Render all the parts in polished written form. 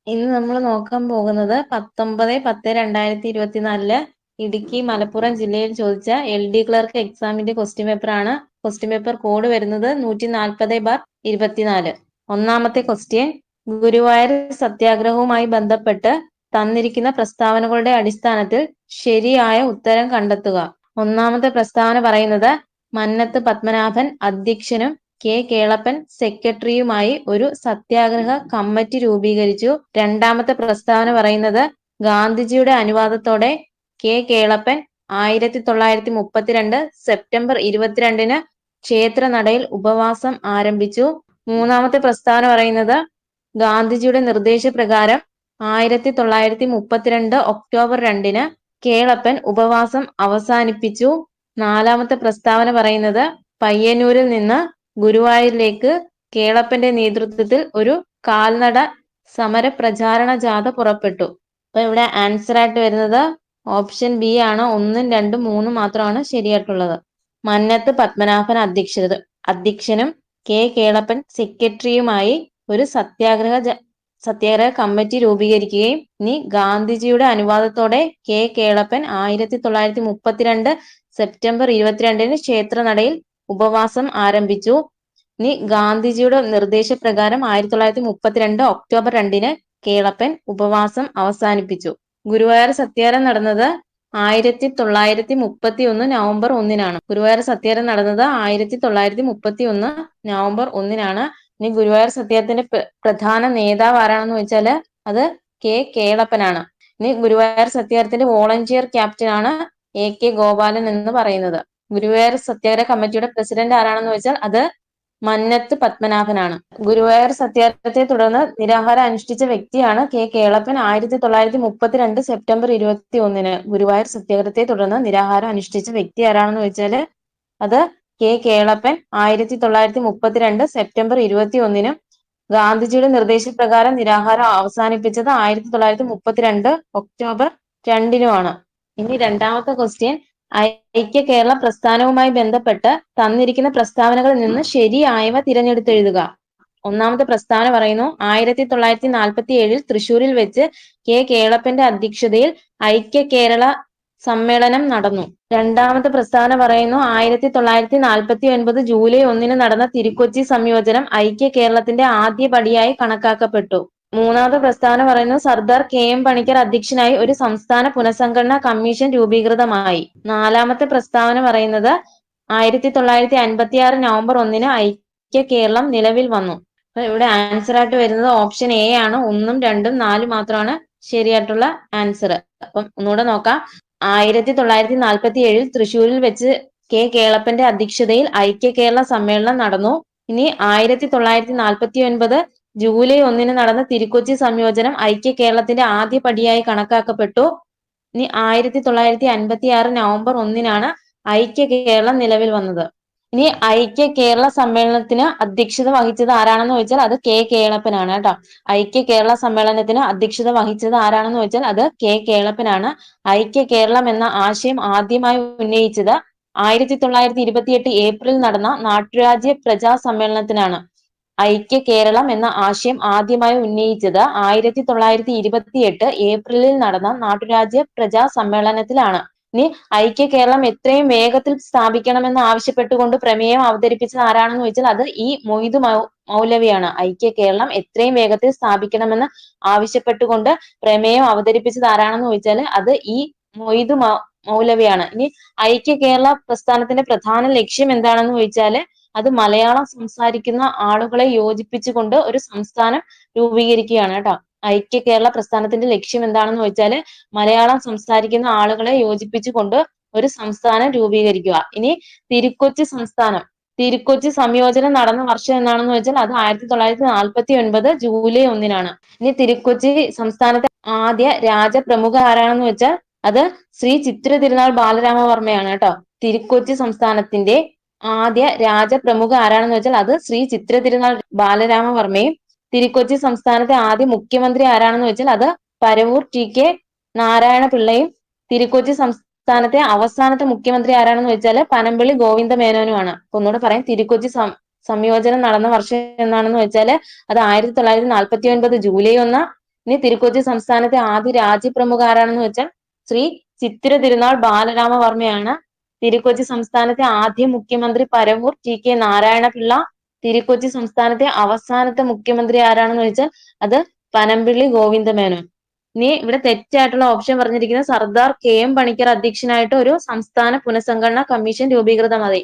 ഇന്ന് നമ്മൾ നോക്കാൻ പോകുന്നത് 19/10/2024 ഇടുക്കി മലപ്പുറം ജില്ലയിൽ ചോദിച്ച LD ക്ലർക്ക് എക്സാമിന്റെ ക്വസ്റ്റ്യൻ പേപ്പർ ആണ്. ക്വസ്റ്റ്യൻ പേപ്പർ കോഡ് വരുന്നത് 140/24. ഒന്നാമത്തെ ക്വസ്റ്റ്യൻ, ഗുരുവായൂർ സത്യാഗ്രഹവുമായി ബന്ധപ്പെട്ട് തന്നിരിക്കുന്ന പ്രസ്താവനകളുടെ അടിസ്ഥാനത്തിൽ ശരിയായ ഉത്തരം കണ്ടെത്തുക. ഒന്നാമത്തെ പ്രസ്താവന പറയുന്നത് മന്നത്ത് പത്മനാഭൻ അധ്യക്ഷനും കെ കേളപ്പൻ സെക്രട്ടറിയുമായി ഒരു സത്യാഗ്രഹ കമ്മിറ്റി രൂപീകരിച്ചു. രണ്ടാമത്തെ പ്രസ്താവന പറയുന്നത് ഗാന്ധിജിയുടെ അനുവാദത്തോടെ കെ കേളപ്പൻ 1932 സെപ്റ്റംബർ 22 ക്ഷേത്രനടയിൽ ഉപവാസം ആരംഭിച്ചു. മൂന്നാമത്തെ പ്രസ്താവന പറയുന്നത് ഗാന്ധിജിയുടെ നിർദ്ദേശപ്രകാരം 1932 ഒക്ടോബർ 2 കേളപ്പൻ ഉപവാസം അവസാനിപ്പിച്ചു. നാലാമത്തെ പ്രസ്താവന പറയുന്നത് പയ്യന്നൂരിൽ നിന്ന് ഗുരുവായൂരിലേക്ക് കേളപ്പന്റെ നേതൃത്വത്തിൽ ഒരു കാൽനട സമര പ്രചാരണ ജാഥ പുറപ്പെട്ടു. അപ്പൊ ഇവിടെ ആൻസർ ആയിട്ട് വരുന്നത് ഓപ്ഷൻ ബി ആണ്. 1, 2, 3 മാത്രമാണ് ശരിയായിട്ടുള്ളത്. മന്നത്ത് പത്മനാഭൻ അധ്യക്ഷനും കെ കേളപ്പൻ സെക്രട്ടറിയുമായി ഒരു സത്യാഗ്രഹ കമ്മിറ്റി രൂപീകരിക്കുകയും ഇനി ഗാന്ധിജിയുടെ അനുവാദത്തോടെ കെ കേളപ്പൻ 1932 സെപ്റ്റംബർ 22 ക്ഷേത്രനടയിൽ ഉപവാസം ആരംഭിച്ചു. ഇനി ഗാന്ധിജിയുടെ നിർദ്ദേശപ്രകാരം 1932 ഒക്ടോബർ 2 കേളപ്പൻ ഉപവാസം അവസാനിപ്പിച്ചു. ഗുരുവായൂർ സത്യാഗ്രഹം നടന്നത് 1931 നവംബർ 1 ഗുരുവായൂർ സത്യാഗ്രഹം നടന്നത് 1931 നവംബർ 1. ഇനി ഗുരുവായൂർ സത്യാഗ്രഹത്തിന്റെ പ്രധാന നേതാവ് ആരാണെന്ന് ചോദിച്ചാല് അത് കെ കേളപ്പനാണ്. ഇനി ഗുരുവായൂർ സത്യാഗ്രഹത്തിന്റെ വോളണ്ടിയർ ക്യാപ്റ്റൻ ആണ് AK ഗോപാലൻ എന്ന് പറയുന്നത്. ഗുരുവായൂർ സത്യാഗ്രഹ കമ്മിറ്റിയുടെ പ്രസിഡന്റ് ആരാണെന്ന് ചോദിച്ചാൽ അത് മന്നത്ത് പത്മനാഭനാണ്. ഗുരുവായൂർ സത്യാഗ്രഹത്തെ തുടർന്ന് നിരാഹാരം അനുഷ്ഠിച്ച വ്യക്തിയാണ് കെ കേളപ്പൻ. 1932 സെപ്റ്റംബർ 21 ഗുരുവായൂർ സത്യാഗ്രഹത്തെ തുടർന്ന് നിരാഹാരം അനുഷ്ഠിച്ച വ്യക്തി ആരാണെന്ന് ചോദിച്ചാല് അത് കെ കേളപ്പൻ. 1932 സെപ്റ്റംബർ 21 ഗാന്ധിജിയുടെ നിർദ്ദേശപ്രകാരം നിരാഹാരം അവസാനിപ്പിച്ചത് 1932 ഒക്ടോബർ 2 ഇനി രണ്ടാമത്തെ ക്വസ്റ്റ്യൻ, ഐക്യ കേരള പ്രസ്ഥാനവുമായി ബന്ധപ്പെട്ട് തന്നിരിക്കുന്ന പ്രസ്താവനകളിൽ നിന്ന് ശരിയായവ തിരഞ്ഞെടുത്തെഴുതുക. ഒന്നാമത്തെ പ്രസ്താവന പറയുന്നു 1947 തൃശൂരിൽ വെച്ച് കെ കേളപ്പന്റെ അധ്യക്ഷതയിൽ ഐക്യ കേരള സമ്മേളനം നടന്നു. രണ്ടാമത്തെ പ്രസ്താവന പറയുന്നു 1949 ജൂലൈ 1 നടന്ന തിരുക്കൊച്ചി സംയോജനം ഐക്യ കേരളത്തിന്റെ ആദ്യ പടിയായി കണക്കാക്കപ്പെട്ടു. മൂന്നാമത്തെ പ്രസ്താവന പറയുന്നു സർദാർ KM പണിക്കർ അധ്യക്ഷനായി ഒരു സംസ്ഥാന പുനഃസംഘടനാ കമ്മീഷൻ രൂപീകൃതമായി. നാലാമത്തെ പ്രസ്താവന പറയുന്നത് 1956 നവംബർ 1 ഐക്യ കേരളം നിലവിൽ വന്നു. അപ്പൊ ഇവിടെ ആൻസർ ആയിട്ട് വരുന്നത് ഓപ്ഷൻ എ ആണ്. 1, 2, 4 മാത്രമാണ് ശരിയായിട്ടുള്ള ആൻസർ. അപ്പം ഒന്നുകൂടെ നോക്കാം. 1947 തൃശൂരിൽ വെച്ച് കെ കേളപ്പന്റെ അധ്യക്ഷതയിൽ ഐക്യ കേരള സമ്മേളനം നടന്നു. ഇനി 1949 ജൂലൈ 1 നടന്ന തിരുക്കൊച്ചി സംയോജനം ഐക്യ കേരളത്തിന്റെ ആദ്യ പടിയായി കണക്കാക്കപ്പെട്ടു. ഇനി 1956 നവംബർ 1 ഐക്യ കേരളം നിലവിൽ വന്നത്. ഇനി ഐക്യ കേരള സമ്മേളനത്തിന് അധ്യക്ഷത വഹിച്ചത് ആരാണെന്ന് ചോദിച്ചാൽ അത് കെ കേളപ്പനാണ് കേട്ടോ. ഐക്യ കേരള സമ്മേളനത്തിന് അധ്യക്ഷത വഹിച്ചത് ആരാണെന്ന് ചോദിച്ചാൽ അത് കെ കേളപ്പനാണ്. ഐക്യ കേരളം എന്ന ആശയം ആദ്യമായി ഉന്നയിച്ചത് 1928 ഏപ്രിൽ നടന്ന നാട്ടുരാജ്യ പ്രജാ സമ്മേളനത്തിനാണ്. ഐക്യ കേരളം എന്ന ആശയം ആദ്യമായി ഉന്നയിച്ചത് 1928 ഏപ്രിലിൽ നടന്ന നാട്ടുരാജ്യ പ്രജാ സമ്മേളനത്തിലാണ്. ഇനി ഐക്യ കേരളം എത്രയും വേഗത്തിൽ സ്ഥാപിക്കണമെന്ന് ആവശ്യപ്പെട്ടുകൊണ്ട് പ്രമേയം അവതരിപ്പിച്ചത് ആരാണെന്ന് ചോദിച്ചാൽ അത് ഈ മൊയ്തു മൗലവിയാണ്. ഐക്യ കേരളം എത്രയും വേഗത്തിൽ സ്ഥാപിക്കണമെന്ന് ആവശ്യപ്പെട്ടുകൊണ്ട് പ്രമേയം അവതരിപ്പിച്ചത് ആരാണെന്ന് ചോദിച്ചാൽ അത് ഈ മൊയ്തു മൗലവിയാണ്. ഇനി ഐക്യ കേരള പ്രസ്ഥാനത്തിന്റെ പ്രധാന ലക്ഷ്യം എന്താണെന്ന് ചോദിച്ചാല് അത് മലയാളം സംസാരിക്കുന്ന ആളുകളെ യോജിപ്പിച്ചുകൊണ്ട് ഒരു സംസ്ഥാനം രൂപീകരിക്കുകയാണ് കേട്ടോ. ഐക്യ കേരള പ്രസ്ഥാനത്തിന്റെ ലക്ഷ്യം എന്താണെന്ന് ചോദിച്ചാല് മലയാളം സംസാരിക്കുന്ന ആളുകളെ യോജിപ്പിച്ചുകൊണ്ട് ഒരു സംസ്ഥാനം രൂപീകരിക്കുക. ഇനി തിരുക്കൊച്ചി സംയോജനം നടന്ന വർഷം എന്നാണെന്ന് വെച്ചാൽ അത് 1949 ജൂലൈ 1 ഇനി തിരുക്കൊച്ചി സംസ്ഥാനത്തെ ആദ്യ രാജപ്രമുഖ ആരാണെന്ന് വെച്ചാൽ അത് ശ്രീ ചിത്തിര തിരുനാൾ ബാലരാമവർമ്മയാണ് കേട്ടോ. തിരുക്കൊച്ചി സംസ്ഥാനത്തിന്റെ ആദ്യ രാജപ്രമുഖ ആരാണെന്ന് വെച്ചാൽ അത് ശ്രീ ചിത്തിര തിരുനാൾ ബാലരാമവർമ്മയും തിരുക്കൊച്ചി സംസ്ഥാനത്തെ ആദ്യ മുഖ്യമന്ത്രി ആരാണെന്ന് വെച്ചാൽ അത് പരവൂർ TK നാരായണ പിള്ളയും തിരുക്കൊച്ചി സംസ്ഥാനത്തെ അവസാനത്തെ മുഖ്യമന്ത്രി ആരാണെന്ന് വെച്ചാൽ പനമ്പള്ളി ഗോവിന്ദ മേനോനുമാണ്. ഒന്നുകൂടെ പറയാം, തിരുക്കൊച്ചി സംയോജനം നടന്ന വർഷം എന്നാണെന്ന് വെച്ചാൽ അത് 1949 ജൂലൈ 1, ഇനി തിരുക്കൊച്ചി സംസ്ഥാനത്തെ ആദ്യ രാജ്യപ്രമുഖ ആരാണെന്ന് വെച്ചാൽ ശ്രീ ചിത്തിര തിരുനാൾ ബാലരാമവർമ്മയാണ്. തിരുക്കൊച്ചി സംസ്ഥാനത്തെ ആദ്യ മുഖ്യമന്ത്രി പരവൂർ ടി.കെ. നാരായണപിള്ള. തിരുക്കൊച്ചി സംസ്ഥാനത്തെ അവസാനത്തെ മുഖ്യമന്ത്രി ആരാണെന്ന് ചോദിച്ചാൽ അത് പനമ്പിള്ളി ഗോവിന്ദമേനോൻ. ഇനി ഇവിടെ തെറ്റായിട്ടുള്ള ഓപ്ഷൻ പറഞ്ഞിരിക്കുന്നത് സർദാർ കെ.എം. പണിക്കർ അധ്യക്ഷനായിട്ട് ഒരു സംസ്ഥാന പുനഃസംഘടനാ കമ്മീഷൻ രൂപീകൃതമായി.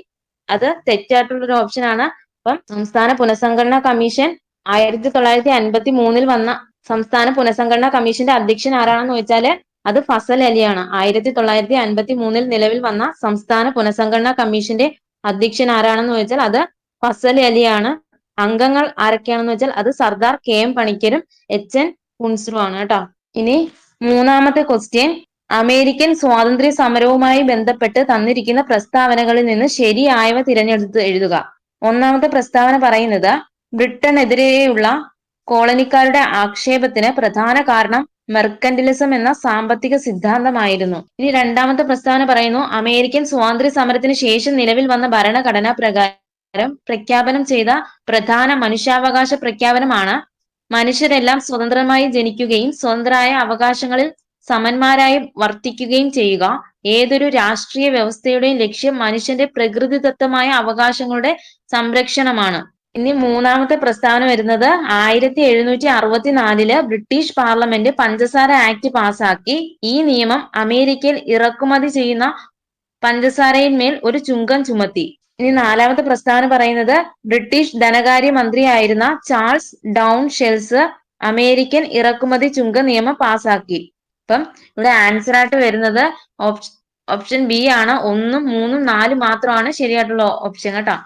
അത് തെറ്റായിട്ടുള്ള ഒരു ഓപ്ഷൻ ആണ്. അപ്പം സംസ്ഥാന പുനഃസംഘടനാ കമ്മീഷൻ 1953 വന്ന സംസ്ഥാന പുനഃസംഘടനാ കമ്മീഷന്റെ അധ്യക്ഷൻ ആരാണെന്ന് ചോദിച്ചാല് അത് ഫസൽ അലിയാണ്. 1953 നിലവിൽ വന്ന സംസ്ഥാന പുനഃസംഘടനാ കമ്മീഷന്റെ അധ്യക്ഷൻ ആരാണെന്ന് ചോദിച്ചാൽ അത് ഫസൽ അലിയാണ്. അംഗങ്ങൾ ആരൊക്കെയാണെന്ന് വെച്ചാൽ അത് സർദാർ കെ.എം. പണിക്കരും എച്ച്.എൻ. കുൻസ്രു ആണ് കേട്ടോ. ഇനി മൂന്നാമത്തെ ക്വസ്റ്റ്യൻ, അമേരിക്കൻ സ്വാതന്ത്ര്യ സമരവുമായി ബന്ധപ്പെട്ട് തന്നിരിക്കുന്ന പ്രസ്താവനകളിൽ നിന്ന് ശരിയായവ തിരഞ്ഞെടുത്ത് എഴുതുക. ഒന്നാമത്തെ പ്രസ്താവന പറയുന്നത് ബ്രിട്ടനെതിരെയുള്ള കോളനിക്കാരുടെ ആക്ഷേപത്തിന് പ്രധാന കാരണം മെർക്കന്റിലിസം എന്ന സാമ്പത്തിക സിദ്ധാന്തമായിരുന്നു. ഇനി രണ്ടാമത്തെ പ്രസ്താവന പറയുന്നു അമേരിക്കൻ സ്വാതന്ത്ര്യ സമരത്തിന് ശേഷം നിലവിൽ വന്ന ഭരണഘടനാ പ്രകാരം പ്രഖ്യാപനം ചെയ്ത പ്രധാന മനുഷ്യാവകാശ പ്രഖ്യാപനമാണ് മനുഷ്യരെല്ലാം സ്വതന്ത്രമായി ജനിക്കുകയും സ്വതന്ത്രമായ അവകാശങ്ങളിൽ സമന്മാരായി വർത്തിക്കുകയും ചെയ്യുക. ഏതൊരു രാഷ്ട്രീയ വ്യവസ്ഥയുടെയും ലക്ഷ്യം മനുഷ്യന്റെ പ്രകൃതിദത്തമായ അവകാശങ്ങളുടെ സംരക്ഷണമാണ്. ഇനി മൂന്നാമത്തെ പ്രസ്താവന വരുന്നത് 1764 ബ്രിട്ടീഷ് പാർലമെന്റ് പഞ്ചസാര ആക്ട് പാസാക്കി. ഈ നിയമം അമേരിക്കയിൽ ഇറക്കുമതി ചെയ്യുന്ന പഞ്ചസാരയിന്മേൽ ഒരു ചുങ്കം ചുമത്തി. ഇനി നാലാമത്തെ പ്രസ്താവന പറയുന്നത് ബ്രിട്ടീഷ് ധനകാര്യ മന്ത്രിയായിരുന്ന ചാൾസ് ഡൗൺ ഷെൽസ് അമേരിക്കൻ ഇറക്കുമതി ചുങ്ക നിയമം പാസാക്കി. അപ്പം ഇവിടെ ആൻസർ ആയിട്ട് വരുന്നത് ഓപ്ഷൻ ബി ആണ്. 1, 3, 4 മാത്രമാണ് ശരിയായിട്ടുള്ള ഓപ്ഷൻ കേട്ടോ.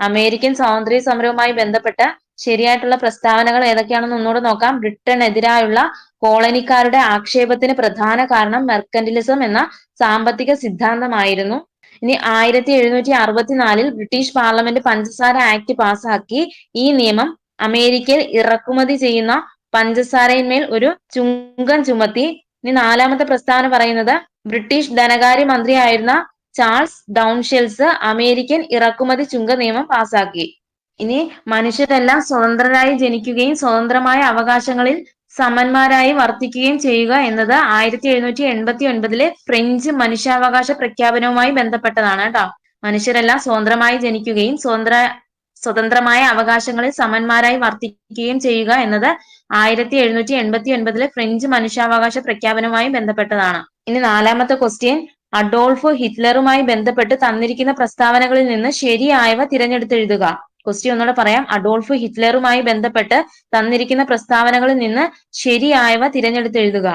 അമേരിക്കൻ സ്വാതന്ത്ര്യ സമരവുമായി ബന്ധപ്പെട്ട ശരിയായിട്ടുള്ള പ്രസ്താവനകൾ ഏതൊക്കെയാണെന്ന് ഒന്നുകൂടെ നോക്കാം. ബ്രിട്ടനെതിരായുള്ള കോളനിക്കാരുടെ ആക്ഷേപത്തിന് പ്രധാന കാരണം മെർക്കന്റിലിസം എന്ന സാമ്പത്തിക സിദ്ധാന്തമായിരുന്നു. ഇനി 1764 ബ്രിട്ടീഷ് പാർലമെന്റ് പഞ്ചസാര ആക്ട് പാസാക്കി. ഈ നിയമം അമേരിക്കയിൽ ഇറക്കുമതി ചെയ്യുന്ന പഞ്ചസാരയിന്മേൽ ഒരു ചുങ്കം ചുമത്തി. ഇനി നാലാമത്തെ പ്രസ്താവന പറയുന്നത് ബ്രിട്ടീഷ് ധനകാര്യ മന്ത്രിയായിരുന്ന ചാൾസ് ഡൗൺഷെൽസ് അമേരിക്കൻ ഇറക്കുമതി ചുങ്ക നിയമം പാസാക്കി. ഇനി മനുഷ്യരെല്ലാം സ്വതന്ത്രരായി ജനിക്കുകയും സ്വതന്ത്രമായ അവകാശങ്ങളിൽ സമന്മാരായി വർത്തിക്കുകയും ചെയ്യുക എന്നത് 1789 ഫ്രഞ്ച് മനുഷ്യാവകാശ പ്രഖ്യാപനവുമായി ബന്ധപ്പെട്ടതാണ് കേട്ടോ. മനുഷ്യരെല്ലാം സ്വതന്ത്രമായി ജനിക്കുകയും സ്വതന്ത്രമായ അവകാശങ്ങളിൽ സമന്മാരായി വർത്തിക്കുകയും ചെയ്യുക എന്നത് 1789 ഫ്രഞ്ച് മനുഷ്യാവകാശ പ്രഖ്യാപനവുമായി ബന്ധപ്പെട്ടതാണ്. ഇനി നാലാമത്തെ ക്വസ്റ്റ്യൻ, അഡോൾഫ് ഹിറ്റ്ലറുമായി ബന്ധപ്പെട്ട് തന്നിരിക്കുന്ന പ്രസ്താവനകളിൽ നിന്ന് ശരിയായവ തിരഞ്ഞെടുത്തെഴുതുക. ക്വസ്റ്റ്യൻ ഒന്നുകൂടെ പറയാം. അഡോൾഫ് ഹിറ്റ്ലറുമായി ബന്ധപ്പെട്ട് തന്നിരിക്കുന്ന പ്രസ്താവനകളിൽ നിന്ന് ശരിയായവ തിരഞ്ഞെടുത്തെഴുതുക.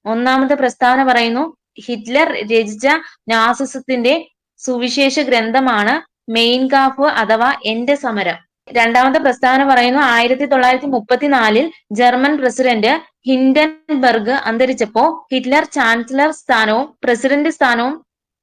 ഒന്നാമത്തെ പ്രസ്താവന പറയുന്നു ഹിറ്റ്ലർ രചിച്ച നാസിസത്തിന്റെ സുവിശേഷ ഗ്രന്ഥമാണ് മെയിൻ കാഫ് അഥവാ എന്റെ സമരം. രണ്ടാമത്തെ പ്രസ്താവന പറയുന്നു 1934 ജർമ്മൻ പ്രസിഡന്റ് ഹിൻഡൻബർഗ് അന്തരിച്ചപ്പോ ഹിറ്റ്ലർ ചാൻസലർ സ്ഥാനവും പ്രസിഡന്റ് സ്ഥാനവും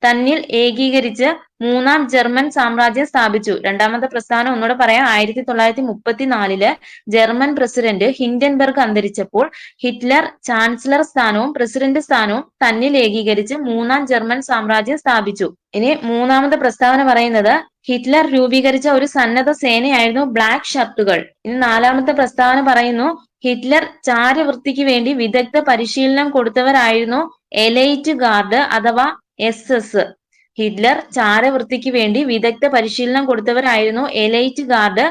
തന്നിൽ ഏകീകരിച്ച് മൂന്നാം ജർമ്മൻ സാമ്രാജ്യം സ്ഥാപിച്ചു. രണ്ടാമത്തെ പ്രസ്താവന ഒന്നുകൂടെ പറയാം. 1934 ജർമ്മൻ പ്രസിഡന്റ് ഹിൻഡൻബർഗ് അന്തരിച്ചപ്പോൾ ഹിറ്റ്ലർ ചാൻസലർ സ്ഥാനവും പ്രസിഡന്റ് സ്ഥാനവും തന്നിൽ ഏകീകരിച്ച് മൂന്നാം ജർമ്മൻ സാമ്രാജ്യം സ്ഥാപിച്ചു. ഇനി മൂന്നാമത്തെ പ്രസ്താവന പറയുന്നത് ഹിറ്റ്ലർ രൂപീകരിച്ച ഒരു സന്നദ്ധ സേനയായിരുന്നു ബ്ലാക്ക് ഷർട്ടുകൾ. ഇനി നാലാമത്തെ പ്രസ്താവന പറയുന്നു ഹിറ്റ്ലർ ചാരവൃത്തിക്ക് വേണ്ടി വിദഗ്ധ പരിശീലനം കൊടുത്തവരായിരുന്നു എലൈറ്റ് ഗാർഡ് അഥവാ SS. ഹിറ്റ്ലർ ചാരവൃത്തിക്ക് വേണ്ടി വിദഗ്ധ പരിശീലനം കൊടുത്തവരായിരുന്നു എലൈറ്റ് ഗാർഡ്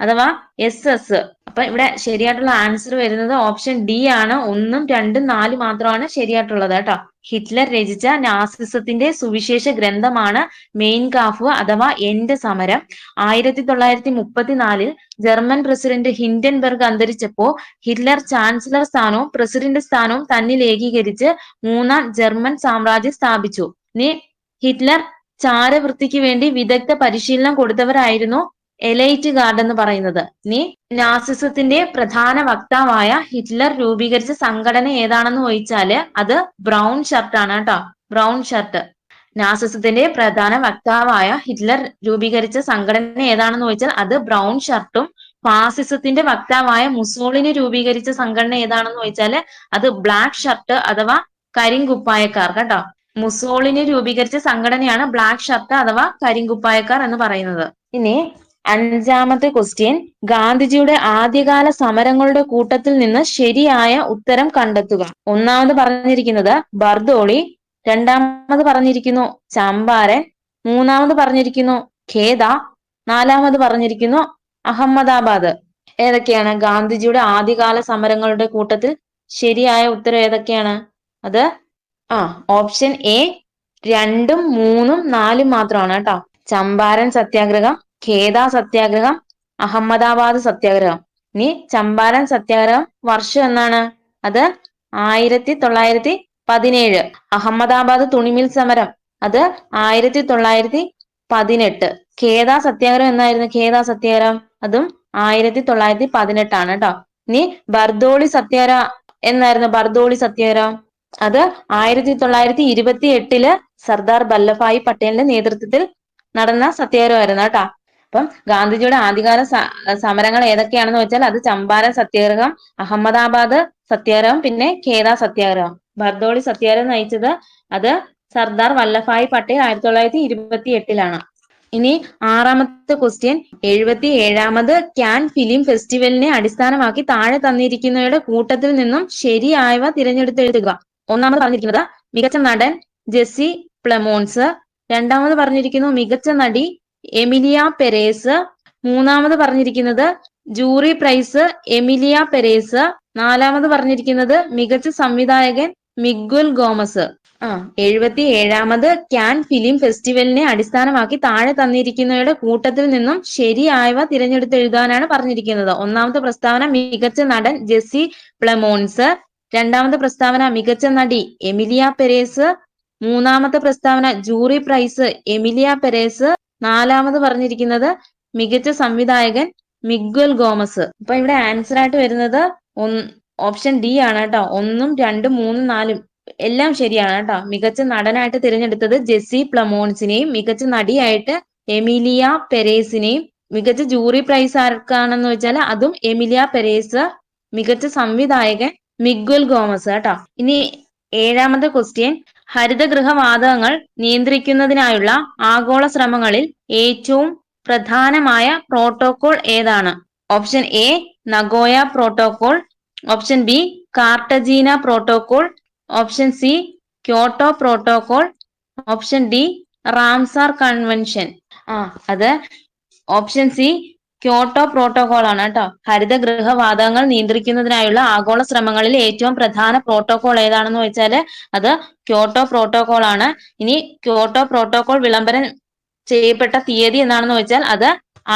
അഥവാ SS. അപ്പൊ ഇവിടെ ശരിയായിട്ടുള്ള ആൻസർ വരുന്നത് ഓപ്ഷൻ ഡി ആണ്. 1, 2, 4 മാത്രമാണ് ശരിയായിട്ടുള്ളത് കേട്ടോ. ഹിറ്റ്ലർ രചിച്ച നാസിസത്തിന്റെ സുവിശേഷ ഗ്രന്ഥമാണ് മെയിൻ കാഫ് അഥവാ എന്റെ സമരം. 1934 ജർമ്മൻ പ്രസിഡന്റ് ഹിൻഡൻബർഗ് അന്തരിച്ചപ്പോ ഹിറ്റ്ലർ ചാൻസലർ സ്ഥാനവും പ്രസിഡന്റ് സ്ഥാനവും തന്നിൽ ഏകീകരിച്ച് മൂന്നാം ജർമ്മൻ സാമ്രാജ്യം സ്ഥാപിച്ചു. ഇനി ഹിറ്റ്ലർ ചാരവൃത്തിക്ക് വേണ്ടി വിദഗ്ധ പരിശീലനം കൊടുത്തവരായിരുന്നു എലൈറ്റ് ഗാർഡ് എന്ന് പറയുന്നത്. ഇനി നാസിസത്തിന്റെ പ്രധാന വക്താവായ ഹിറ്റ്ലർ രൂപീകരിച്ച സംഘടന ഏതാണെന്ന് ചോദിച്ചാല് അത് ബ്രൗൺ ഷർട്ട് ആണ് കേട്ടോ. Brown shirt. നാസിസത്തിന്റെ പ്രധാന വക്താവായ ഹിറ്റ്ലർ രൂപീകരിച്ച സംഘടന ഏതാണെന്ന് ചോദിച്ചാൽ അത് ബ്രൗൺ ഷർട്ടും ഫാസിസത്തിന്റെ വക്താവായ മുസോളിനി രൂപീകരിച്ച സംഘടന ഏതാണെന്ന് ചോദിച്ചാല് അത് ബ്ലാക്ക് ഷർട്ട് അഥവാ കരിങ്കുപ്പായക്കാർ കേട്ടോ. മുസോളിനി രൂപീകരിച്ച സംഘടനയാണ് ബ്ലാക്ക് ഷർട്ട് അഥവാ കരിങ്കുപ്പായക്കാർ എന്ന് പറയുന്നത്. ഇനി അഞ്ചാമത്തെ ക്വസ്റ്റ്യൻ, ഗാന്ധിജിയുടെ ആദ്യകാല സമരങ്ങളുടെ കൂട്ടത്തിൽ നിന്ന് ശരിയായ ഉത്തരം കണ്ടെത്തുക. ഒന്നാമത് പറഞ്ഞിരിക്കുന്നത് ബർദോളി, രണ്ടാമത് പറഞ്ഞിരിക്കുന്നു ചമ്പാരൻ, മൂന്നാമത് പറഞ്ഞിരിക്കുന്നു ഖേദ, നാലാമത് പറഞ്ഞിരിക്കുന്നു അഹമ്മദാബാദ്. ഏതൊക്കെയാണ് ഗാന്ധിജിയുടെ ആദ്യകാല സമരങ്ങളുടെ കൂട്ടത്തിൽ ശരിയായ ഉത്തരം ഏതൊക്കെയാണ്? അത് ഓപ്ഷൻ എ 2, 3, 4 മാത്രമാണ് കേട്ടോ. ചമ്പാരൻ സത്യാഗ്രഹം, ഖേദ സത്യാഗ്രഹം, അഹമ്മദാബാദ് സത്യാഗ്രഹം. ഇനി ചമ്പാരൻ സത്യാഗ്രഹം വർഷം എന്നാണ്? അത് 1917. അഹമ്മദാബാദ് തുണിമിൽ സമരം അത് 1918. ഖേദ സത്യാഗ്രഹം എന്നായിരുന്നു? ഖേദ സത്യാഗ്രഹം അതും 1918 ആണ് കേട്ടോ. ഇനി ബർദോളി സത്യാഗ്രഹം എന്നായിരുന്നു? ബർദോളി സത്യാഗ്രഹം അത് 1928 സർദാർ വല്ലഭായ് പട്ടേലിന്റെ നേതൃത്വത്തിൽ നടന്ന സത്യാഗ്രഹമായിരുന്നു കേട്ടോ. അപ്പം ഗാന്ധിജിയുടെ ആദ്യകാല സമരങ്ങൾ ഏതൊക്കെയാണെന്ന് വെച്ചാൽ അത് ചമ്പാരൻ സത്യാഗ്രഹം, അഹമ്മദാബാദ് സത്യാഗ്രഹം, പിന്നെ ഖേദ സത്യാഗ്രഹം. ബർദോളി സത്യാഗ്രഹം നയിച്ചത് അത് സർദാർ വല്ലഭായ് പട്ടേൽ 1928 ഇനി ആറാമത്തെ ക്വസ്റ്റ്യൻ, 77ാമത് കാൻ ഫിലിം ഫെസ്റ്റിവലിനെ അടിസ്ഥാനമാക്കി താഴെ തന്നിരിക്കുന്നവയുടെ കൂട്ടത്തിൽ നിന്നും ശരിയായവ തിരഞ്ഞെടുത്തെഴുതുക. ഒന്നാമത് പറഞ്ഞിരിക്കുന്നത് മികച്ച നടൻ ജെസ്സി പ്ലെമോൺസ്, രണ്ടാമത് പറഞ്ഞിരിക്കുന്നു മികച്ച നടി എമിലിയ പെരേസ്, മൂന്നാമത് പറഞ്ഞിരിക്കുന്നത് ജൂറി പ്രൈസ് എമിലിയ പെരേസ്, നാലാമത് പറഞ്ഞിരിക്കുന്നത് മികച്ച സംവിധായകൻ മിഗ്വൽ ഗോമസ്. 77ാമത് കാൻ ഫിലിം ഫെസ്റ്റിവലിനെ അടിസ്ഥാനമാക്കി താഴെ തന്നിരിക്കുന്നവയുടെ കൂട്ടത്തിൽ നിന്നും ശരിയായവ തിരഞ്ഞെടുത്തെഴുതാനാണ് പറഞ്ഞിരിക്കുന്നത്. ഒന്നാമത്തെ പ്രസ്താവന മികച്ച നടൻ ജെസ്സി പ്ലെമോൺസ്, രണ്ടാമത്തെ പ്രസ്താവന മികച്ച നടി എമിലിയ പെരേസ്, മൂന്നാമത്തെ പ്രസ്താവന ജൂറി പ്രൈസ് എമിലിയ പെരേസ്, നാലാമത് പറഞ്ഞിരിക്കുന്നത് മികച്ച സംവിധായകൻ മിഗ്വൽ ഗോമസ്. അപ്പൊ ഇവിടെ ആൻസർ ആയിട്ട് വരുന്നത് ഓപ്ഷൻ ഡി ആണ് കേട്ടോ. 1, 2, 3, 4 എല്ലാം ശരിയാണ് കേട്ടോ. മികച്ച നടനായിട്ട് തിരഞ്ഞെടുത്തത് ജെസ്സി പ്ലെമോൺസിനെയും മികച്ച നടിയായിട്ട് എമിലിയ പെരേസിനെയും, മികച്ച ജൂറി പ്രൈസ് ആർക്കാണെന്ന് വെച്ചാൽ അതും എമിലിയ പെരേസ്, മികച്ച സംവിധായകൻ മിഗ്വൽ ഗോമസ് കേട്ടോ. ഇനി 7ാമത്തെ ക്വസ്റ്റ്യൻ, ഹരിതഗൃഹവാതകങ്ങൾ നിയന്ത്രിക്കുന്നതിനായുള്ള ആഗോള ശ്രമങ്ങളിൽ ഏറ്റവും പ്രധാനമായ പ്രോട്ടോകോൾ ഏതാണ്? Option A Nagoya protocol, option B Cartagena protocol, option C Kyoto protocol, option D Ramsar convention. അത് ഓപ്ഷൻ സി ക്യോട്ടോ പ്രോട്ടോകോൾ ആണ് കേട്ടോ. ഹരിതഗൃഹവാതകങ്ങൾ നിയന്ത്രിക്കുന്നതിനായുള്ള ആഗോള ശ്രമങ്ങളിൽ ഏറ്റവും പ്രധാന പ്രോട്ടോകോൾ ഏതാണെന്ന് വെച്ചാല് അത് ക്യോട്ടോ പ്രോട്ടോകോൾ ആണ്. ഇനി ക്യോട്ടോ പ്രോട്ടോകോൾ വിളംബരം ചെയ്യപ്പെട്ട തീയതി എന്നാണെന്ന് വെച്ചാൽ അത്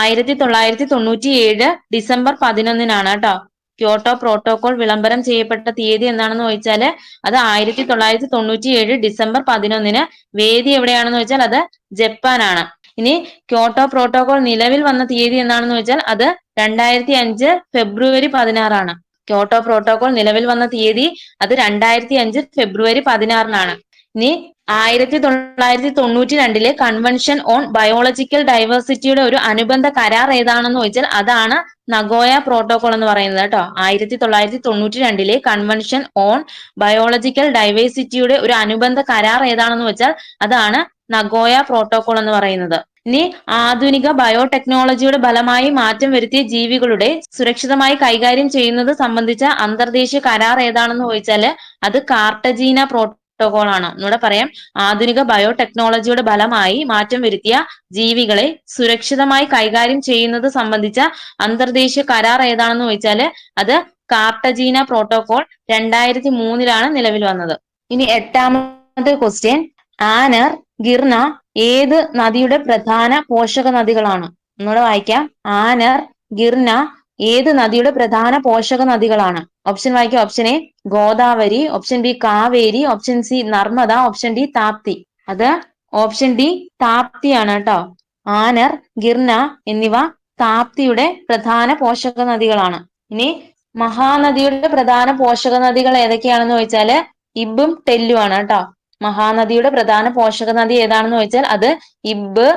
1997 ഡിസംബർ 11 കേട്ടോ. ക്യോട്ടോ പ്രോട്ടോകോൾ വിളംബരം ചെയ്യപ്പെട്ട തീയതി എന്താണെന്ന് ചോദിച്ചാല് അത് 1997 ഡിസംബർ 11. വേദി എവിടെയാണെന്ന് വെച്ചാൽ അത് ജപ്പാനാണ്. ഇനി ക്യോട്ടോ പ്രോട്ടോകോൾ നിലവിൽ വന്ന തീയതി എന്താണെന്ന് വെച്ചാൽ അത് 2005 ഫെബ്രുവരി 16. ക്യോട്ടോ പ്രോട്ടോകോൾ നിലവിൽ വന്ന തീയതി അത് 2005 ഫെബ്രുവരി 16. ഇനി 1992 കൺവെൻഷൻ ഓൺ ബയോളജിക്കൽ ഡൈവേഴ്സിറ്റിയുടെ ഒരു അനുബന്ധ കരാർ ഏതാണെന്ന് ചോദിച്ചാൽ അതാണ് നഗോയ പ്രോട്ടോകോൾ എന്ന് പറയുന്നത് കേട്ടോ. 1992 കൺവെൻഷൻ ഓൺ ബയോളജിക്കൽ ഡൈവേഴ്സിറ്റിയുടെ ഒരു അനുബന്ധ കരാർ ഏതാണെന്ന് വെച്ചാൽ അതാണ് നഗോയ പ്രോട്ടോകോൾ എന്ന് പറയുന്നത്. ഇനി ആധുനിക ബയോടെക്നോളജിയുടെ ഫലമായി മാറ്റം വരുത്തിയ ജീവികളുടെ സുരക്ഷിതമായി കൈകാര്യം ചെയ്യുന്നത് സംബന്ധിച്ച അന്തർദേശീയ കരാർ ഏതാണെന്ന് ചോദിച്ചാൽ അത് കാർട്ടജീന പ്രോട്ടോകോൾ ആണ്. ഒന്നുകൂടെ പറയാം, ആധുനിക ബയോടെക്നോളജിയുടെ ഫലമായി മാറ്റം വരുത്തിയ ജീവികളെ സുരക്ഷിതമായി കൈകാര്യം ചെയ്യുന്നത് സംബന്ധിച്ച അന്തർദേശീയ കരാർ ഏതാണെന്ന് ചോദിച്ചാൽ അത് കാർട്ടജീന പ്രോട്ടോകോൾ 2003 നിലവിൽ വന്നത്. ഇനി 8ാമത്തെ ക്വസ്റ്റ്യൻ, ആനർ, ഗിർന ഏത് നദിയുടെ പ്രധാന പോഷക നദികളാണ്? ഒന്നുകൂടെ വായിക്കാം. ആനർ, ഗിർന ഏത് നദിയുടെ പ്രധാന പോഷക നദികളാണ്? ഓപ്ഷൻ വായിക്കാം. Option A Godavari, option B Kaveri, option C Narmada, option D Tapti. അത് ഓപ്ഷൻ ഡി താപ്തിയാണ് കേട്ടോ. ആനർ, ഗിർന എന്നിവ താപ്തിയുടെ പ്രധാന പോഷക നദികളാണ്. ഇനി മഹാനദിയുടെ പ്രധാന പോഷക നദികൾ ഏതൊക്കെയാണെന്ന് ചോദിച്ചാല് ഇബും ടെല്ലും ആണ് കേട്ടോ. മഹാനദിയുടെ പ്രധാന പോഷക നദി ഏതാണെന്ന് ചോദിച്ചാൽ അത് ഇബ്,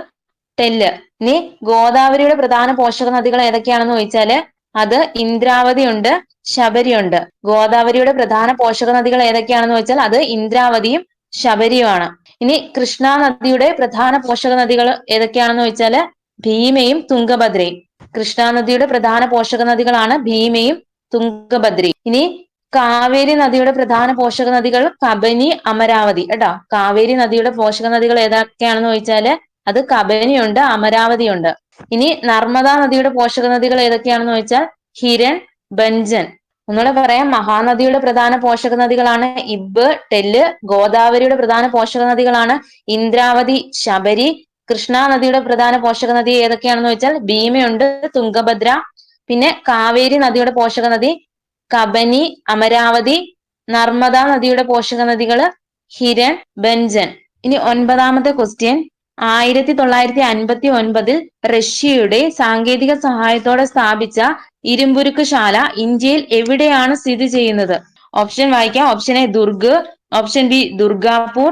ടെല്ല്. ഇനി ഗോദാവരിയുടെ പ്രധാന പോഷക നദികൾ ഏതൊക്കെയാണെന്ന് ചോദിച്ചാല് അത് ഇന്ദ്രാവതി ഉണ്ട്, ശബരി ഉണ്ട്. ഗോദാവരിയുടെ പ്രധാന പോഷക നദികൾ ഏതൊക്കെയാണെന്ന് വെച്ചാൽ അത് ഇന്ദ്രാവതിയും ശബരിയുമാണ്. ഇനി കൃഷ്ണ നദിയുടെ പ്രധാന പോഷക നദികൾ ഏതൊക്കെയാണെന്ന് ചോദിച്ചാല് ഭീമയും തുംഗഭദ്രയും. കൃഷ്ണാനദിയുടെ പ്രധാന പോഷക നദികളാണ് ഭീമയും തുംഗഭദ്രയും. ഇനി കാവേരി നദിയുടെ പ്രധാന പോഷക നദികൾ കബനി, അമരാവതി. കേട്ടോ, കാവേരി നദിയുടെ പോഷക നദികൾ ഏതൊക്കെയാണെന്ന് ചോദിച്ചാല് അത് കബനിയുണ്ട്, അമരാവതിയുണ്ട്. ഇനി നർമ്മദാ നദിയുടെ പോഷക നദികൾ ഏതൊക്കെയാണെന്ന് ചോദിച്ചാൽ ഹിരൺ, ബഞ്ചൻ. ഒന്നുകൂടെ പറയാം, മഹാനദിയുടെ പ്രധാന പോഷക നദികളാണ് ഇബ്, ടെല്ല്. ഗോദാവരിയുടെ പ്രധാന പോഷക നദികളാണ് ഇന്ദ്രാവതി, ശബരി. കൃഷ്ണ നദിയുടെ പ്രധാന പോഷക നദി ഏതൊക്കെയാണെന്ന് വെച്ചാൽ ഭീമയുണ്ട്, തുംഗഭദ്ര. പിന്നെ കാവേരി നദിയുടെ പോഷക നദി കബനി, അമരാവതി. നർമ്മദ നദിയുടെ പോഷക നദികള് ഹിരൺ, ബഞ്ചൻ. ഇനി 9ാമത്തെ ക്വസ്റ്റ്യൻ, 1959 റഷ്യയുടെ സാങ്കേതിക സഹായത്തോടെ സ്ഥാപിച്ച ഇരുമ്പുരുക്ക് ശാല ഇന്ത്യയിൽ എവിടെയാണ് സ്ഥിതി ചെയ്യുന്നത്? ഓപ്ഷൻ വായിക്കാം. Option A Durg, option B Durgapur,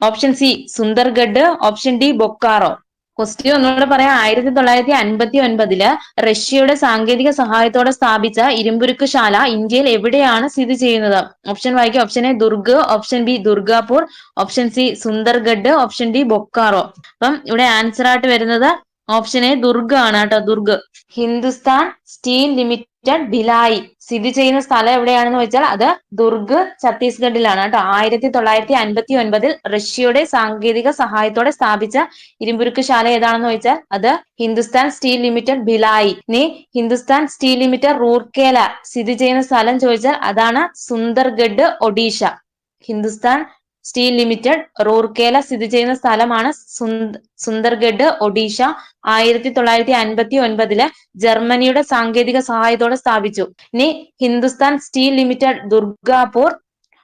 option C Sundargarh, option D Bokaro. Question ഒന്നുകൂടെ പറയാം. 1959 റഷ്യയുടെ സാങ്കേതിക സഹായത്തോടെ സ്ഥാപിച്ച ഇരുമ്പുരുക്ക് ശാല ഇന്ത്യയിൽ എവിടെയാണ് സ്ഥിതി ചെയ്യുന്നത്? ഓപ്ഷൻ വായിക്കാം. Option A Durg, option B Durgapur, option C Sundargarh, option D Bokaro. അപ്പം ഇവിടെ ആൻസർ ആയിട്ട് വരുന്നത് ഓപ്ഷൻ എ ദുർഗ് ആണ് കേട്ടോ, ദുർഗ്. ഹിന്ദുസ്ഥാൻ സ്റ്റീൽ ലിമിറ്റഡ് ഭിലായി സ്ഥിതി ചെയ്യുന്ന സ്ഥലം എവിടെയാണെന്ന് വെച്ചാൽ അത് ദുർഗ്, ഛത്തീസ്ഗഡിലാണ് കേട്ടോ. 1959 റഷ്യയുടെ സാങ്കേതിക സഹായത്തോടെ സ്ഥാപിച്ച ഇരുമ്പുരുക്ക് ശാല ഏതാണെന്ന് ചോദിച്ചാൽ അത് ഹിന്ദുസ്ഥാൻ സ്റ്റീൽ ലിമിറ്റഡ് ഭിലായി. ഇനി ഹിന്ദുസ്ഥാൻ സ്റ്റീൽ ലിമിറ്റഡ് റൂർക്കേല സ്ഥിതി ചെയ്യുന്ന സ്ഥലം ചോദിച്ചാൽ അതാണ് സുന്ദർഗഡ്, ഒഡീഷ. ഹിന്ദുസ്ഥാൻ സ്റ്റീൽ ലിമിറ്റഡ് റൂർക്കേല സ്ഥിതി ചെയ്യുന്ന സ്ഥലമാണ് സുന്ദർഗഡ്, ഒഡീഷ. 1959 ജർമ്മനിയുടെ സാങ്കേതിക സഹായത്തോടെ സ്ഥാപിച്ചു. ഇനി ഹിന്ദുസ്ഥാൻ സ്റ്റീൽ ലിമിറ്റഡ് ദുർഗാപൂർ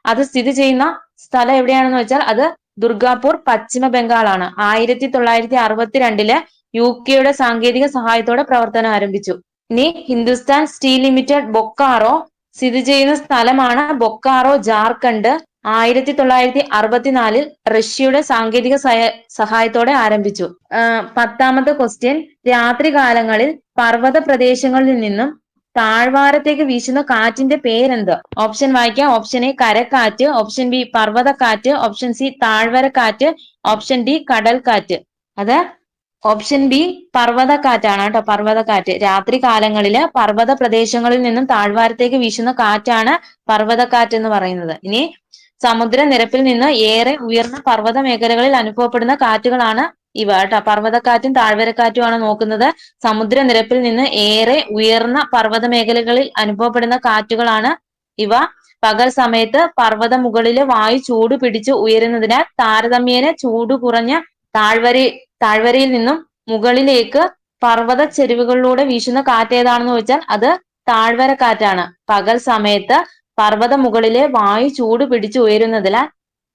അത് സ്ഥിതി ചെയ്യുന്ന സ്ഥലം എവിടെയാണെന്ന് വെച്ചാൽ അത് ദുർഗാപൂർ, പശ്ചിമ ബംഗാളാണ്. 1962 UK സാങ്കേതിക സഹായത്തോടെ പ്രവർത്തനം ആരംഭിച്ചു. ഇനി ഹിന്ദുസ്ഥാൻ സ്റ്റീൽ ലിമിറ്റഡ് ബൊക്കാറോ സ്ഥിതി ചെയ്യുന്ന സ്ഥലമാണ് ബൊക്കാറോ, ജാർഖണ്ഡ്. 1964 റഷ്യയുടെ സാങ്കേതിക സഹായത്തോടെ ആരംഭിച്ചു. 10ാമത്തെ ക്വസ്റ്റ്യൻ, രാത്രികാലങ്ങളിൽ പർവ്വത പ്രദേശങ്ങളിൽ നിന്നും താഴ്വാരത്തേക്ക് വീശുന്ന കാറ്റിന്റെ പേരെന്ത്? ഓപ്ഷൻ വായിക്കാം. ഓപ്ഷൻ എ കരക്കാറ്റ്, ഓപ്ഷൻ ബി പർവ്വതക്കാറ്റ്, ഓപ്ഷൻ സി താഴ്വരക്കാറ്റ്, ഓപ്ഷൻ ഡി കടൽക്കാറ്റ്. അത് ഓപ്ഷൻ ബി പർവ്വതക്കാറ്റാണ് കേട്ടോ, പർവ്വതക്കാറ്റ്. രാത്രി കാലങ്ങളില് പർവ്വത പ്രദേശങ്ങളിൽ നിന്നും താഴ്വാരത്തേക്ക് വീശുന്ന കാറ്റാണ് പർവ്വതക്കാറ്റ് എന്ന് പറയുന്നത്. ഇനി സമുദ്രനിരപ്പിൽ നിന്ന് ഏറെ ഉയർന്ന പർവ്വത മേഖലകളിൽ അനുഭവപ്പെടുന്ന കാറ്റുകളാണ് ഇവ കേട്ടോ. പർവ്വതക്കാറ്റും താഴ്വരക്കാറ്റുമാണ് നോക്കുന്നത്. സമുദ്രനിരപ്പിൽ നിന്ന് ഏറെ ഉയർന്ന പർവ്വത മേഖലകളിൽ അനുഭവപ്പെടുന്ന കാറ്റുകളാണ് ഇവ. പകൽ സമയത്ത് പർവ്വത മുകളിലെ വായു ചൂട് പിടിച്ച് ഉയരുന്നതിനാൽ താരതമ്യേന ചൂട് കുറഞ്ഞ താഴ്വരയിൽ നിന്നും മുകളിലേക്ക് പർവ്വത ചെരുവുകളിലൂടെ വീശുന്ന കാറ്റ് ഏതാണെന്ന് ചോദിച്ചാൽ അത് താഴ്വരക്കാറ്റാണ്. പകൽ സമയത്ത് പർവ്വത മുകളിലെ വായു ചൂട് പിടിച്ച് ഉയരുന്നതിനാൽ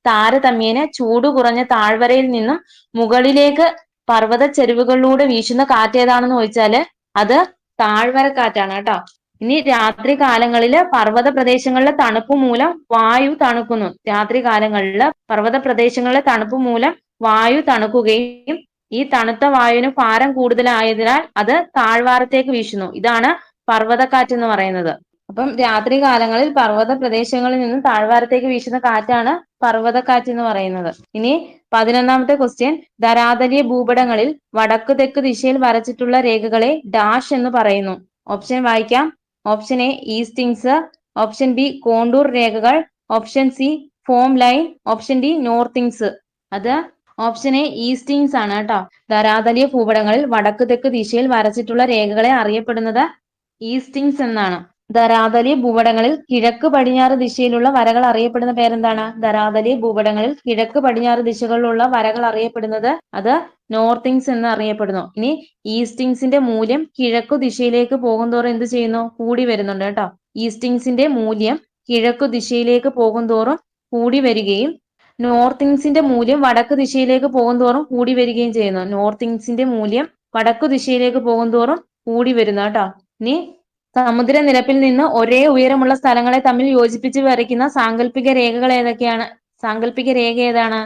താരതമ്യേന ചൂട് കുറഞ്ഞ താഴ്വരയിൽ നിന്നും മുകളിലേക്ക് പർവ്വത ചെരുവുകളിലൂടെ വീശുന്ന കാറ്റ് ഏതാണെന്ന് ചോദിച്ചാല് അത് താഴ്വരക്കാറ്റാണ് കേട്ടോ. ഇനി രാത്രി കാലങ്ങളില് പർവ്വത പ്രദേശങ്ങളിലെ തണുപ്പ് മൂലം വായു തണുക്കുന്നു. രാത്രി കാലങ്ങളില് പർവ്വത പ്രദേശങ്ങളിലെ തണുപ്പ് മൂലം വായു തണുക്കുകയും ഈ തണുത്ത വായുവിന് ഭാരം കൂടുതലായതിനാൽ അത് താഴ്വാരത്തേക്ക് വീശുന്നു. ഇതാണ് പർവ്വതക്കാറ്റ് എന്ന് പറയുന്നത്. അപ്പം രാത്രി കാലങ്ങളിൽ പർവ്വത പ്രദേശങ്ങളിൽ നിന്നും താഴ്വാരത്തേക്ക് വീശുന്ന കാറ്റാണ് പർവ്വതക്കാറ്റ് എന്ന് പറയുന്നത്. ഇനി 11ാമത്തെ ക്വസ്റ്റ്യൻ, ധരാതലീയ ഭൂപടങ്ങളിൽ വടക്ക് തെക്ക് ദിശയിൽ വരച്ചിട്ടുള്ള രേഖകളെ ഡാഷ് എന്ന് പറയുന്നു. ഓപ്ഷൻ വായിക്കാം. Option A eastings, option B contour രേഖകൾ, option C form line, option D northings. അത് ഓപ്ഷൻ എ ഈസ്റ്റിങ്സ് ആണ് കേട്ടോ. ധരാതലീയ ഭൂപടങ്ങളിൽ വടക്ക് തെക്ക് ദിശയിൽ വരച്ചിട്ടുള്ള രേഖകളെ അറിയപ്പെടുന്നത് ഈസ്റ്റിങ്സ് എന്നാണ്. ധരാതലീയ ഭൂപടങ്ങളിൽ കിഴക്ക് പടിഞ്ഞാറ് ദിശയിലുള്ള വരകൾ അറിയപ്പെടുന്ന പേരെന്താണ്? ധരാതലീയ ഭൂപടങ്ങളിൽ കിഴക്ക് പടിഞ്ഞാറ് ദിശകളിലുള്ള വരകൾ അറിയപ്പെടുന്നത് അത് നോർത്തിങ്സ് എന്ന് അറിയപ്പെടുന്നു. ഇനി ഈസ്റ്റിങ്സിന്റെ മൂല്യം കിഴക്കു ദിശയിലേക്ക് പോകുന്തോറും എന്ത് ചെയ്യുന്നു? കൂടി വരുന്നുണ്ട് കേട്ടോ. ഈസ്റ്റിങ്സിന്റെ മൂല്യം കിഴക്കു ദിശയിലേക്ക് പോകുന്തോറും കൂടി വരികയും നോർത്തിങ്സിന്റെ മൂല്യം വടക്ക് ദിശയിലേക്ക് പോകുന്തോറും കൂടി വരികയും ചെയ്യുന്നു. നോർത്തിങ്സിന്റെ മൂല്യം വടക്കു ദിശയിലേക്ക് പോകുന്തോറും കൂടി വരുന്നു കേട്ടോ. ഇനി സമുദ്രനിരപ്പിൽ നിന്ന് ഒരേ ഉയരമുള്ള സ്ഥലങ്ങളെ തമ്മിൽ യോജിപ്പിച്ച് വരയ്ക്കുന്ന സാങ്കല്പിക രേഖകൾ ഏതൊക്കെയാണ്? സാങ്കല്പിക രേഖ ഏതാണ്?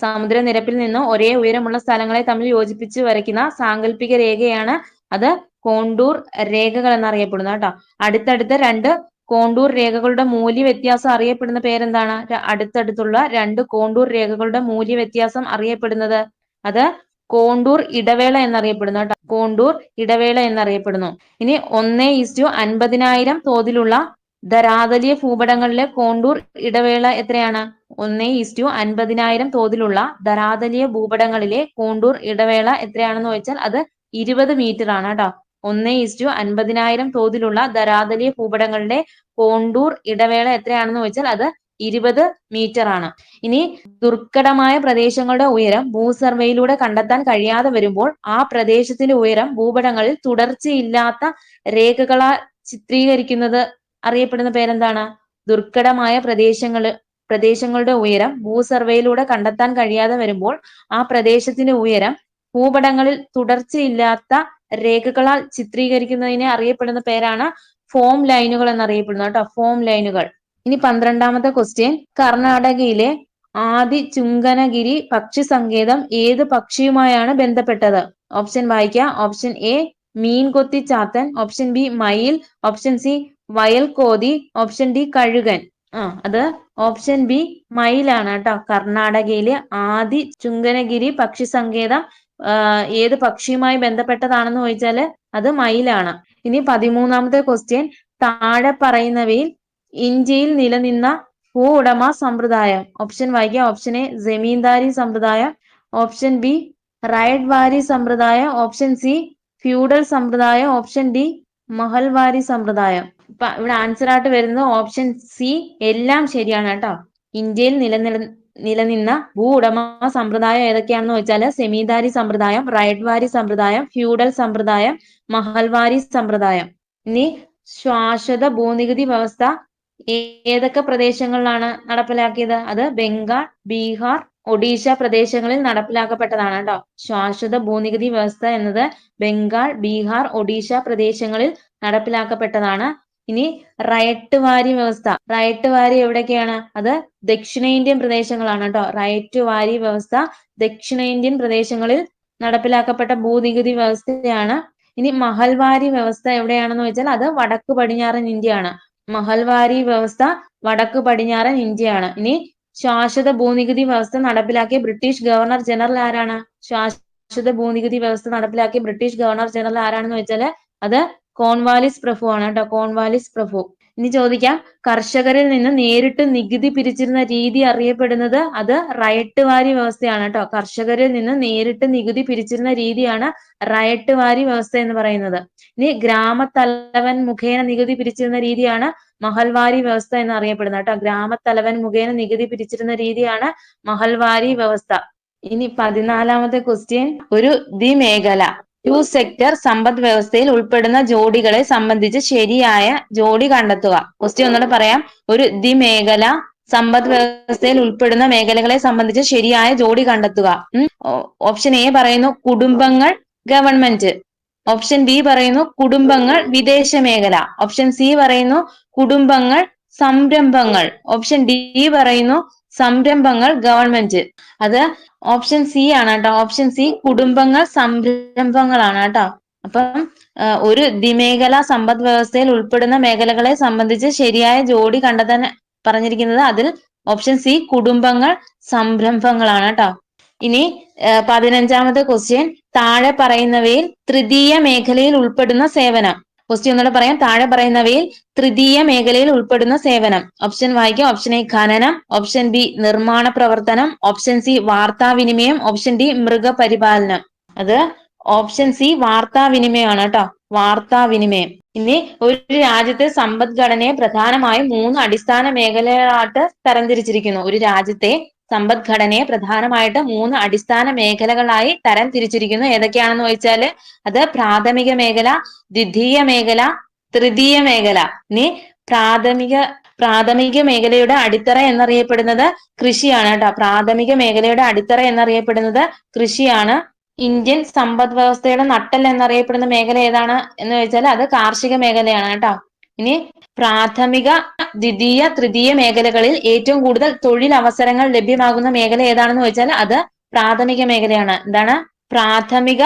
സമുദ്രനിരപ്പിൽ നിന്ന് ഒരേ ഉയരമുള്ള സ്ഥലങ്ങളെ തമ്മിൽ യോജിപ്പിച്ച് വരയ്ക്കുന്ന സാങ്കല്പിക രേഖയാണ് അത് കോണ്ടൂർ രേഖകൾ എന്നറിയപ്പെടുന്നു കേട്ടോ. അടുത്തടുത്ത രണ്ട് കോണ്ടൂർ രേഖകളുടെ മൂല്യ വ്യത്യാസം അറിയപ്പെടുന്ന പേരെന്താണ്? അടുത്തടുത്തുള്ള രണ്ട് കോണ്ടൂർ രേഖകളുടെ മൂല്യ വ്യത്യാസം അറിയപ്പെടുന്നത് അത് കോണ്ടൂർ ഇടവേള എന്നറിയപ്പെടുന്നു കേട്ടോ. കോണ്ടൂർ ഇടവേള എന്നറിയപ്പെടുന്നു. ഇനി 1:50,000 തോതിലുള്ള ധരാതലീയ ഭൂപടങ്ങളിലെ കോണ്ടൂർ ഇടവേള എത്രയാണ്? 1:50,000 തോതിലുള്ള ധരാതലീയ ഭൂപടങ്ങളിലെ കോണ്ടൂർ ഇടവേള എത്രയാണെന്ന് ചോദിച്ചാൽ അത് 20 മീറ്റർ ആണ് കേട്ടോ. 1:50,000 തോതിലുള്ള ധരാതലീയ ഭൂപടങ്ങളുടെ കോണ്ടൂർ ഇടവേള എത്രയാണെന്ന് ചോദിച്ചാൽ അത് 20 മീറ്റർ ആണ്. ഇനി ദുർഘടമായ പ്രദേശങ്ങളുടെ ഉയരം ഭൂസർവേയിലൂടെ കണ്ടെത്താൻ കഴിയാതെ വരുമ്പോൾ ആ പ്രദേശത്തിന്റെ ഉയരം ഭൂപടങ്ങളിൽ തുടർച്ചയില്ലാത്ത രേഖകളാൽ ചിത്രീകരിക്കുന്നത് അറിയപ്പെടുന്ന പേരെന്താണ്? ദുർഘടമായ പ്രദേശങ്ങളുടെ ഉയരം ഭൂസർവേയിലൂടെ കണ്ടെത്താൻ കഴിയാതെ വരുമ്പോൾ ആ പ്രദേശത്തിന്റെ ഉയരം ഭൂപടങ്ങളിൽ തുടർച്ചയില്ലാത്ത രേഖകളാൽ ചിത്രീകരിക്കുന്നതിനെ അറിയപ്പെടുന്ന പേരാണ് ഫോം ലൈനുകൾ എന്നറിയപ്പെടുന്നു കേട്ടോ. ഫോം ലൈനുകൾ. ഇനി 12ാമത്തെ ക്വസ്റ്റ്യൻ, കർണാടകയിലെ ആദി ചുങ്കനഗിരി പക്ഷി സങ്കേതം ഏത് പക്ഷിയുമായാണ് ബന്ധപ്പെട്ടത്? ഓപ്ഷൻ വായിക്കാം. ഓപ്ഷൻ എ മീൻകൊത്തി ചാത്തൻ, ഓപ്ഷൻ ബി മയിൽ, ഓപ്ഷൻ സി വയൽക്കോതി, ഓപ്ഷൻ ഡി കഴുകൻ. അത് ഓപ്ഷൻ ബി മയിലാണ് കേട്ടോ. കർണാടകയിലെ ആദി ചുങ്കനഗിരി പക്ഷി സങ്കേതം ഏത് പക്ഷിയുമായി ബന്ധപ്പെട്ടതാണെന്ന് ചോദിച്ചാല് അത് മയിലാണ്. ഇനി 13ാമത്തെ ക്വസ്റ്റ്യൻ, താഴെ പറയുന്നവയിൽ ഇന്ത്യയിൽ നിലനിന്ന ഭൂ ഉടമ സമ്പ്രദായം. ഓപ്ഷൻ വായിക്കാം. ഓപ്ഷൻ എ ജമീന്ദാരി സമ്പ്രദായം, ഓപ്ഷൻ ബി റൈഡ്വാരി സമ്പ്രദായം, ഓപ്ഷൻ സി ഫ്യൂഡൽ സമ്പ്രദായം, ഓപ്ഷൻ ഡി മഹൽവാരി സമ്പ്രദായം. ഇപ്പൊ ഇവിടെ ആൻസർ ആയിട്ട് വരുന്നത് ഓപ്ഷൻ സി എല്ലാം ശരിയാണ് കേട്ടോ. ഇന്ത്യയിൽ നിലനിന്ന ഭൂ ഉടമ സമ്പ്രദായം ഏതൊക്കെയാണെന്ന് വെച്ചാൽ സെമീന്ദാരി സമ്പ്രദായം, റൈഡ്വാരി സമ്പ്രദായം, ഫ്യൂഡൽ സമ്പ്രദായം, മഹൽവാരി സമ്പ്രദായം. ഇനി ശാശ്വത ഭൂനികുതി വ്യവസ്ഥ ഏതൊക്കെ പ്രദേശങ്ങളിലാണ് നടപ്പിലാക്കിയത്? അത് ബംഗാൾ, ബീഹാർ, ഒഡീഷ പ്രദേശങ്ങളിൽ നടപ്പിലാക്കപ്പെട്ടതാണ് കേട്ടോ. ശാശ്വത ഭൂനികുതി വ്യവസ്ഥ എന്നത് ബംഗാൾ, ബീഹാർ, ഒഡീഷ പ്രദേശങ്ങളിൽ നടപ്പിലാക്കപ്പെട്ടതാണ്. ഇനി റൈറ്റ് വാരി വ്യവസ്ഥ. റൈറ്റ് വാരി എവിടെയൊക്കെയാണ്? അത് ദക്ഷിണേന്ത്യൻ പ്രദേശങ്ങളാണ് കേട്ടോ. റൈറ്റ് വാരി വ്യവസ്ഥ ദക്ഷിണേന്ത്യൻ പ്രദേശങ്ങളിൽ നടപ്പിലാക്കപ്പെട്ട ഭൂനികുതി വ്യവസ്ഥയാണ്. ഇനി മഹൽവാരി വ്യവസ്ഥ എവിടെയാണെന്ന് വെച്ചാൽ അത് വടക്ക് പടിഞ്ഞാറൻ ഇന്ത്യയാണ്. മഹൽവാരി വ്യവസ്ഥ വടക്ക് പടിഞ്ഞാറൻ ഇന്ത്യയാണ്. ഇനി ശാശ്വത ഭൂനികുതി വ്യവസ്ഥ നടപ്പിലാക്കിയ ബ്രിട്ടീഷ് ഗവർണർ ജനറൽ ആരാണ്? ശാശ്വത ഭൂനികുതി വ്യവസ്ഥ നടപ്പിലാക്കിയ ബ്രിട്ടീഷ് ഗവർണർ ജനറൽ ആരാണെന്ന് വെച്ചാൽ അത് കോൺവാലിസ് പ്രഭു ആണ് കേട്ടോ. കോൺവാലിസ് പ്രഭു. ഇനി ചോദിക്കാം, കർഷകരിൽ നിന്ന് നേരിട്ട് നികുതി പിരിച്ചിരുന്ന രീതി അറിയപ്പെടുന്നത് അത് റയട്ട് വാരി വ്യവസ്ഥയാണ് കേട്ടോ. കർഷകരിൽ നിന്ന് നേരിട്ട് നികുതി പിരിച്ചിരുന്ന രീതിയാണ് റയട്ട് വാരി വ്യവസ്ഥ എന്ന് പറയുന്നത്. ഇനി ഗ്രാമത്തലവൻ മുഖേന നികുതി പിരിച്ചിരുന്ന രീതിയാണ് മഹൽവാരി വ്യവസ്ഥ എന്ന് അറിയപ്പെടുന്നത് കേട്ടോ. ഗ്രാമത്തലവൻ മുഖേന നികുതി പിരിച്ചിരുന്ന രീതിയാണ് മഹൽവാരി വ്യവസ്ഥ. ഇനി 14ാമത്തെ ക്വസ്റ്റ്യൻ, ഒരു ദ്വിമേഖല ടു സെക്ടർ സമ്പദ് വ്യവസ്ഥയിൽ ഉൾപ്പെടുന്ന ജോഡികളെ സംബന്ധിച്ച് ശരിയായ ജോഡി കണ്ടെത്തുക. ക്വസ്റ്റ്യൻ ഒന്നുകൂടെ പറയാം. ഒരു ദ്വിമേഖല സമ്പദ് വ്യവസ്ഥയിൽ ഉൾപ്പെടുന്ന മേഖലകളെ സംബന്ധിച്ച് ശരിയായ ജോഡി കണ്ടെത്തുക. ഓപ്ഷൻ എ പറയുന്നു കുടുംബങ്ങൾ ഗവൺമെന്റ്, ഓപ്ഷൻ ബി പറയുന്നു കുടുംബങ്ങൾ വിദേശ മേഖല, ഓപ്ഷൻ സി പറയുന്നു കുടുംബങ്ങൾ സംരംഭങ്ങൾ, ഓപ്ഷൻ ഡി പറയുന്നു സംരംഭങ്ങൾ ഗവൺമെന്റ്. അത് ഓപ്ഷൻ സി ആണ് കേട്ടോ. ഓപ്ഷൻ സി കുടുംബങ്ങൾ സംരംഭങ്ങളാണ് കേട്ടോ. അപ്പം ഒരു ദ്വിമേഖല സമ്പദ് വ്യവസ്ഥയിൽ ഉൾപ്പെടുന്ന മേഖലകളെ സംബന്ധിച്ച് ശരിയായ ജോഡി കണ്ടെത്താൻ പറഞ്ഞിരിക്കുന്നത് അതിൽ ഓപ്ഷൻ സി കുടുംബങ്ങൾ സംരംഭങ്ങളാണ് കേട്ടോ. ഇനി 15ാമത്തെ ക്വസ്റ്റ്യൻ, താഴെ പറയുന്നവയിൽ തൃതീയ മേഖലയിൽ ഉൾപ്പെടുന്ന സേവനം. ക്വസ്റ്റ്യൻ ഒന്നുകൂടെ പറയാം. താഴെ പറയുന്നവയിൽ തൃതീയ മേഖലയിൽ ഉൾപ്പെടുന്ന സേവനം. ഓപ്ഷൻ വായിക്കാം. ഓപ്ഷൻ എ ഖനനം, ഓപ്ഷൻ ബി നിർമ്മാണ പ്രവർത്തനം, ഓപ്ഷൻ സി വാർത്താവിനിമയം, ഓപ്ഷൻ ഡി മൃഗപരിപാലനം. അത് ഓപ്ഷൻ സി വാർത്താവിനിമയമാണ് കേട്ടോ. വാർത്താവിനിമയം. ഇനി ഒരു രാജ്യത്തെ സമ്പദ്ഘടനയെ പ്രധാനമായും 3 അടിസ്ഥാന മേഖലകളായിട്ട് തരംതിരിച്ചിരിക്കുന്നു. ഒരു രാജ്യത്തെ സമ്പദ്ഘടനയെ പ്രധാനമായിട്ട് 3 അടിസ്ഥാന മേഖലകളായി തരം തിരിച്ചിരിക്കുന്നു. ഏതൊക്കെയാണെന്ന് ചോദിച്ചാൽ അത് പ്രാഥമിക മേഖല, ദ്വിതീയ മേഖല, തൃതീയ മേഖല. ഇനി പ്രാഥമിക മേഖലയുടെ അടിത്തറ എന്നറിയപ്പെടുന്നത് കൃഷിയാണ് കേട്ടോ. പ്രാഥമിക മേഖലയുടെ അടിത്തറ എന്നറിയപ്പെടുന്നത് കൃഷിയാണ്. ഇന്ത്യൻ സമ്പദ് വ്യവസ്ഥയുടെ നട്ടെല്ല് എന്നറിയപ്പെടുന്ന മേഖല ഏതാണ് എന്ന് ചോദിച്ചാൽ അത് കാർഷിക മേഖലയാണ് കേട്ടോ. ഇനി പ്രാഥമിക, ദ്വിതീയ, തൃതീയ മേഖലകളിൽ ഏറ്റവും കൂടുതൽ തൊഴിൽ അവസരങ്ങൾ ലഭ്യമാകുന്ന മേഖല ഏതാണെന്ന് ചോദിച്ചാൽ അത് പ്രാഥമിക മേഖലയാണ്. എന്താണ്? പ്രാഥമിക,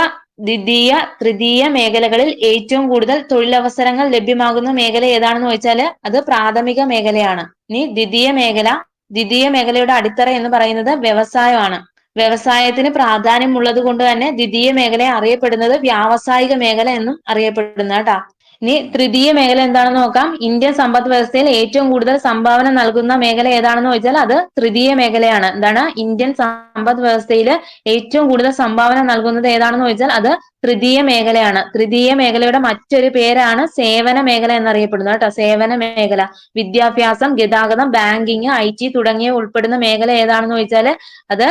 ദ്വിതീയ, തൃതീയ മേഖലകളിൽ ഏറ്റവും കൂടുതൽ തൊഴിലവസരങ്ങൾ ലഭ്യമാകുന്ന മേഖല ഏതാണെന്ന് ചോദിച്ചാൽ അത് പ്രാഥമിക മേഖലയാണ്. ഇനി ദ്വിതീയ മേഖലയുടെ അടിത്തറ എന്ന് പറയുന്നത് വ്യവസായമാണ്. വ്യവസായത്തിന് പ്രാധാന്യമുള്ളത് കൊണ്ട് തന്നെ ദ്വിതീയ മേഖലയെ അറിയപ്പെടുന്നത് വ്യാവസായിക മേഖല എന്നും അറിയപ്പെടുന്നു കേട്ടാ. ഇനി തൃതീയ മേഖല എന്താണെന്ന് നോക്കാം. ഇന്ത്യൻ സമ്പദ് വ്യവസ്ഥയിൽ ഏറ്റവും കൂടുതൽ സംഭാവന നൽകുന്ന മേഖല ഏതാണെന്ന് ചോദിച്ചാൽ അത് തൃതീയ മേഖലയാണ്. എന്താണ്? ഇന്ത്യൻ സമ്പദ് വ്യവസ്ഥയിൽ ഏറ്റവും കൂടുതൽ സംഭാവന നൽകുന്നത് ഏതാണെന്ന് ചോദിച്ചാൽ അത് തൃതീയ മേഖലയാണ്. തൃതീയ മേഖലയുടെ മറ്റൊരു പേരാണ് സേവന മേഖല എന്നറിയപ്പെടുന്നത് കേട്ടോ. സേവന മേഖല വിദ്യാഭ്യാസം, ഗതാഗതം, ബാങ്കിങ്, IT തുടങ്ങിയ ഉൾപ്പെടുന്ന മേഖല ഏതാണെന്ന് ചോദിച്ചാൽ അത്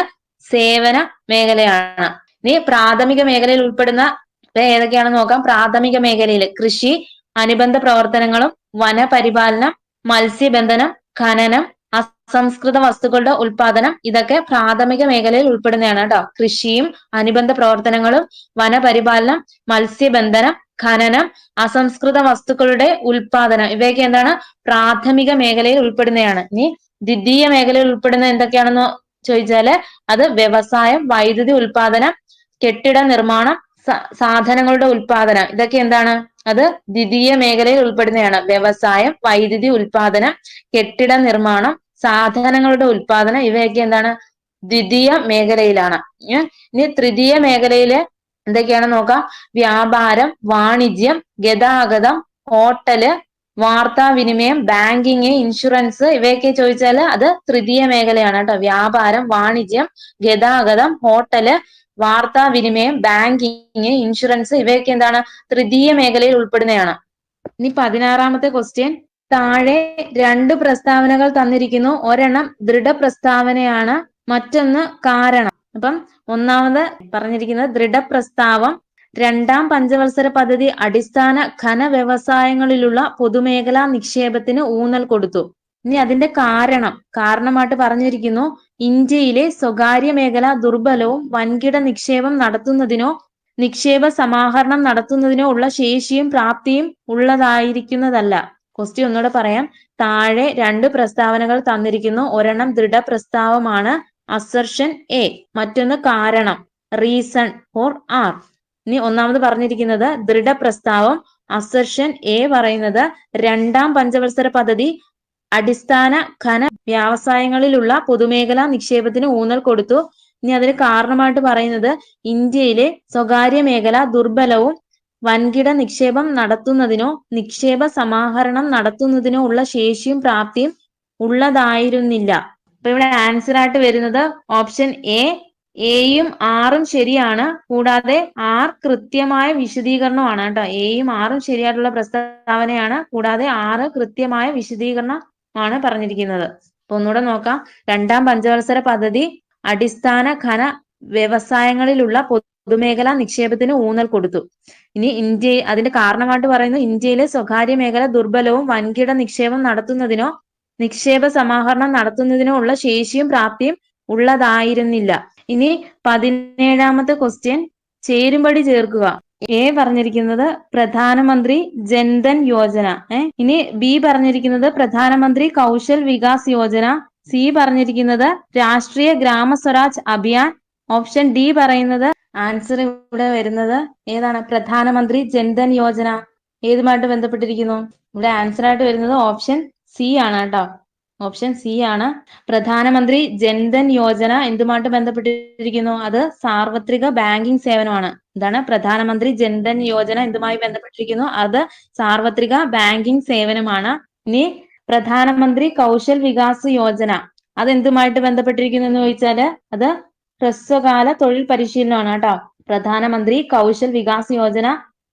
സേവന മേഖലയാണ്. ഇനി പ്രാഥമിക മേഖലയിൽ ഉൾപ്പെടുന്ന ഏതൊക്കെയാണെന്ന് നോക്കാം. പ്രാഥമിക മേഖലയിൽ കൃഷി, അനുബന്ധ പ്രവർത്തനങ്ങളും, വനപരിപാലനം, മത്സ്യബന്ധനം, ഖനനം, അസംസ്കൃത വസ്തുക്കളുടെ ഉൽപാദനം, ഇതൊക്കെ പ്രാഥമിക മേഖലയിൽ ഉൾപ്പെടുന്നതാണ് കേട്ടോ. കൃഷിയും അനുബന്ധ പ്രവർത്തനങ്ങളും, വനപരിപാലനം, മത്സ്യബന്ധനം, ഖനനം, അസംസ്കൃത വസ്തുക്കളുടെ ഉൽപാദനം, ഇവയൊക്കെ എന്താണ്? പ്രാഥമിക മേഖലയിൽ ഉൾപ്പെടുന്നതാണ്. ഇനി ദ്വിതീയ മേഖലയിൽ ഉൾപ്പെടുന്ന എന്തൊക്കെയാണെന്ന് ചോദിച്ചാല് അത് വ്യവസായം, വൈദ്യുതി ഉൽപാദനം, കെട്ടിട നിർമ്മാണം, സാധനങ്ങളുടെ ഉൽപാദനം, ഇതൊക്കെ എന്താണ്? അത് ദ്വിതീയ മേഖലയിൽ ഉൾപ്പെടുന്നതാണ്. വ്യവസായം, വൈദ്യുതി ഉൽപാദനം, കെട്ടിട നിർമ്മാണം, സാധനങ്ങളുടെ ഉൽപാദനം, ഇവയൊക്കെ എന്താണ്? ദ്വിതീയ മേഖലയിലാണ്. ഇനി തൃതീയ മേഖലയില് എന്തൊക്കെയാണെന്ന് നോക്കാം. വ്യാപാരം, വാണിജ്യം, ഗതാഗതം, ഹോട്ടല്, വാർത്താവിനിമയം, ബാങ്കിങ്, ഇൻഷുറൻസ്, ഇവയൊക്കെ ചോദിച്ചാല് അത് തൃതീയ മേഖലയാണ് കേട്ടോ. വ്യാപാരം, വാണിജ്യം, ഗതാഗതം, ഹോട്ടല്, വാർത്താവിനിമയം, ബാങ്കിങ്, ഇൻഷുറൻസ്, ഇവയൊക്കെ എന്താണ്? തൃതീയ മേഖലയിൽ ഉൾപ്പെടുന്നതാണ്. ഇനി 16ാമത്തെ ക്വസ്റ്റ്യൻ. താഴെ 2 പ്രസ്താവനകൾ തന്നിരിക്കുന്നു. ഒരെണ്ണം ദൃഢപ്രസ്താവനയാണ്, മറ്റൊന്ന് കാരണം. അപ്പം ഒന്നാമത് പറഞ്ഞിരിക്കുന്നത് ദൃഢപ്രസ്താവം രണ്ടാം പഞ്ചവത്സര പദ്ധതി അടിസ്ഥാന ഖന വ്യവസായങ്ങളിലുള്ള പൊതുമേഖലാ നിക്ഷേപത്തിന് ഊന്നൽ കൊടുത്തു. ഇനി അതിന്റെ കാരണമായിട്ട് പറഞ്ഞിരിക്കുന്നു, ഇന്ത്യയിലെ സ്വകാര്യ മേഖല ദുർബലവും വൻകിട നിക്ഷേപം നടത്തുന്നതിനോ നിക്ഷേപ സമാഹരണം നടത്തുന്നതിനോ ഉള്ള ശേഷിയും പ്രാപ്തിയും ഉള്ളതായിരിക്കുന്നതല്ല. ക്വസ്റ്റ്യൻ ഒന്നുകൂടെ പറയാം. താഴെ 2 പ്രസ്താവനകൾ തന്നിരിക്കുന്നു. ഒരെണ്ണം ദൃഢപ്രസ്താവമാണ്, അസർഷൻ എ, മറ്റൊന്ന് കാരണം, റീസൺ ഫോർ ആർ. ഇനി ഒന്നാമത് പറഞ്ഞിരിക്കുന്നത് ദൃഢപ്രസ്താവം, അസർഷൻ എ പറയുന്നത് രണ്ടാം പഞ്ചവത്സര പദ്ധതി അടിസ്ഥാന ഖന വ്യവസായങ്ങളിലുള്ള പൊതുമേഖലാ നിക്ഷേപത്തിന് ഊന്നൽ കൊടുത്തു. ഇനി അതിന് കാരണമായിട്ട് പറയുന്നത് ഇന്ത്യയിലെ സ്വകാര്യ മേഖല ദുർബലവും വൻകിട നിക്ഷേപം നടത്തുന്നതിനോ നിക്ഷേപ സമാഹരണം നടത്തുന്നതിനോ ഉള്ള ശേഷിയും പ്രാപ്തിയും ഉള്ളതായിരുന്നില്ല. അപ്പൊ ഇവിടെ ആൻസർ ആയിട്ട് വരുന്നത് ഓപ്ഷൻ എയും ആറും ശരിയാണ്. കൂടാതെ ആർ കൃത്യമായ വിശദീകരണമാണ് കേട്ടോ. എയും ആറും ശരിയായിട്ടുള്ള പ്രസ്താവനയാണ്. കൂടാതെ 6 കൃത്യമായ വിശദീകരണമാണ് പറഞ്ഞിരിക്കുന്നത്. അപ്പൊ ഒന്നുകൂടെ നോക്കാം. രണ്ടാം പഞ്ചവത്സര പദ്ധതി അടിസ്ഥാന ഖന വ്യവസായങ്ങളിലുള്ള പൊതുമേഖലാ നിക്ഷേപത്തിന് ഊന്നൽ കൊടുത്തു. ഇനി അതിന്റെ കാരണമായിട്ട് പറയുന്നത് ഇന്ത്യയിലെ സ്വകാര്യ മേഖല ദുർബലവും വൻകിട നിക്ഷേപം നടത്തുന്നതിനോ നിക്ഷേപ സമാഹരണം നടത്തുന്നതിനോ ഉള്ള ശേഷിയും പ്രാപ്തിയും ഉള്ളതായിരുന്നില്ല. ഇനി 17ാമത്തെ ക്വസ്റ്റ്യൻ, ചേരുംപടി ചേർക്കുക. പറഞ്ഞിരിക്കുന്നത് പ്രധാനമന്ത്രി ജൻധൻ യോജന. ഇനി ബി പറഞ്ഞിരിക്കുന്നത് പ്രധാനമന്ത്രി കൗശൽ വികാസ് യോജന. സി പറഞ്ഞിരിക്കുന്നത് രാഷ്ട്രീയ ഗ്രാമ സ്വരാജ് അഭിയാൻ. ഓപ്ഷൻ ഡി പറയുന്നത് ആൻസർ ഇവിടെ വരുന്നത് ഏതാണ്? പ്രധാനമന്ത്രി ജൻധൻ യോജന. ഏതുമായിട്ട് ബന്ധപ്പെട്ടിരിക്കുന്നു? ഇവിടെ ആൻസർ ആയിട്ട് വരുന്നത് ഓപ്ഷൻ സി ആണ് കേട്ടോ. ഓപ്ഷൻ സി ആണ്. പ്രധാനമന്ത്രി ജൻധൻ യോജന എന്തുമായിട്ട് ബന്ധപ്പെട്ടിരിക്കുന്നു? അത് സാർവത്രിക ബാങ്കിംഗ് സേവനമാണ്. എന്താണ്? പ്രധാനമന്ത്രി ജൻധൻ യോജന എന്തുമായി ബന്ധപ്പെട്ടിരിക്കുന്നു? അത് സാർവത്രിക ബാങ്കിംഗ് സേവനമാണ്. ഇനി പ്രധാനമന്ത്രി കൗശൽ വികാസ് യോജന അതെന്തുമായിട്ട് ബന്ധപ്പെട്ടിരിക്കുന്നു എന്ന് ചോദിച്ചാല് അത് ഹ്രസ്വകാല തൊഴിൽ പരിശീലനമാണ് കേട്ടോ. പ്രധാനമന്ത്രി കൗശൽ വികാസ് യോജന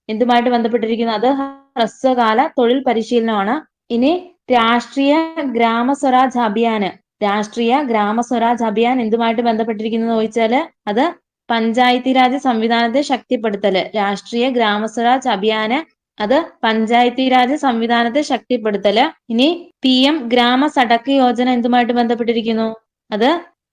എന്തുമായിട്ട് ബന്ധപ്പെട്ടിരിക്കുന്നു? അത് ഹ്രസ്വകാല തൊഴിൽ പരിശീലനമാണ്. ഇനി രാഷ്ട്രീയ ഗ്രാമ സ്വരാജ് അഭിയാന് എന്തുമായിട്ട് ബന്ധപ്പെട്ടിരിക്കുന്നു എന്ന് ചോദിച്ചാല് അത് പഞ്ചായത്തി രാജ് സംവിധാനത്തെ ശക്തിപ്പെടുത്തല്. രാഷ്ട്രീയ ഗ്രാമ സ്വരാജ് അഭിയാന് അത് പഞ്ചായത്തി രാജ് സംവിധാനത്തെ ശക്തിപ്പെടുത്തല്. ഇനി PM ഗ്രാമ സഡക്ക് യോജന എന്തുമായിട്ട് ബന്ധപ്പെട്ടിരിക്കുന്നു? അത്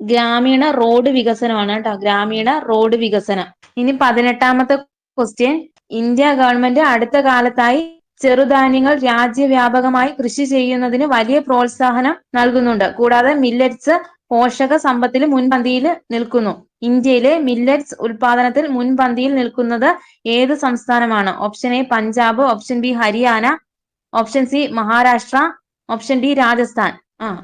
ഗ്രാമീണ റോഡ് വികസനമാണ് കേട്ടോ. ഗ്രാമീണ റോഡ് വികസനം. ഇനി 18ാമത്തെ ക്വസ്റ്റ്യൻ, ഇന്ത്യ ഗവൺമെന്റ് അടുത്ത കാലത്തായി ചെറുധാന്യങ്ങൾ രാജ്യവ്യാപകമായി കൃഷി ചെയ്യുന്നതിന് വലിയ പ്രോത്സാഹനം നൽകുന്നുണ്ട്. കൂടാതെ മില്ലറ്റ്സ് പോഷക സമ്പത്തിൽ മുൻപന്തിയിൽ നിൽക്കുന്നു. ഇന്ത്യയിലെ മില്ലറ്റ്സ് ഉൽപാദനത്തിൽ മുൻപന്തിയിൽ നിൽക്കുന്നത് ഏത് സംസ്ഥാനമാണ്? Option A Punjab, option B Haryana, option C Maharashtra, option D Rajasthan.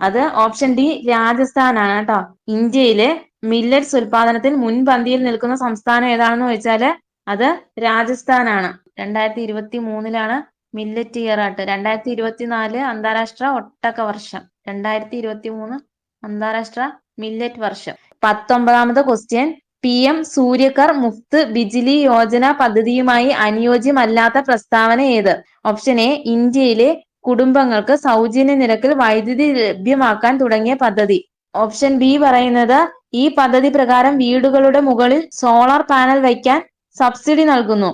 അത് ഓപ്ഷൻ ഡി രാജസ്ഥാനാണ് കേട്ടോ. ഇന്ത്യയിലെ മില്ലറ്റ്സ് ഉൽപാദനത്തിൽ മുൻപന്തിയിൽ നിൽക്കുന്ന സംസ്ഥാനം ഏതാണെന്ന് ചോദിച്ചാല് അത് രാജസ്ഥാനാണ്. 2023 മില്ലറ്റ് ഇയർ ആയിട്ട്. 2024 അന്താരാഷ്ട്ര ഒട്ടക വർഷം. 2023 അന്താരാഷ്ട്ര മില്ലറ്റ് വർഷം. 19ാമത്തെ ക്വസ്റ്റ്യൻ, PM സൂര്യകർ മുഫ്ത് ബിജിലി യോജന പദ്ധതിയുമായി അനുയോജ്യമല്ലാത്ത പ്രസ്താവന ഏത്? ഓപ്ഷൻ എ ഇന്ത്യയിലെ കുടുംബങ്ങൾക്ക് സൗജന്യ നിരക്കിൽ വൈദ്യുതി ലഭ്യമാക്കാൻ തുടങ്ങിയ പദ്ധതി. ഓപ്ഷൻ ബി പറയുന്നത് ഈ പദ്ധതി പ്രകാരം വീടുകളുടെ മുകളിൽ സോളാർ പാനൽ വയ്ക്കാൻ സബ്സിഡി നൽകുന്നു.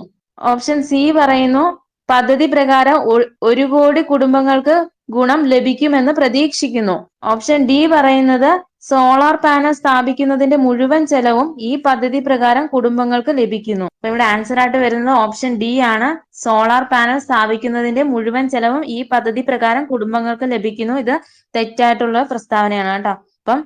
ഓപ്ഷൻ സി പറയുന്നു പദ്ധതി പ്രകാരം 1 കോടി കുടുംബങ്ങൾക്ക് ഗുണം ലഭിക്കുമെന്ന് പ്രതീക്ഷിക്കുന്നു. ഓപ്ഷൻ ഡി പറയുന്നത് സോളാർ പാനൽ സ്ഥാപിക്കുന്നതിന്റെ മുഴുവൻ ചെലവും ഈ പദ്ധതി പ്രകാരം കുടുംബങ്ങൾക്ക് ലഭിക്കുന്നു. അപ്പൊ ഇവിടെ ആൻസർ ആയിട്ട് വരുന്നത് ഓപ്ഷൻ ഡി ആണ്. സോളാർ പാനൽ സ്ഥാപിക്കുന്നതിന്റെ മുഴുവൻ ചെലവും ഈ പദ്ധതി പ്രകാരം കുടുംബങ്ങൾക്ക് ലഭിക്കുന്നു. ഇത് തെറ്റായിട്ടുള്ള പ്രസ്താവനയാണ് കേട്ടോ. അപ്പം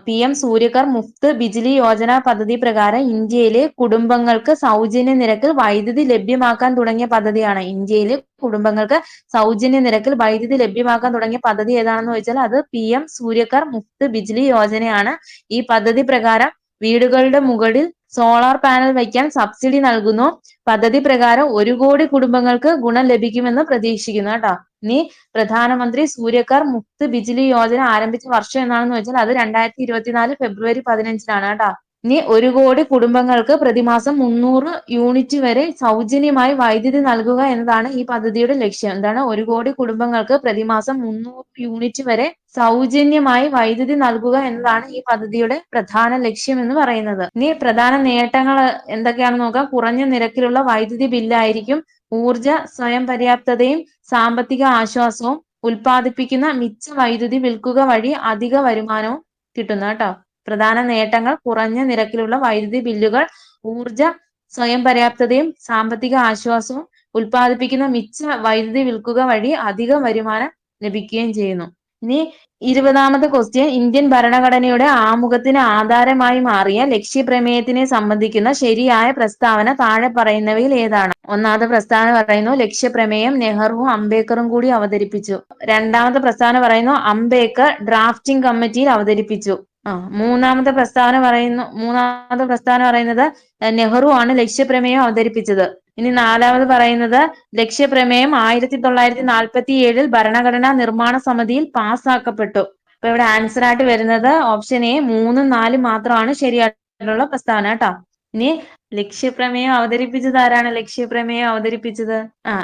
PM സൂര്യകർ മുഫ്ത് ബിജിലി യോജന പദ്ധതി പ്രകാരം ഇന്ത്യയിലെ കുടുംബങ്ങൾക്ക് സൗജന്യ നിരക്കിൽ വൈദ്യുതി ലഭ്യമാക്കാൻ തുടങ്ങിയ പദ്ധതിയാണ്. ഇന്ത്യയിലെ കുടുംബങ്ങൾക്ക് സൗജന്യ നിരക്കിൽ വൈദ്യുതി ലഭ്യമാക്കാൻ തുടങ്ങിയ പദ്ധതി ഏതാണെന്ന് ചോദിച്ചാൽ അത് PM സൂര്യകർ മുഫ്ത് ബിജിലി യോജനയാണ്. ഈ പദ്ധതി പ്രകാരം വീടുകളുടെ മുകളിൽ സോളാർ പാനൽ വയ്ക്കാൻ സബ്സിഡി നൽകുന്നു. പദ്ധതി പ്രകാരം 1 കോടി കുടുംബങ്ങൾക്ക് ഗുണം ലഭിക്കുമെന്ന് പ്രതീക്ഷിക്കുന്നു കേട്ടോ. ഇനി പ്രധാനമന്ത്രി സൂര്യകർ മുഫ്ത് ബിജിലി യോജന ആരംഭിച്ച വർഷം എന്നാണെന്ന് വെച്ചാൽ അത് 2024 ഫെബ്രുവരി 15 കേട്ടോ. ഇനി 1 കോടി കുടുംബങ്ങൾക്ക് പ്രതിമാസം 300 യൂണിറ്റ് വരെ സൗജന്യമായി വൈദ്യുതി നൽകുക എന്നതാണ് ഈ പദ്ധതിയുടെ ലക്ഷ്യം. എന്താണ്? 1 കോടി കുടുംബങ്ങൾക്ക് പ്രതിമാസം 300 യൂണിറ്റ് വരെ സൗജന്യമായി വൈദ്യുതി നൽകുക എന്നതാണ് ഈ പദ്ധതിയുടെ പ്രധാന ലക്ഷ്യം എന്ന് പറയുന്നത്. ഇനി പ്രധാന നേട്ടങ്ങൾ എന്തൊക്കെയാണെന്ന് നോക്കാം. കുറഞ്ഞ നിരക്കിലുള്ള വൈദ്യുതി ബില്ലായിരിക്കും, ഊർജ സ്വയം പര്യാപ്തതയും സാമ്പത്തിക ആശ്വാസവും, ഉൽപ്പാദിപ്പിക്കുന്ന മിച്ച വൈദ്യുതി വിൽക്കുക വഴി അധിക വരുമാനവും കിട്ടുന്നു കേട്ടോ. പ്രധാന നേട്ടങ്ങൾ കുറഞ്ഞ നിരക്കിലുള്ള വൈദ്യുതി ബില്ലുകൾ, ഊർജ സ്വയം പര്യാപ്തതയും സാമ്പത്തിക ആശ്വാസവും, ഉൽപ്പാദിപ്പിക്കുന്ന മിച്ച വൈദ്യുതി വിൽക്കുക വഴി അധിക വരുമാനം ലഭിക്കുകയും ചെയ്യുന്നു. ഇനി 20ാമത്തെ ക്വസ്റ്റ്യൻ, ഇന്ത്യൻ ഭരണഘടനയുടെ ആമുഖത്തിന് ആധാരമായി മാറിയ ലക്ഷ്യപ്രമേയത്തിനെ സംബന്ധിക്കുന്ന ശരിയായ പ്രസ്താവന താഴെ പറയുന്നവയിൽ ഏതാണ്? ഒന്നാമത്തെ പ്രസ്താവന പറയുന്നു ലക്ഷ്യപ്രമേയം നെഹ്റുവും അംബേദ്കറും കൂടി അവതരിപ്പിച്ചു. രണ്ടാമത്തെ പ്രസ്താവന പറയുന്നു അംബേദ്കർ ഡ്രാഫ്റ്റിംഗ് കമ്മിറ്റിയിൽ അവതരിപ്പിച്ചു. മൂന്നാമത്തെ പ്രസ്താവന പറയുന്നത് നെഹ്റു ആണ് ലക്ഷ്യപ്രമേയം അവതരിപ്പിച്ചത്. ഇനി 4ാമത് പറയുന്നത് ലക്ഷ്യപ്രമേയം 1947 ഭരണഘടനാ നിർമ്മാണ സമിതിയിൽ പാസ്സാക്കപ്പെട്ടു. അപ്പൊ ഇവിടെ ആൻസർ ആയിട്ട് വരുന്നത് ഓപ്ഷൻ എ 3, 4 മാത്രമാണ് ശരിയായിട്ടുള്ള പ്രസ്താവന കേട്ടോ. ഇനി ലക്ഷ്യപ്രമേയം അവതരിപ്പിച്ചത് ആരാണ്? ലക്ഷ്യപ്രമേയം അവതരിപ്പിച്ചത്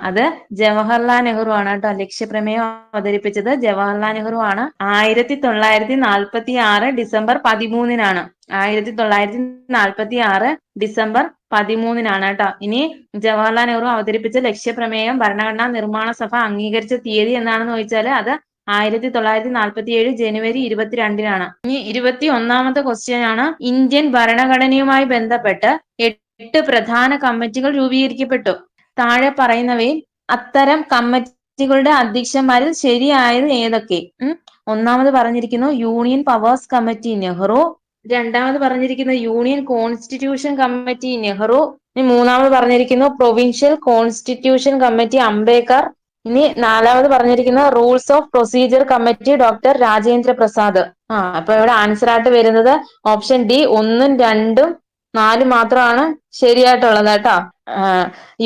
അത് ജവഹർലാൽ നെഹ്റു ആണ് കേട്ടോ. ലക്ഷ്യപ്രമേയം അവതരിപ്പിച്ചത് ജവഹർലാൽ നെഹ്റു ആണ്. 1946 ഡിസംബർ 13 1946 ഡിസംബർ 13 കേട്ടോ. ഇനി ജവഹർലാൽ നെഹ്റു അവതരിപ്പിച്ച ലക്ഷ്യപ്രമേയം ഭരണഘടനാ നിർമ്മാണ സഭ അംഗീകരിച്ച തീയതി എന്നാണെന്ന് ചോദിച്ചാൽ അത് 1947 ജനുവരി 22. ഇനി 21ാമത്തെ ക്വസ്റ്റ്യൻ ആണ്, ഇന്ത്യൻ ഭരണഘടനയുമായി ബന്ധപ്പെട്ട് 8 പ്രധാന കമ്മിറ്റികൾ രൂപീകരിക്കപ്പെട്ടു. താഴെ പറയുന്നവയിൽ അത്തരം കമ്മിറ്റികളുടെ അധ്യക്ഷന്മാരിൽ ശരിയായത് ഏതൊക്കെ? ഒന്നാമത് പറഞ്ഞിരിക്കുന്നു യൂണിയൻ പവേഴ്സ് കമ്മിറ്റി നെഹ്റു. രണ്ടാമത് പറഞ്ഞിരിക്കുന്നു യൂണിയൻ കോൺസ്റ്റിറ്റ്യൂഷൻ കമ്മിറ്റി നെഹ്റു. ഇനി മൂന്നാമത് പറഞ്ഞിരിക്കുന്നു പ്രൊവിൻഷ്യൽ കോൺസ്റ്റിറ്റ്യൂഷൻ കമ്മിറ്റി അംബേദ്കർ. ഇനി 4ാമത് പറഞ്ഞിരിക്കുന്ന rules of procedure committee doctor Rajendra Prasad. അപ്പൊ ഇവിടെ ആൻസർ ആയിട്ട് വരുന്നത് ഓപ്ഷൻ ഡി 1, 2, 4 മാത്രമാണ് ശരിയായിട്ടുള്ളത് കേട്ടോ.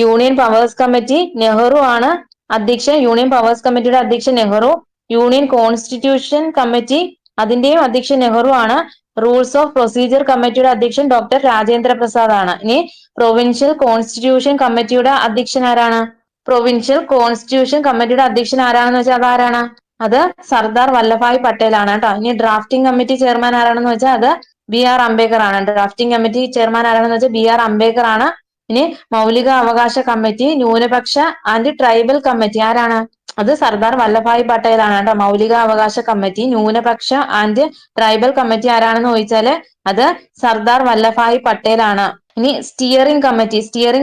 യൂണിയൻ പവേഴ്സ് കമ്മിറ്റി നെഹ്റു ആണ് അധ്യക്ഷൻ. യൂണിയൻ പവേഴ്സ് കമ്മിറ്റിയുടെ അധ്യക്ഷൻ നെഹ്റു. യൂണിയൻ കോൺസ്റ്റിറ്റ്യൂഷൻ കമ്മിറ്റി അതിന്റെയും അധ്യക്ഷൻ നെഹ്റു ആണ്. റൂൾസ് ഓഫ് പ്രൊസീജിയർ കമ്മിറ്റിയുടെ അധ്യക്ഷൻ ഡോക്ടർ രാജേന്ദ്ര പ്രസാദ് ആണ്. ഇനി പ്രൊവിൻഷ്യൽ കോൺസ്റ്റിറ്റ്യൂഷൻ കമ്മിറ്റിയുടെ അധ്യക്ഷൻ ആരാണ്? പ്രൊവിൻഷ്യൽ കോൺസ്റ്റിറ്റ്യൂഷൻ കമ്മിറ്റിയുടെ അധ്യക്ഷൻ ആരാണെന്ന് വെച്ചാൽ അതാരാണ്? അത് സർദാർ വല്ലഭായ് പട്ടേൽ ആണ് കേട്ടോ. ഇനി ഡ്രാഫ്റ്റിംഗ് കമ്മിറ്റി ചെയർമാൻ ആരാണെന്ന് വെച്ചാൽ അത് BR അംബേദ്കർ ആണ്. ഡ്രാഫ്റ്റിംഗ് കമ്മിറ്റി ചെയർമാൻ ആരാണെന്ന് വെച്ചാൽ BR അംബേദ്കർ ആണ്. ഇനി മൗലിക അവകാശ കമ്മിറ്റി, ന്യൂനപക്ഷ ആൻഡ് ട്രൈബൽ കമ്മിറ്റി ആരാണ്? അത് സർദാർ വല്ലഭായ് പട്ടേൽ ആണ് കേട്ടോ. മൗലിക അവകാശ കമ്മിറ്റി, ന്യൂനപക്ഷ ആൻഡ് ട്രൈബൽ കമ്മിറ്റി ആരാണെന്ന് ചോദിച്ചാല് അത് സർദാർ വല്ലഭായ് പട്ടേൽ ആണ്. ഇനി സ്റ്റിയറിംഗ്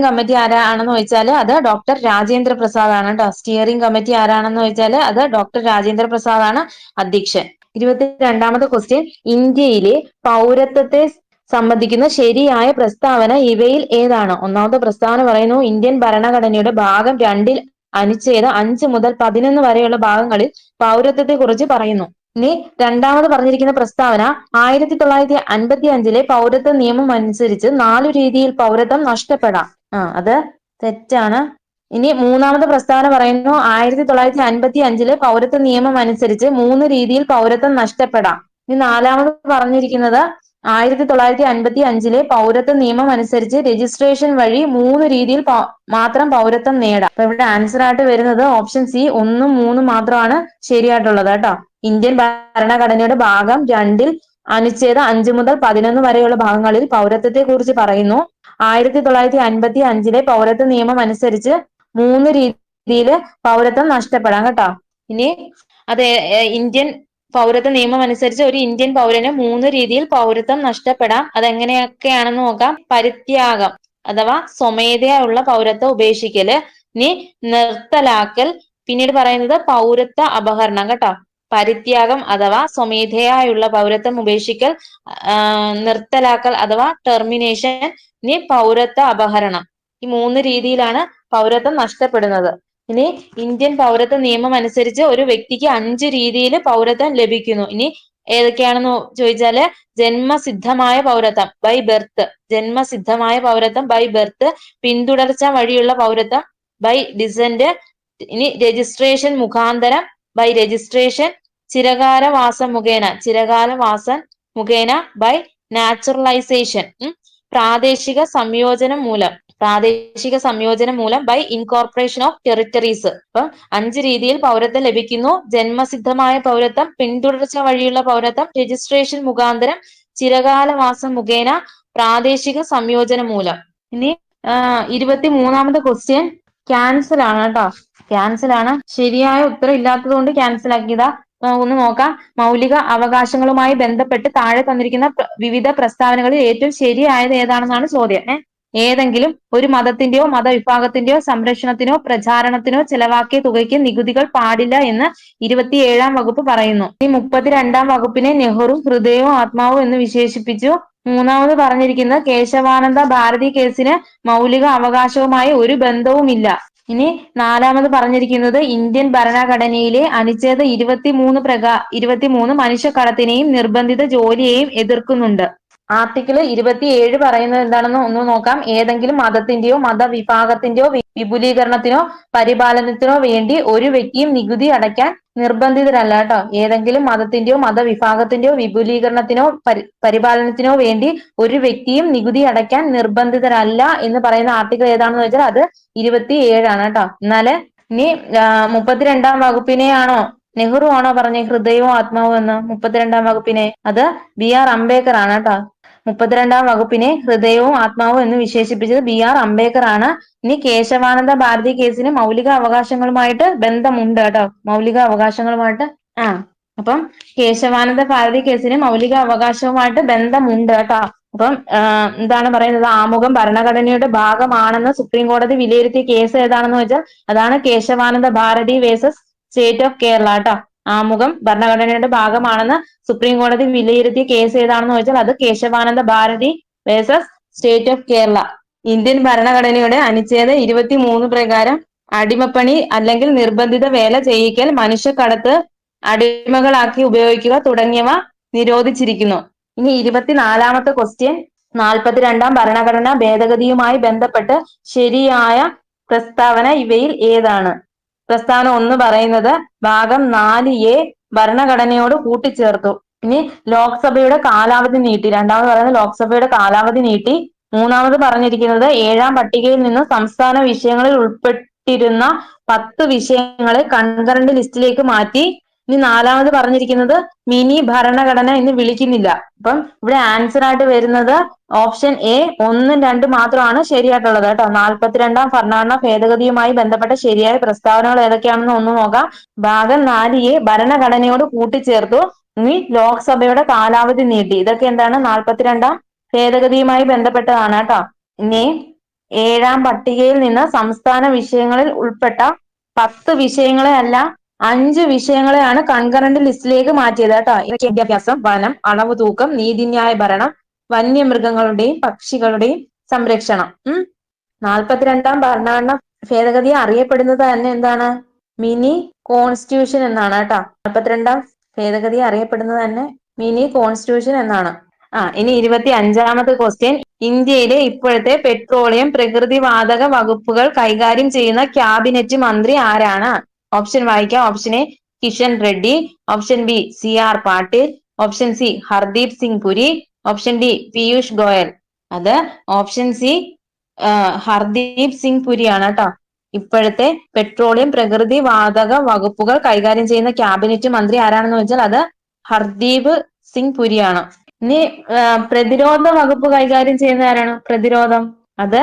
കമ്മിറ്റി ആരാണെന്ന് ചോദിച്ചാൽ അത് ഡോക്ടർ രാജേന്ദ്ര പ്രസാദ് ആണ് കേട്ടോ. സ്റ്റിയറിംഗ് കമ്മിറ്റി ആരാണെന്ന് ചോദിച്ചാൽ അത് ഡോക്ടർ രാജേന്ദ്ര പ്രസാദ് ആണ് അധ്യക്ഷൻ. 22ാമത്തെ ക്വസ്റ്റ്യൻ, ഇന്ത്യയിലെ പൗരത്വത്തെ സംബന്ധിക്കുന്ന ശരിയായ പ്രസ്താവന ഇവയിൽ ഏതാണ്? ഒന്നാമത്തെ പ്രസ്താവന പറയുന്നു ഇന്ത്യൻ ഭരണഘടനയുടെ ഭാഗം 2ൽ അനുച്ഛേദം 5 മുതൽ 11 വരെയുള്ള ഭാഗങ്ങളിൽ പൗരത്വത്തെ കുറിച്ച് പറയുന്നു. ഇനി രണ്ടാമത് പറഞ്ഞിരിക്കുന്ന പ്രസ്താവന 1955 പൗരത്വ നിയമം അനുസരിച്ച് 4 രീതിയിൽ പൗരത്വം നഷ്ടപ്പെടാം. അത് തെറ്റാണ്. ഇനി മൂന്നാമത്തെ പ്രസ്താവന പറയുന്നു 1955 പൗരത്വ നിയമം അനുസരിച്ച് 3 രീതിയിൽ പൗരത്വം നഷ്ടപ്പെടാം. ഇനി നാലാമത് പറഞ്ഞിരിക്കുന്നത് 1955 പൗരത്വ നിയമം അനുസരിച്ച് രജിസ്ട്രേഷൻ വഴി 3 രീതിയിൽ മാത്രം പൗരത്വം നേടാം. അപ്പൊ ഇവിടെ ആൻസർ ആയിട്ട് വരുന്നത് ഓപ്ഷൻ സി 1, 3 മാത്രമാണ് ശരിയായിട്ടുള്ളത് കേട്ടോ. ഇന്ത്യൻ ഭരണഘടനയുടെ ഭാഗം 2 അനുച്ഛേദം 5 മുതൽ 11 വരെയുള്ള ഭാഗങ്ങളിൽ പൗരത്വത്തെ കുറിച്ച് പറയുന്നു. 1955 പൗരത്വ നിയമം അനുസരിച്ച് 3 രീതിയിൽ പൗരത്വം നഷ്ടപ്പെടാം കേട്ടോ. ഇനി അത് ഇന്ത്യൻ പൗരത്വ നിയമം അനുസരിച്ച് ഒരു ഇന്ത്യൻ പൗരന് 3 രീതിയിൽ പൗരത്വം നഷ്ടപ്പെടാം. അതെങ്ങനെയൊക്കെയാണെന്ന് നോക്കാം. പരിത്യാഗം അഥവാ സ്വമേധയുള്ള പൗരത്വം ഉപേക്ഷിക്കല്, ഇനി നിർത്തലാക്കൽ, പിന്നീട് പറയുന്നത് പൗരത്വ അപഹരണം കേട്ടോ. പരിത്യാഗം അഥവാ സ്വമേധയായുള്ള പൗരത്വം ഉപേക്ഷിക്കൽ, നിർത്തലാക്കൽ അഥവാ ടെർമിനേഷൻ, ഇനി പൗരത്വ അപഹരണം. ഈ 3 രീതിയിലാണ് പൗരത്വം നഷ്ടപ്പെടുന്നത്. ഇനി ഇന്ത്യൻ പൗരത്വ നിയമം അനുസരിച്ച് ഒരു വ്യക്തിക്ക് 5 രീതിയിൽ പൗരത്വം ലഭിക്കുന്നു. ഇനി ഏതൊക്കെയാണെന്ന് ചോദിച്ചാല് ജന്മസിദ്ധമായ പൗരത്വം ബൈ ബെർത്ത്, ജന്മസിദ്ധമായ പൗരത്വം ബൈ ബെർത്ത്, പിന്തുടർച്ച വഴിയുള്ള പൗരത്വം ബൈ ഡിസെന്റ്, ഇനി രജിസ്ട്രേഷൻ മുഖാന്തരം ബൈ രജിസ്ട്രേഷൻ, ചിരകാലവാസം മുഖേന, ചിരകാലവാസം മുഖേന ബൈ നാച്ചുറലൈസേഷൻ, പ്രാദേശിക സംയോജനം മൂലം, പ്രാദേശിക സംയോജനം മൂലം ബൈ ഇൻകോർപ്പറേഷൻ ഓഫ് ടെറിട്ടറീസ്. അപ്പം 5 രീതിയിൽ പൗരത്വം ലഭിക്കുന്നു. ജന്മസിദ്ധമായ പൗരത്വം, പിന്തുടർച്ച വഴിയുള്ള പൗരത്വം, രജിസ്ട്രേഷൻ മുഖാന്തരം, ചിരകാലവാസം മുഖേന, പ്രാദേശിക സംയോജനം മൂലം. ഇനി 23ാമത്തെ ക്വസ്റ്റ്യൻ ക്യാൻസൽ ആണ് കേട്ടോ. ക്യാൻസൽ ആണ്. ശരിയായ ഉത്തരം ഇല്ലാത്തത് കൊണ്ട് ക്യാൻസൽ ആക്കിയതാ. ഒന്ന് നോക്കാം. മൗലിക അവകാശങ്ങളുമായി ബന്ധപ്പെട്ട് താഴെ തന്നിരിക്കുന്ന വിവിധ പ്രസ്താവനകളിൽ ഏറ്റവും ശരിയായത് ഏതാണെന്നാണ് ചോദ്യം. ഏതെങ്കിലും ഒരു മതത്തിന്റെയോ മതവിഭാഗത്തിന്റെയോ സംരക്ഷണത്തിനോ പ്രചാരണത്തിനോ ചെലവാക്കിയ തുകയ്ക്ക് നികുതികൾ പാടില്ല എന്ന് 27ാം വകുപ്പ് പറയുന്നു. ഈ 32ാം വകുപ്പിനെ നെഹ്റു ഹൃദയവും ആത്മാവും എന്ന് വിശേഷിപ്പിച്ചു. മൂന്നാമത് പറഞ്ഞിരിക്കുന്നത് കേശവാനന്ദ ഭാരതി കേസിന് മൗലിക അവകാശവുമായി ഒരു ബന്ധവുമില്ല. ഇനി നാലാമത് പറഞ്ഞിരിക്കുന്നത് ഇന്ത്യൻ ഭരണഘടനയിലെ അനുച്ഛേദം 23 മനുഷ്യക്കടത്തിനെയും നിർബന്ധിത ജോലിയെയും എതിർക്കുന്നുണ്ട്. ആർട്ടിക്കിൾ 27 പറയുന്നത് എന്താണെന്ന് ഒന്ന് നോക്കാം. ഏതെങ്കിലും മതത്തിന്റെയോ മതവിഭാഗത്തിന്റെയോ വിപുലീകരണത്തിനോ പരിപാലനത്തിനോ വേണ്ടി ഒരു വ്യക്തിയും നികുതി അടയ്ക്കാൻ നിർബന്ധിതരല്ല കേട്ടോ. ഏതെങ്കിലും മതത്തിന്റെയോ മതവിഭാഗത്തിന്റെയോ വിപുലീകരണത്തിനോ പരിപാലനത്തിനോ വേണ്ടി ഒരു വ്യക്തിയും നികുതി അടയ്ക്കാൻ നിർബന്ധിതരല്ല എന്ന് പറയുന്ന ആർട്ടിക്കിൾ ഏതാണെന്ന് വെച്ചാൽ അത് 27 ആണ് കേട്ടോ. എന്നാല് ഇനി 32ാം വകുപ്പിനെയാണോ നെഹ്റു ആണോ പറഞ്ഞ ഹൃദയവും ആത്മാവും എന്ന്? 32ാം വകുപ്പിനെ അത് BR അംബേദ്കർ ആണ് കേട്ടോ. 32ാം വകുപ്പിനെ ഹൃദയവും ആത്മാവും എന്ന് വിശേഷിപ്പിച്ചത് BR അംബേദ്കർ ആണ്. ഇനി കേശവാനന്ദ ഭാരതി കേസിന് മൗലിക അവകാശങ്ങളുമായിട്ട് ബന്ധമുണ്ട് കേട്ടോ. മൗലിക അവകാശങ്ങളുമായിട്ട് അപ്പം കേശവാനന്ദ ഭാരതി കേസിന് മൗലിക അവകാശവുമായിട്ട് ബന്ധമുണ്ട് കേട്ടോ. അപ്പം എന്താണ് പറയുന്നത്? ആമുഖം ഭരണഘടനയുടെ ഭാഗമാണെന്ന് സുപ്രീം കോടതി വിലയിരുത്തിയ കേസ് ഏതാണെന്ന് വെച്ചാൽ അതാണ് Kesavananda Bharati versus state of Kerala കേട്ടോ. ആമുഖം ഭരണഘടനയുടെ ഭാഗമാണെന്ന് സുപ്രീം കോടതി വിലയിരുത്തിയ കേസ് ഏതാണെന്ന് വെച്ചാൽ അത് Kesavananda Bharati versus state of Kerala. Indian ഭരണഘടനയുടെ അനുച്ഛേദം 23 പ്രകാരം അടിമപ്പണി അല്ലെങ്കിൽ നിർബന്ധിത വേല ചെയ്യിക്കൽ, മനുഷ്യക്കടത്ത്, അടിമകളാക്കി ഉപയോഗിക്കുക തുടങ്ങിയവ നിരോധിച്ചിരിക്കുന്നു. ഇനി 24ാമത്തെ ക്വസ്റ്റ്യൻ 42ാം ഭരണഘടനാ ഭേദഗതിയുമായി ബന്ധപ്പെട്ട് ശരിയായ പ്രസ്താവന ഇവയിൽ ഏതാണ്? പ്രസ്താവന 1 പറയുന്നത് ഭാഗം 4A ഭരണഘടനയോട് കൂട്ടിച്ചേർത്തു. ഇനി ലോക്സഭയുടെ കാലാവധി നീട്ടി. രണ്ടാമത് പറയുന്നത് ലോക്സഭയുടെ കാലാവധി നീട്ടി. മൂന്നാമത് പറഞ്ഞിരിക്കുന്നത് 7ാം പട്ടികയിൽ നിന്ന് സംസ്ഥാന വിഷയങ്ങളിൽ ഉൾപ്പെട്ടിരുന്ന 10 വിഷയങ്ങളെ കൺകറന്റ് ലിസ്റ്റിലേക്ക് മാറ്റി. ഇനി നാലാമത് പറഞ്ഞിരിക്കുന്നത് മിനി ഭരണഘടന എന്ന് വിളിക്കുന്നില്ല. അപ്പം ഇവിടെ ആൻസർ ആയിട്ട് വരുന്നത് ഓപ്ഷൻ എ 1, 2 മാത്രമാണ് ശരിയായിട്ടുള്ളത് കേട്ടോ. 42ാം ഭരണഘടനാ ഭേദഗതിയുമായി ബന്ധപ്പെട്ട ശരിയായ പ്രസ്താവനകൾ ഏതൊക്കെയാണെന്ന് ഒന്ന് നോക്കാം. ഭാഗം 4A ഭരണഘടനയോട് കൂട്ടിച്ചേർത്തു. ഇനി ലോക്സഭയുടെ കാലാവധി നീട്ടി. ഇതൊക്കെ എന്താണ്? 42ാം ഭേദഗതിയുമായി ബന്ധപ്പെട്ടതാണ് കേട്ടോ. ഇനി 7ാം പട്ടികയിൽ നിന്ന് സംസ്ഥാന വിഷയങ്ങളിൽ ഉൾപ്പെട്ട 10 വിഷയങ്ങളെ അല്ല 5 വിഷയങ്ങളെയാണ് കൺകറന്റ് ലിസ്റ്റിലേക്ക് മാറ്റിയത് കേട്ടോ. വിദ്യാഭ്യാസം, വനം, അളവ് തൂക്കം, നീതിന്യായ ഭരണം, വന്യമൃഗങ്ങളുടെയും പക്ഷികളുടെയും സംരക്ഷണം. 42ാം ഭരണഘടന ഭേദഗതി അറിയപ്പെടുന്നത് തന്നെ എന്താണ്? മിനി കോൺസ്റ്റിറ്റ്യൂഷൻ എന്നാണ് കേട്ടോ. 42ാം ഭേദഗതി അറിയപ്പെടുന്നത് തന്നെ മിനി കോൺസ്റ്റിറ്റ്യൂഷൻ എന്നാണ്. ഇനി 25ാമത്തെ ക്വസ്റ്റ്യൻ. ഇന്ത്യയിലെ ഇപ്പോഴത്തെ പെട്രോളിയം പ്രകൃതിവാതക വകുപ്പുകൾ കൈകാര്യം ചെയ്യുന്ന ക്യാബിനറ്റ് മന്ത്രി ആരാണ്? ഓപ്ഷൻ വായിക്കാം. Option A Kishan Reddy, option B CR Patil, option C Hardeep Singh Puri, option D Piyush Goyal. അത് ഓപ്ഷൻ സി ഹർദീപ് സിംഗ് പുരിയാണ് കേട്ടോ. ഇപ്പോഴത്തെ പെട്രോളിയം പ്രകൃതി വാതക വകുപ്പുകൾ കൈകാര്യം ചെയ്യുന്ന ക്യാബിനറ്റ് മന്ത്രി ആരാണെന്ന് വെച്ചാൽ അത് ഹർദീപ് സിംഗ് പുരിയാണ്. ഇനി പ്രതിരോധ വകുപ്പ് കൈകാര്യം ചെയ്യുന്ന ആരാണ്? പ്രതിരോധം അത്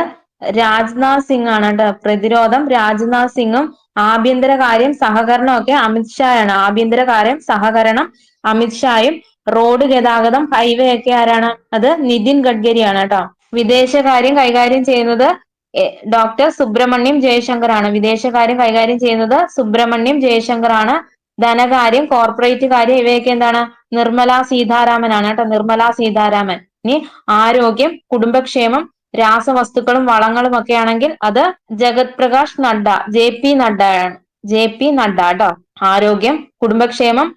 രാജ്നാഥ് സിംഗ് ആണ് കേട്ടോ. പ്രതിരോധം രാജ്നാഥ് സിംഗും ആഭ്യന്തരകാര്യം സഹകരണം ഒക്കെ അമിത്ഷായാണ്. ആഭ്യന്തരകാര്യം സഹകരണം അമിത്ഷായും റോഡ് ഗതാഗതം ഹൈവേ ഒക്കെ ആരാണ്? അത് നിതിൻ ഗഡ്കരിയാണ് കേട്ടോ. വിദേശകാര്യം കൈകാര്യം ചെയ്യുന്നത് ഡോക്ടർ സുബ്രഹ്മണ്യം ജയശങ്കർ ആണ്. വിദേശകാര്യം കൈകാര്യം ചെയ്യുന്നത് സുബ്രഹ്മണ്യം ജയശങ്കർ ആണ്. ധനകാര്യം കോർപ്പറേറ്റ് കാര്യം ഇവയൊക്കെ എന്താണ്? നിർമ്മല സീതാരാമൻ ആണ് കേട്ടോ. നിർമ്മല സീതാരാമൻ. ഇനി ആരോഗ്യം കുടുംബക്ഷേമം രാസവസ്തുക്കളും വളങ്ങളും ഒക്കെ ആണെങ്കിൽ അത് ജഗത് പ്രകാശ് നഡ്ഡ JP നഡ്ഡയാണ്. JP നഡ്ഡ കേട്ടോ. ആരോഗ്യം കുടുംബക്ഷേമം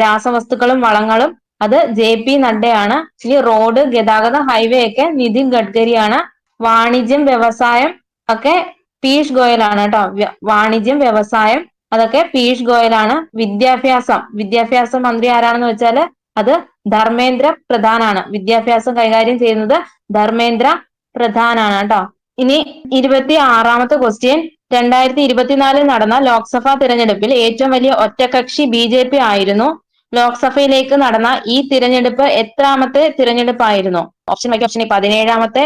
രാസവസ്തുക്കളും വളങ്ങളും അത് JP നഡ്ഡയാണ്. ഇനി റോഡ് ഗതാഗതം ഹൈവേ ഒക്കെ നിതിൻ ഗഡ്കരിയാണ്. വാണിജ്യം വ്യവസായം ഒക്കെ പീയൂഷ് ഗോയലാണ് കേട്ടോ. വാണിജ്യം വ്യവസായം അതൊക്കെ പീയൂഷ് ഗോയലാണ്. വിദ്യാഭ്യാസ മന്ത്രി ആരാണെന്ന് വെച്ചാല് അത് ധർമ്മേന്ദ്ര പ്രധാനാണ്. വിദ്യാഭ്യാസം കൈകാര്യം ചെയ്യുന്നത് ധർമ്മേന്ദ്ര പ്രധാനാണ് കേട്ടോ. ഇനി 26ാമത്തെ ക്വസ്റ്റ്യൻ. 2024 നടന്ന ലോക്സഭാ തിരഞ്ഞെടുപ്പിൽ ഏറ്റവും വലിയ ഒറ്റകക്ഷി BJP ആയിരുന്നു. ലോക്സഭയിലേക്ക് നടന്ന ഈ തിരഞ്ഞെടുപ്പ് എത്രാമത്തെ തിരഞ്ഞെടുപ്പായിരുന്നു? ഓപ്ഷൻ എ 17ാമത്തെ,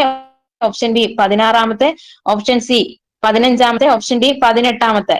ഓപ്ഷൻ ബി 16ാമത്തെ, ഓപ്ഷൻ സി 15ാമത്തെ, ഓപ്ഷൻ ഡി 18ാമത്തെ.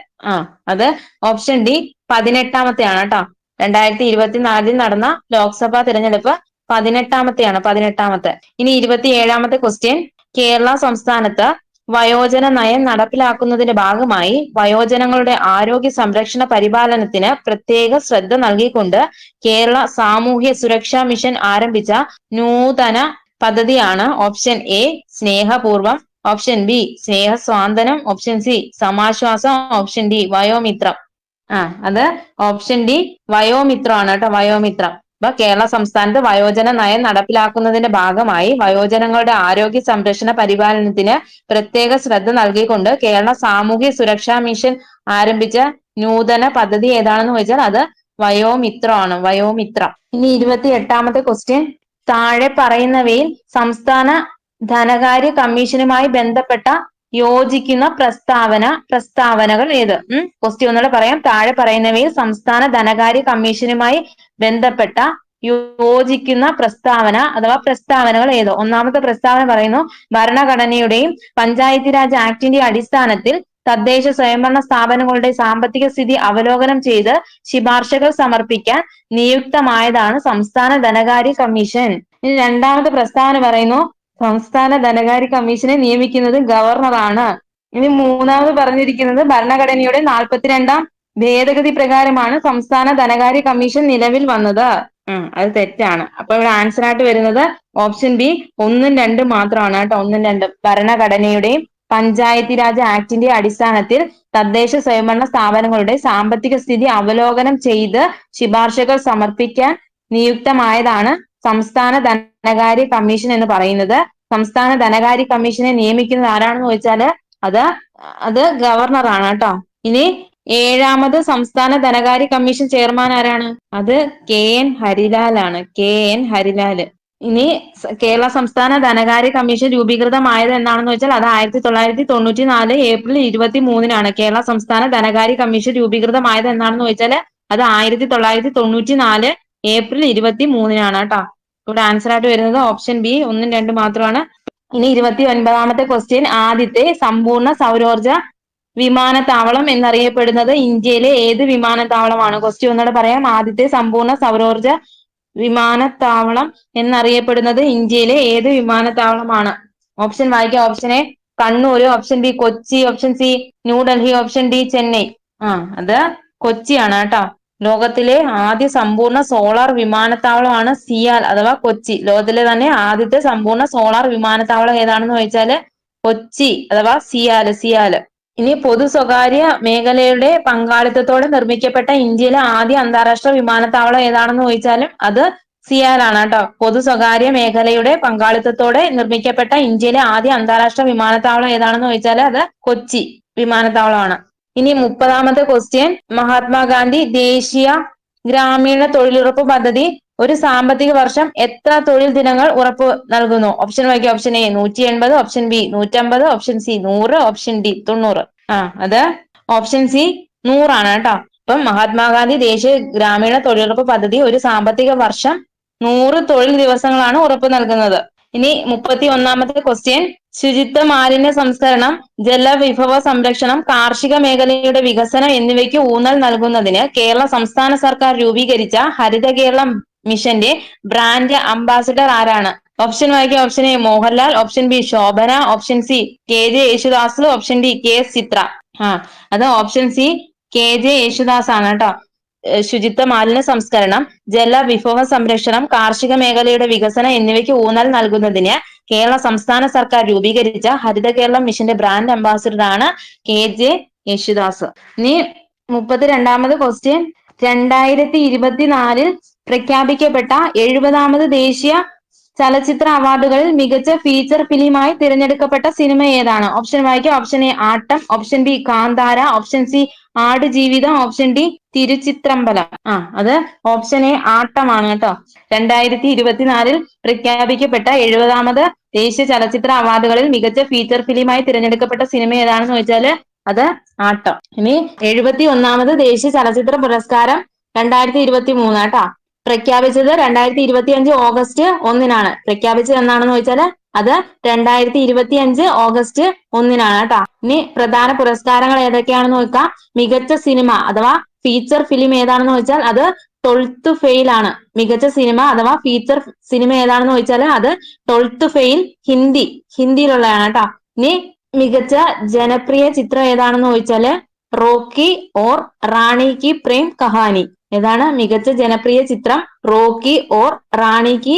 അത് ഓപ്ഷൻ ഡി 18ാമത്തെയാണ് കേട്ടോ. 2024 നടന്ന ലോക്സഭാ തിരഞ്ഞെടുപ്പ് 18ാമത്തെ. ഇനി 27ാമത്തെ ക്വസ്റ്റ്യൻ. കേരള സംസ്ഥാനത്ത് വയോജന നയം നടപ്പിലാക്കുന്നതിന്റെ ഭാഗമായി വയോജനങ്ങളുടെ ആരോഗ്യ സംരക്ഷണ പരിപാലനത്തിന് പ്രത്യേക ശ്രദ്ധ നൽകിക്കൊണ്ട് കേരള സാമൂഹ്യ സുരക്ഷാ മിഷൻ ആരംഭിച്ച നൂതന പദ്ധതിയാണ് ഓപ്ഷൻ എ സ്നേഹപൂർവം, ഓപ്ഷൻ ബി സ്നേഹസ്വാന്തനം, ഓപ്ഷൻ സി സമാശ്വാസം, ഓപ്ഷൻ ഡി വയോമിത്രം. അത് ഓപ്ഷൻ ഡി വയോമിത്രമാണ് കേട്ടോ. വയോമിത്രം. അപ്പൊ കേരള സംസ്ഥാനത്ത് വയോജന നയം നടപ്പിലാക്കുന്നതിന്റെ ഭാഗമായി വയോജനങ്ങളുടെ ആരോഗ്യ സംരക്ഷണ പരിപാലനത്തിന് പ്രത്യേക ശ്രദ്ധ നൽകിക്കൊണ്ട് കേരള സാമൂഹ്യ സുരക്ഷാ മിഷൻ ആരംഭിച്ച നൂതന പദ്ധതി ഏതാണെന്ന് ചോദിച്ചാൽ അത് വയോമിത്രമാണ്. വയോമിത്രം. ഇനി 28ാമത്തെ ക്വസ്റ്റ്യൻ. താഴെ പറയുന്നവയിൽ സംസ്ഥാന ധനകാര്യ കമ്മീഷനുമായി ബന്ധപ്പെട്ട യോജിക്കുന്ന പ്രസ്താവനകൾ ഏത്? ക്വസ്റ്റ്യൻ ഒന്നുകൂടെ പറയാം. താഴെ പറയുന്നവയിൽ സംസ്ഥാന ധനകാര്യ കമ്മീഷനുമായി ബന്ധപ്പെട്ട യോജിക്കുന്ന പ്രസ്താവന അഥവാ പ്രസ്താവനകൾ ഏത്? ഒന്നാമത്തെ പ്രസ്താവന പറയുന്നു ഭരണഘടനയുടെയും പഞ്ചായത്ത് രാജ് ആക്ടിന്റെ അടിസ്ഥാനത്തിൽ തദ്ദേശ സ്വയംഭരണ സ്ഥാപനങ്ങളുടെ സാമ്പത്തിക സ്ഥിതി അവലോകനം ചെയ്ത് ശുപാർശകൾ സമർപ്പിക്കാൻ നിയുക്തമായതാണ് സംസ്ഥാന ധനകാര്യ കമ്മീഷൻ. ഇനി രണ്ടാമത്തെ പ്രസ്താവന പറയുന്നു സംസ്ഥാന ധനകാര്യ കമ്മീഷനെ നിയമിക്കുന്നത് ഗവർണറാണ്. ഇനി മൂന്നാമത് പറഞ്ഞിരിക്കുന്നത് ഭരണഘടനയുടെ 42ാം ഭേദഗതി പ്രകാരമാണ് സംസ്ഥാന ധനകാര്യ കമ്മീഷൻ നിലവിൽ വന്നത്. അത് തെറ്റാണ്. അപ്പൊ ഇവിടെ ആൻസർ ആയിട്ട് വരുന്നത് ഓപ്ഷൻ ബി 1ഉം 2ഉം മാത്രമാണ് കേട്ടോ. 1ഉം 2ഉം. ഭരണഘടനയുടെയും പഞ്ചായത്ത് രാജ് ആക്ടിന്റെ അടിസ്ഥാനത്തിൽ തദ്ദേശ സ്വയംഭരണ സ്ഥാപനങ്ങളുടെ സാമ്പത്തിക സ്ഥിതി അവലോകനം ചെയ്ത് ശുപാർശകൾ സമർപ്പിക്കാൻ നിയുക്തമായതാണ് സംസ്ഥാന ധനകാര്യ കമ്മീഷൻ എന്ന് പറയുന്നത്. സംസ്ഥാന ധനകാര്യ കമ്മീഷനെ നിയമിക്കുന്നത് ആരാണെന്ന് ചോദിച്ചാല് അത് ഗവർണറാണ് കേട്ടോ. ഇനി 7ാമത് സംസ്ഥാന ധനകാര്യ കമ്മീഷൻ ചെയർമാൻ ആരാണ്? അത് KN ഹരിലാൽ ആണ്. KN ഹരിലാൽ. ഇനി കേരള സംസ്ഥാന ധനകാര്യ കമ്മീഷൻ രൂപീകൃതമായത് എന്നാണെന്ന് വെച്ചാൽ അത് 1994 ഏപ്രിൽ 23-നാണ്. കേരള സംസ്ഥാന ധനകാര്യ കമ്മീഷൻ രൂപീകൃതമായത് എന്നാണെന്ന് ചോദിച്ചാൽ അത് 1994 ഏപ്രിൽ 23-നാണ് കേട്ടോ. ഇവിടെ ആൻസർ ആയിട്ട് വരുന്നത് ഓപ്ഷൻ ബി 1ഉം 2ഉം മാത്രമാണ്. ഇനി 29ാമത്തെ ക്വസ്റ്റ്യൻ. ആദ്യത്തെ സമ്പൂർണ്ണ സൗരോർജ വിമാനത്താവളം എന്നറിയപ്പെടുന്നത് ഇന്ത്യയിലെ ഏത് വിമാനത്താവളമാണ്? ക്വസ്റ്റ്യൻ ഒന്നുകൂടെ പറയാം. ആദ്യത്തെ സമ്പൂർണ്ണ സൗരോർജ വിമാനത്താവളം എന്നറിയപ്പെടുന്നത് ഇന്ത്യയിലെ ഏത് വിമാനത്താവളമാണ്? ഓപ്ഷൻ വായിക്കാം. Option A Kannur, option B Kochi, option C New Delhi, option D Chennai. അത് കൊച്ചിയാണ് കേട്ടോ. ലോകത്തിലെ ആദ്യ സമ്പൂർണ്ണ സോളാർ വിമാനത്താവളമാണ് സിയാൽ അഥവാ കൊച്ചി. ലോകത്തിലെ തന്നെ ആദ്യത്തെ സമ്പൂർണ്ണ സോളാർ വിമാനത്താവളം ഏതാണെന്ന് ചോദിച്ചാല് കൊച്ചി അഥവാ സിയാല്. ഇനി പൊതു സ്വകാര്യ മേഖലയുടെ പങ്കാളിത്തത്തോടെ നിർമ്മിക്കപ്പെട്ട ഇന്ത്യയിലെ ആദ്യ അന്താരാഷ്ട്ര വിമാനത്താവളം ഏതാണെന്ന് ചോദിച്ചാലും അത് സിയാലാണ് കേട്ടോ. പൊതു സ്വകാര്യ മേഖലയുടെ പങ്കാളിത്തത്തോടെ നിർമ്മിക്കപ്പെട്ട ഇന്ത്യയിലെ ആദ്യ അന്താരാഷ്ട്ര വിമാനത്താവളം ഏതാണെന്ന് ചോദിച്ചാൽ അത് കൊച്ചി വിമാനത്താവളമാണ്. ഇനി 30ാമത്തെ ക്വസ്റ്റ്യൻ, മഹാത്മാഗാന്ധി ദേശീയ ഗ്രാമീണ തൊഴിലുറപ്പ് പദ്ധതി ഒരു സാമ്പത്തിക വർഷം എത്ര തൊഴിൽ ദിനങ്ങൾ ഉറപ്പു നൽകുന്നു? ഓപ്ഷൻ വായിക്കാം. Option A 180, option B 150, option C 100, option D 90. അത് ഓപ്ഷൻ സി 100 ആണ് കേട്ടോ. അപ്പം മഹാത്മാഗാന്ധി ദേശീയ ഗ്രാമീണ തൊഴിലുറപ്പ് പദ്ധതി ഒരു സാമ്പത്തിക വർഷം 100 തൊഴിൽ ദിവസങ്ങളാണ് ഉറപ്പു നൽകുന്നത്. ഇനി 31ാമത്തെ ക്വസ്റ്റ്യൻ, ശുചിത്വ മാലിന്യ സംസ്കരണം, ജലവിഭവ സംരക്ഷണം, കാർഷിക മേഖലയുടെ വികസനം എന്നിവയ്ക്ക് ഊന്നൽ നൽകുന്നതിന് കേരള സംസ്ഥാന സർക്കാർ രൂപീകരിച്ച ഹരിത കേരളം മിഷന്റെ ബ്രാൻഡ് അംബാസിഡർ ആരാണ്? ഓപ്ഷൻ വായിക്കാം. Option A Mohanlal, option B Shobhana, option C KJ Yesudas, option D KS Chithra. അത് ഓപ്ഷൻ സി KJ യേശുദാസ് ആണ് കേട്ടോ. ശുചിത്വ മാലിന്യ സംസ്കരണം, ജലവിഭവ സംരക്ഷണം, കാർഷിക മേഖലയുടെ വികസനം എന്നിവയ്ക്ക് ഊന്നൽ നൽകുന്നതിന് കേരള സംസ്ഥാന സർക്കാർ രൂപീകരിച്ച ഹരിത കേരളം മിഷന്റെ ബ്രാൻഡ് അംബാസിഡർ ആണ് KJ യേശുദാസ്. ഇനി 32ാമത് ക്വസ്റ്റ്യൻ, 2024 പ്രഖ്യാപിക്കപ്പെട്ട 70ാമത് ദേശീയ ചലച്ചിത്ര അവാർഡുകളിൽ മികച്ച ഫീച്ചർ ഫിലിമായി തിരഞ്ഞെടുക്കപ്പെട്ട സിനിമ ഏതാണ്? ഓപ്ഷൻ വായിക്കാം. ഓപ്ഷൻ എ ആട്ടം, option B Kantara, option C Aadujeevitham, option D Thiruchitrambalam. അത് ഓപ്ഷൻ എ ആട്ടമാണ് കേട്ടോ. 2024 പ്രഖ്യാപിക്കപ്പെട്ട 70ാമത് ദേശീയ ചലച്ചിത്ര അവാർഡുകളിൽ മികച്ച ഫീച്ചർ ഫിലിമായി തിരഞ്ഞെടുക്കപ്പെട്ട സിനിമ ഏതാണെന്ന് ചോദിച്ചാല് അത് ആട്ടം. ഇനി 71ാമത് ദേശീയ ചലച്ചിത്ര പുരസ്കാരം 2023 കേട്ടോ. പ്രഖ്യാപിച്ചത് 2025 ഓഗസ്റ്റ് 1-നാണ്. പ്രഖ്യാപിച്ചത് എന്നാണെന്ന് ചോദിച്ചാൽ അത് 2025 ഓഗസ്റ്റ് 1-നാണ് കേട്ടോ. ഇനി പ്രധാന പുരസ്കാരങ്ങൾ ഏതൊക്കെയാണെന്ന് നോക്കാം. മികച്ച സിനിമ അഥവാ ഫീച്ചർ ഫിലിം ഏതാണെന്ന് ചോദിച്ചാൽ അത് 12th ഫെയിൽ ആണ്. മികച്ച സിനിമ അഥവാ ഫീച്ചർ സിനിമ ഏതാണെന്ന് ചോദിച്ചാൽ അത് 12th ഫെയിൽ ഹിന്ദിയിലുള്ളതാണ് കേട്ടോ. ഇനി മികച്ച ജനപ്രിയ ചിത്രം ഏതാണെന്ന് ചോദിച്ചാല് റോക്കി ഓർ റാണി കി പ്രേം കഹാനി. ഏതാണ് മികച്ച ജനപ്രിയ ചിത്രം? റോക്കി ഓർ റാണി കി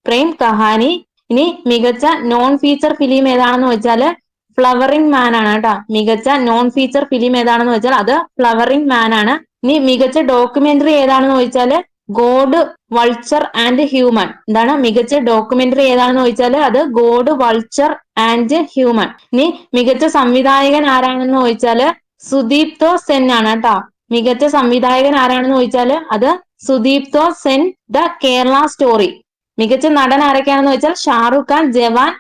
പ്രേം കഹാനി. ഇനി മികച്ച നോൺ ഫീച്ചർ ഫിലിം ഏതാണെന്ന് വെച്ചാല് ഫ്ലവറിംഗ് മാൻ ആണ് കേട്ടോ. മികച്ച നോൺ ഫീച്ചർ ഫിലിം ഏതാണെന്ന് വെച്ചാൽ അത് ഫ്ലവറിംഗ് മാൻ ആണ്. ഇനി മികച്ച ഡോക്യുമെന്ററി ഏതാണെന്ന് ചോദിച്ചാല് ഗോഡ് വൾച്ചർ ആൻഡ് ഹ്യൂമൻ. എന്താണ് മികച്ച ഡോക്യുമെന്ററി ഏതാണെന്ന് ചോദിച്ചാല് അത് ഗോഡ് വൾച്ചർ ആൻഡ് ഹ്യൂമൻ. ഇനി മികച്ച സംവിധായകൻ ആരാണെന്ന് ചോദിച്ചാല് സുദീപ്തോ സെൻ ആണ് കേട്ടോ. മികച്ച സംവിധായകൻ ആരാണെന്ന് ചോദിച്ചാല് അത് സുദീപ്തോ സെൻ, ദ കേരള സ്റ്റോറി. മികച്ച നടൻ ആരൊക്കെയാണെന്ന് വെച്ചാൽ ഷാറുഖ് ഖാൻ, ജവാൻ,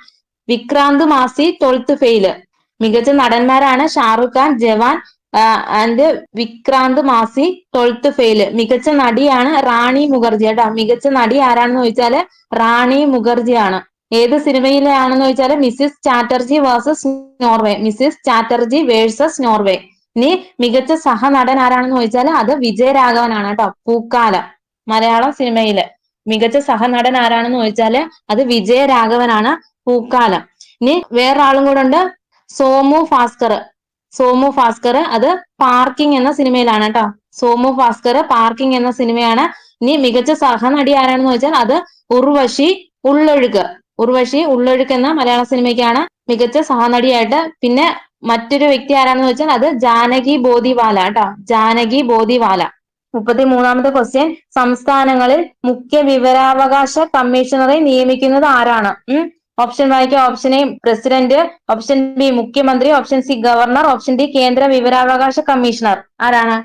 വിക്രാന്ത് മാസി, 12th ഫെയില്. മികച്ച നടന്മാരാണ് ഷാറുഖ് ഖാൻ, ജവാൻ and Vikrant Masi, 12th fail. മികച്ച നടിയാണ് റാണി മുഖർജി കേട്ടോ. മികച്ച നടി ആരാണെന്ന് ചോദിച്ചാല് റാണി മുഖർജി ആണ്. ഏത് സിനിമയിലാണെന്ന് ചോദിച്ചാല് Mrs Chatterjee versus Norway. Mrs Chatterjee versus Norway. ഇനി മികച്ച സഹനടൻ ആരാണെന്ന് ചോദിച്ചാൽ അത് വിജയരാഘവനാണ് കേട്ടോ. പൂക്കാലം മലയാളം സിനിമയില് മികച്ച സഹനടൻ ആരാണെന്ന് ചോദിച്ചാല് അത് വിജയരാഘവനാണ്. പൂക്കാലം. ഇനി വേറൊരാളും കൂടെ ഉണ്ട്, സോമു ഭാസ്കർ. സോമു ഭാസ്കർ അത് പാർക്കിംഗ് എന്ന സിനിമയിലാണ് കേട്ടോ. സോമു ഭാസ്കർ പാർക്കിംഗ് എന്ന സിനിമയാണ്. ഇനി മികച്ച സഹനടി ആരാണെന്ന് ചോദിച്ചാൽ അത് ഉർവശി ഉള്ളൊഴുക്ക്. ഉർവശി ഉള്ളൊഴുക്ക് എന്ന മലയാള സിനിമയ്ക്കാണ് മികച്ച സഹനടിയായിട്ട്. പിന്നെ മറ്റൊരു വ്യക്തി ആരാണെന്ന് വെച്ചാൽ അത് ജാനകി ബോദിവാല കേട്ടോ. ജാനകി ബോദിവാല. 33ാമത്തെ ക്വസ്റ്റ്യൻ, സംസ്ഥാനങ്ങളിൽ മുഖ്യ വിവരാവകാശ കമ്മീഷണറെ നിയമിക്കുന്നത് ആരാണ്? ഓപ്ഷൻ വായിക്കാം. Option A president, option B മുഖ്യമന്ത്രി, option C governor, option D കേന്ദ്ര വിവരാവകാശ കമ്മീഷണർ. ആരാണ്?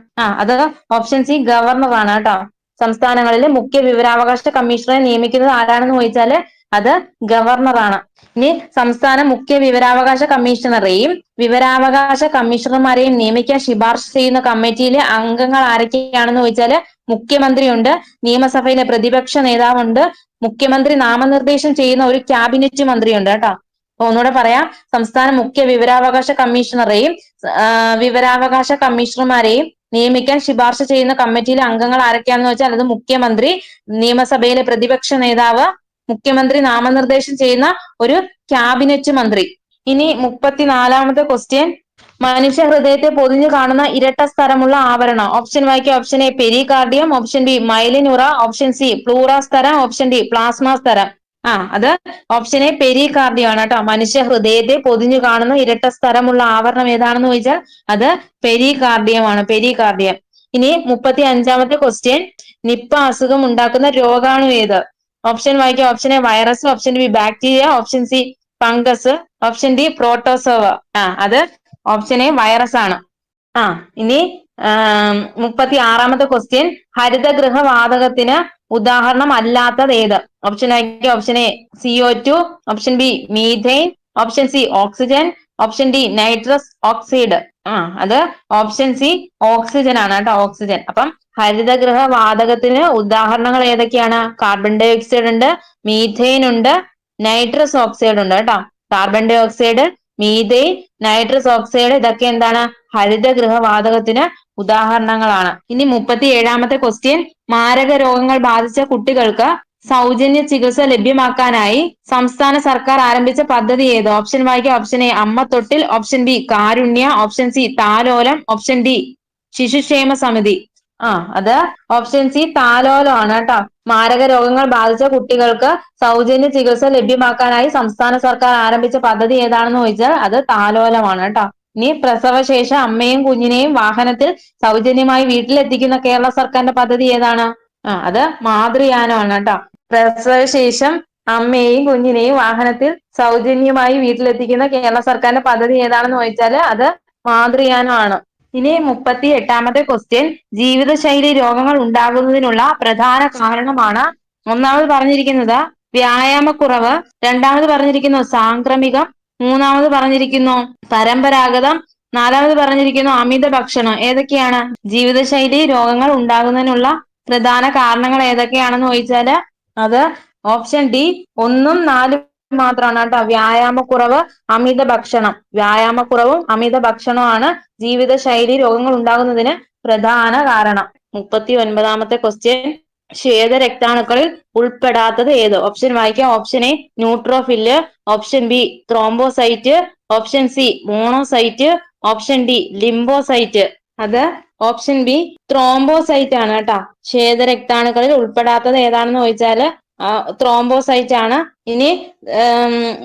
അത് ഓപ്ഷൻ സി ഗവർണറാണ് കേട്ടോ. സംസ്ഥാനങ്ങളിൽ മുഖ്യ വിവരാവകാശ കമ്മീഷണറെ നിയമിക്കുന്നത് ആരാണെന്ന് ചോദിച്ചാല് അത് ഗവർണറാണ്. ഇനി സംസ്ഥാന മുഖ്യ വിവരാവകാശ കമ്മീഷണറെയും വിവരാവകാശ കമ്മീഷണർമാരെയും നിയമിക്കാൻ ശുപാർശ ചെയ്യുന്ന കമ്മിറ്റിയിലെ അംഗങ്ങൾ ആരൊക്കെയാണെന്ന് ചോദിച്ചാല് മുഖ്യമന്ത്രിയുണ്ട്, നിയമസഭയിലെ പ്രതിപക്ഷ നേതാവുണ്ട്, മുഖ്യമന്ത്രി നാമനിർദ്ദേശം ചെയ്യുന്ന ഒരു ക്യാബിനറ്റ് മന്ത്രിയുണ്ട് കേട്ടോ. അപ്പൊ ഒന്നുകൂടെ പറയാം. സംസ്ഥാന മുഖ്യ വിവരാവകാശ കമ്മീഷണറെയും വിവരാവകാശ കമ്മീഷണർമാരെയും നിയമിക്കാൻ ശുപാർശ ചെയ്യുന്ന കമ്മിറ്റിയിലെ അംഗങ്ങൾ ആരൊക്കെയാണെന്ന് വെച്ചാൽ അത് മുഖ്യമന്ത്രി, നിയമസഭയിലെ പ്രതിപക്ഷ നേതാവ്, മുഖ്യമന്ത്രി നാമനിർദ്ദേശം ചെയ്യുന്ന ഒരു ക്യാബിനറ്റ് മന്ത്രി. ഇനി 34ാമത്തെ ക്വസ്റ്റ്യൻ, മനുഷ്യ ഹൃദയത്തെ പൊതിഞ്ഞു കാണുന്ന ഇരട്ട സ്തരമുള്ള ആവരണം. ഓപ്ഷൻ വായിക്കാം. Option A pericardium, option B മൈലിനുറ, ഓപ്ഷൻ സി പ്ലൂറ സ്തരം, ഓപ്ഷൻ ഡി പ്ലാസ്മ സ്തരം. അത് ഓപ്ഷൻ എ പെരികാർഡിയം ആണ് കേട്ടോ. മനുഷ്യ ഹൃദയത്തെ പൊതിഞ്ഞു കാണുന്ന ഇരട്ട സ്ഥലമുള്ള ആവരണം ഏതാണെന്ന് ചോദിച്ചാൽ അത് പെരികാർഡിയമാണ്, പെരികാർഡിയം. ഇനി 35-ാമത്തെ ക്വസ്റ്റ്യൻ, നിപ്പ അസുഖം ഉണ്ടാക്കുന്ന രോഗാണു ഏത്? ഓപ്ഷൻ വായിക്കാം. Option A virus, option B bacteria, option C fungus, option D protozoa. അത് ഓപ്ഷൻ എ വൈറസ് ആണ്. ഇനി 36-ാമത്തെ ക്വസ്റ്റ്യൻ, ഹരിതഗൃഹവാതകത്തിന് ഉദാഹരണം അല്ലാത്തത് ഏത്? ഓപ്ഷൻ വായിക്കാം. Option A CO2, option B methane, option C oxygen, option D nitrous oxide. അത് option C oxygen ആണ് കേട്ടോ, ഓക്സിജൻ. അപ്പം ഹരിതഗൃഹ വാതകത്തിന് ഉദാഹരണങ്ങൾ ഏതൊക്കെയാണ്? കാർബൺ ഡൈ ഓക്സൈഡ് ഉണ്ട്, മീഥെയിൻ ഉണ്ട്, നൈട്രസ് ഓക്സൈഡ് ഉണ്ട് കേട്ടോ. Carbon dioxide, methane, nitrous oxide ഇതൊക്കെ എന്താണ്? ഹരിതഗൃഹ വാതകത്തിന് ഉദാഹരണങ്ങളാണ്. ഇനി 37-ാമത്തെ ക്വസ്റ്റ്യൻ, മാരക രോഗങ്ങൾ ബാധിച്ച കുട്ടികൾക്ക് സൗജന്യ ചികിത്സ ലഭ്യമാക്കാനായി സംസ്ഥാന സർക്കാർ ആരംഭിച്ച പദ്ധതി ഏത്? ഓപ്ഷൻ വായിക്കാം. ഓപ്ഷൻ എ അമ്മത്തൊട്ടിൽ, ഓപ്ഷൻ ബി കാരുണ്യ, ഓപ്ഷൻ സി താലോലം, ഓപ്ഷൻ ഡി ശിശുക്ഷേമ സമിതി. അത് ഓപ്ഷൻ സി താലോലം ആണ് കേട്ടോ. മാരക രോഗങ്ങൾ ബാധിച്ച കുട്ടികൾക്ക് സൗജന്യ ചികിത്സ ലഭ്യമാക്കാനായി സംസ്ഥാന സർക്കാർ ആരംഭിച്ച പദ്ധതി ഏതാണെന്ന് ചോദിച്ചാൽ അത് താലോലമാണ് കേട്ടോ. ഇനി പ്രസവശേഷം അമ്മയും കുഞ്ഞിനെയും വാഹനത്തിൽ സൗജന്യമായി വീട്ടിലെത്തിക്കുന്ന കേരള സർക്കാരിന്റെ പദ്ധതി ഏതാണ്? അത് മാതൃയാനമാണ് കേട്ടോ. പ്രസവശേഷം അമ്മയെയും കുഞ്ഞിനെയും വാഹനത്തിൽ സൗജന്യമായി വീട്ടിലെത്തിക്കുന്ന കേരള സർക്കാരിന്റെ പദ്ധതി ഏതാണെന്ന് ചോദിച്ചാൽ അത് മാതൃയാനമാണ്. ഇനി 38-ാമത്തെ ക്വസ്റ്റ്യൻ, ജീവിതശൈലി രോഗങ്ങൾ ഉണ്ടാകുന്നതിനുള്ള പ്രധാന കാരണമാണ് ഒന്നാമത് പറഞ്ഞിരിക്കുന്നത് വ്യായാമക്കുറവ്, രണ്ടാമത് പറഞ്ഞിരിക്കുന്നു സാംക്രമികം, മൂന്നാമത് പറഞ്ഞിരിക്കുന്നു പരമ്പരാഗതം, നാലാമത് പറഞ്ഞിരിക്കുന്നു അമിത ഭക്ഷണം. ഏതൊക്കെയാണ് ജീവിതശൈലി രോഗങ്ങൾ ഉണ്ടാകുന്നതിനുള്ള പ്രധാന കാരണങ്ങൾ ഏതൊക്കെയാണെന്ന് ചോദിച്ചാല് അത് ഓപ്ഷൻ ഡി 1ഉം 4ഉം മാത്രമാണ് കേട്ടോ. വ്യായാമക്കുറവ്, അമിത ഭക്ഷണം. വ്യായാമക്കുറവും അമിത ഭക്ഷണവുമാണ് ജീവിതശൈലി രോഗങ്ങൾ ഉണ്ടാകുന്നതിന് പ്രധാന കാരണം. 39-ാമത്തെ ക്വസ്റ്റ്യൻ, ശ്വേതരക്താണുക്കളിൽ ഉൾപ്പെടാത്തത് ഏത്? ഓപ്ഷൻ വായിക്കാം. Option A neutrophil, option B thrombocyte, option C monocyte, option D lymphocyte. അത് ഓപ്ഷൻ ബി ത്രോംബോസൈറ്റ് ആണ് കേട്ടോ. ശ്വേതരക്താണുക്കളിൽ ഉൾപ്പെടാത്തത് ഏതാണെന്ന് ചോദിച്ചാല് ത്രോംബോസൈറ്റ് ആണ്. ഇനി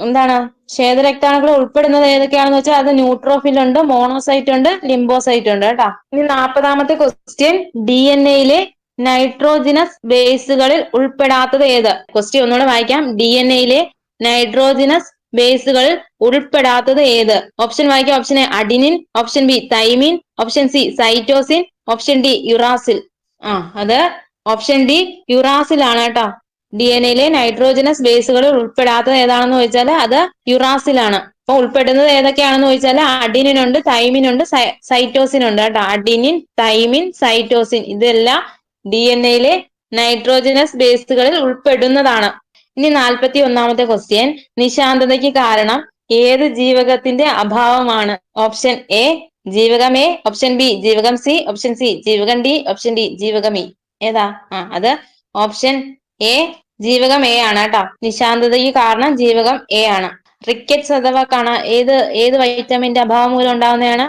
എന്താണ് ശ്വേതരക്താണുക്കൾ ഉൾപ്പെടുന്നത് ഏതൊക്കെയാണെന്ന് വെച്ചാൽ അത് ന്യൂട്രോഫിൽ ഉണ്ട്, മോണോസൈറ്റ് ഉണ്ട്, ലിംബോസൈറ്റ് ഉണ്ട് കേട്ടോ. ഇനി 40-ാമത്തെ ക്വസ്റ്റ്യൻ, DNA നൈട്രോജിനസ് ബേസുകളിൽ ഉൾപ്പെടാത്തത് ഏത്? ക്വസ്റ്റ്യൻ ഒന്നുകൂടെ വായിക്കാം. DNA നൈട്രോജിനസ് ബേസുകളിൽ ഉൾപ്പെടാത്തത് ഏത്? ഓപ്ഷൻ വായിക്കാം. Option A adenine, option B thymine, option C cytosine, option D uracil. അത് ഓപ്ഷൻ ഡി യുറാസിൽ ആണ് കേട്ടോ. DNA നൈട്രോജനസ് ബേസുകളിൽ ഉൾപ്പെടാത്തത് ഏതാണെന്ന് ചോദിച്ചാൽ അത് യുറാസിൽ ആണ്. അപ്പൊ ഉൾപ്പെടുന്നത് ഏതൊക്കെയാണെന്ന് ചോദിച്ചാൽ അഡിനിൻ ഉണ്ട്, തൈമിൻ ഉണ്ട്, സൈറ്റോസിൻ ഉണ്ട് കേട്ടോ. അഡിനിൻ, തൈമിൻ, സൈറ്റോസിൻ ഇതെല്ലാം DNA നൈട്രോജനസ് ബേസുകളിൽ ഉൾപ്പെടുന്നതാണ്. ഇനി 41-ാമത്തെ ക്വസ്റ്റ്യൻ, നിശാന്തതയ്ക്ക് കാരണം ഏത് ജീവകത്തിന്റെ അഭാവമാണ്? ഓപ്ഷൻ എ ജീവകം എ, ഓപ്ഷൻ ബി ജീവകം സി, ഓപ്ഷൻ സി ജീവകം ഡി, ഓപ്ഷൻ ഡി ജീവകം ഇ. ഏതാ? അത് ഓപ്ഷൻ എ ജീവകം എ ആണ് കേട്ടോ. നിശാന്തതയ്ക്ക് കാരണം ജീവകം എ ആണ്. റിക്കറ്റ്സ് അഥവാ ഏത് വൈറ്റമിന്റെ അഭാവം മൂലം ഉണ്ടാകുന്നതാണ്?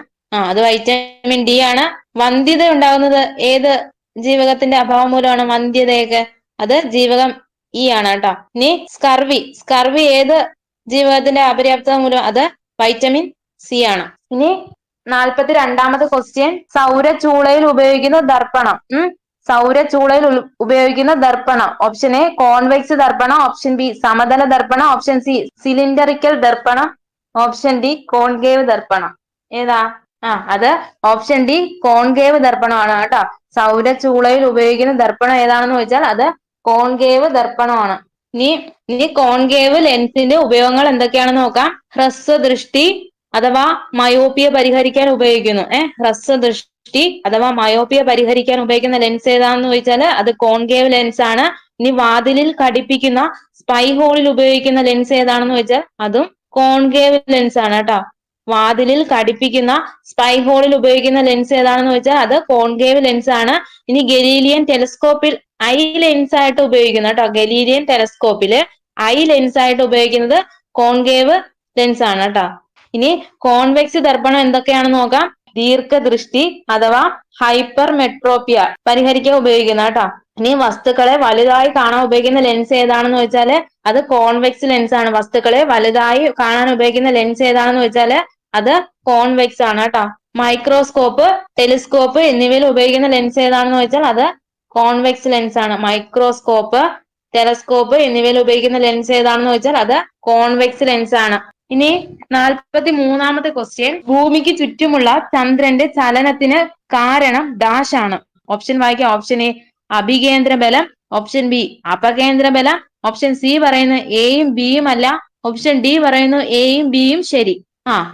അത് വൈറ്റമിൻ ഡി ആണ്. വന്ധ്യത ഉണ്ടാകുന്നത് ഏത് ജീവകത്തിന്റെ അഭാവം മൂലമാണ്? വന്ധ്യതയൊക്കെ അത് ജീവകം ഇ ആണ് കേട്ടോ. ഇനി സ്കർവി ഏത് ജീവകത്തിന്റെ അപര്യാപ്തത മൂലം? അത് വൈറ്റമിൻ സി ആണ്. ഇനി 42-ാമത്തെ ക്വസ്റ്റ്യൻ, സൗരചൂളയിൽ ഉപയോഗിക്കുന്ന ദർപ്പണം. സൗരചൂളയിൽ ഉപയോഗിക്കുന്ന ദർപ്പണം. ഓപ്ഷൻ എ കോൺവെക്സ് ദർപ്പണം, ഓപ്ഷൻ ബി സമതല ദർപ്പണം, ഓപ്ഷൻ സി സിലിണ്ടറിക്കൽ ദർപ്പണം, ഓപ്ഷൻ ഡി കോൺകേവ് ദർപ്പണം. ഏതാ? അത് ഓപ്ഷൻ ഡി കോൺകേവ് ദർപ്പണമാണ് കേട്ടോ. സൗരചൂളയിൽ ഉപയോഗിക്കുന്ന ദർപ്പണം ഏതാണെന്ന് ചോദിച്ചാൽ അത് കോൺകേവ് ദർപ്പണമാണ്. ഇനി കോൺകേവ് ലെൻസിന്റെ ഉപയോഗങ്ങൾ എന്തൊക്കെയാണെന്ന് നോക്കാം. ഹ്രസ്വദൃഷ്ടി അഥവാ മയോപ്പിയ പരിഹരിക്കാൻ ഉപയോഗിക്കുന്നു. ഹ്രസ്വദൃഷ്ടി അഥവാ മയോപ്പിയ പരിഹരിക്കാൻ ഉപയോഗിക്കുന്ന ലെൻസ് ഏതാണെന്ന് ചോദിച്ചാൽ അത് കോൺകേവ് ലെൻസ് ആണ്. ഇനി വാതിലിൽ ഘടിപ്പിക്കുന്ന സ്പൈ ഹോളിൽ ഉപയോഗിക്കുന്ന ലെൻസ് ഏതാണെന്ന് ചോദിച്ചാൽ അതും കോൺകേവ് ലെൻസ് ആണ് കേട്ടോ. വാതിലിൽ ഘടിപ്പിക്കുന്ന സ്പൈ ഹോളിൽ ഉപയോഗിക്കുന്ന ലെൻസ് ഏതാണെന്ന് വെച്ചാൽ അത് കോൺകേവ് ലെൻസ് ആണ്. ഇനി ഗലീലിയൻ ടെലസ്കോപ്പിൽ ഐ ലെൻസ് ആയിട്ട് ഉപയോഗിക്കുന്ന കേട്ടോ. ഗലീലിയൻ ടെലസ്കോപ്പില് ഐ ലെൻസ് ആയിട്ട് ഉപയോഗിക്കുന്നത് കോൺകേവ് ലെൻസ് ആണ് കേട്ടോ. ഇനി കോൺവെക്സ് ദർപ്പണം എന്തൊക്കെയാണെന്ന് നോക്കാം. ദീർഘദൃഷ്ടി അഥവാ ഹൈപ്പർ മെട്രോപ്പിയ പരിഹരിക്കാൻ ഉപയോഗിക്കുന്ന കേട്ടോ. ഇനി വസ്തുക്കളെ വലുതായി കാണാൻ ഉപയോഗിക്കുന്ന ലെൻസ് ഏതാണെന്ന് വെച്ചാല് അത് കോൺവെക്സ് ലെൻസ് ആണ്. വസ്തുക്കളെ വലുതായി കാണാൻ ഉപയോഗിക്കുന്ന ലെൻസ് ഏതാണെന്ന് വെച്ചാല് അത് കോൺവെക്സ് ആണ് കേട്ടോ. മൈക്രോസ്കോപ്പ്, ടെലിസ്കോപ്പ് എന്നിവയിൽ ഉപയോഗിക്കുന്ന ലെൻസ് ഏതാണെന്ന് വെച്ചാൽ അത് കോൺവെക്സ് ലെൻസ് ആണ്. മൈക്രോസ്കോപ്പ്, ടെലസ്കോപ്പ് എന്നിവയിൽ ഉപയോഗിക്കുന്ന ലെൻസ് ഏതാണെന്ന് വെച്ചാൽ അത് കോൺവെക്സ് ലെൻസ് ആണ്. ഇനി 43ാമത്തെ ക്വസ്റ്റ്യൻ, ഭൂമിക്ക് ചുറ്റുമുള്ള ചന്ദ്രന്റെ ചലനത്തിന് കാരണം ഡാഷ് ആണ്. ഓപ്ഷൻ വായിക്കാം. ഓപ്ഷൻ എ അഭികേന്ദ്ര ബലം, ഓപ്ഷൻ ബി അപകേന്ദ്ര ബലം, ഓപ്ഷൻ സി പറയുന്നു എയും ബിയും അല്ല, ഓപ്ഷൻ ഡി പറയുന്നു എയും ബിയും ശരി.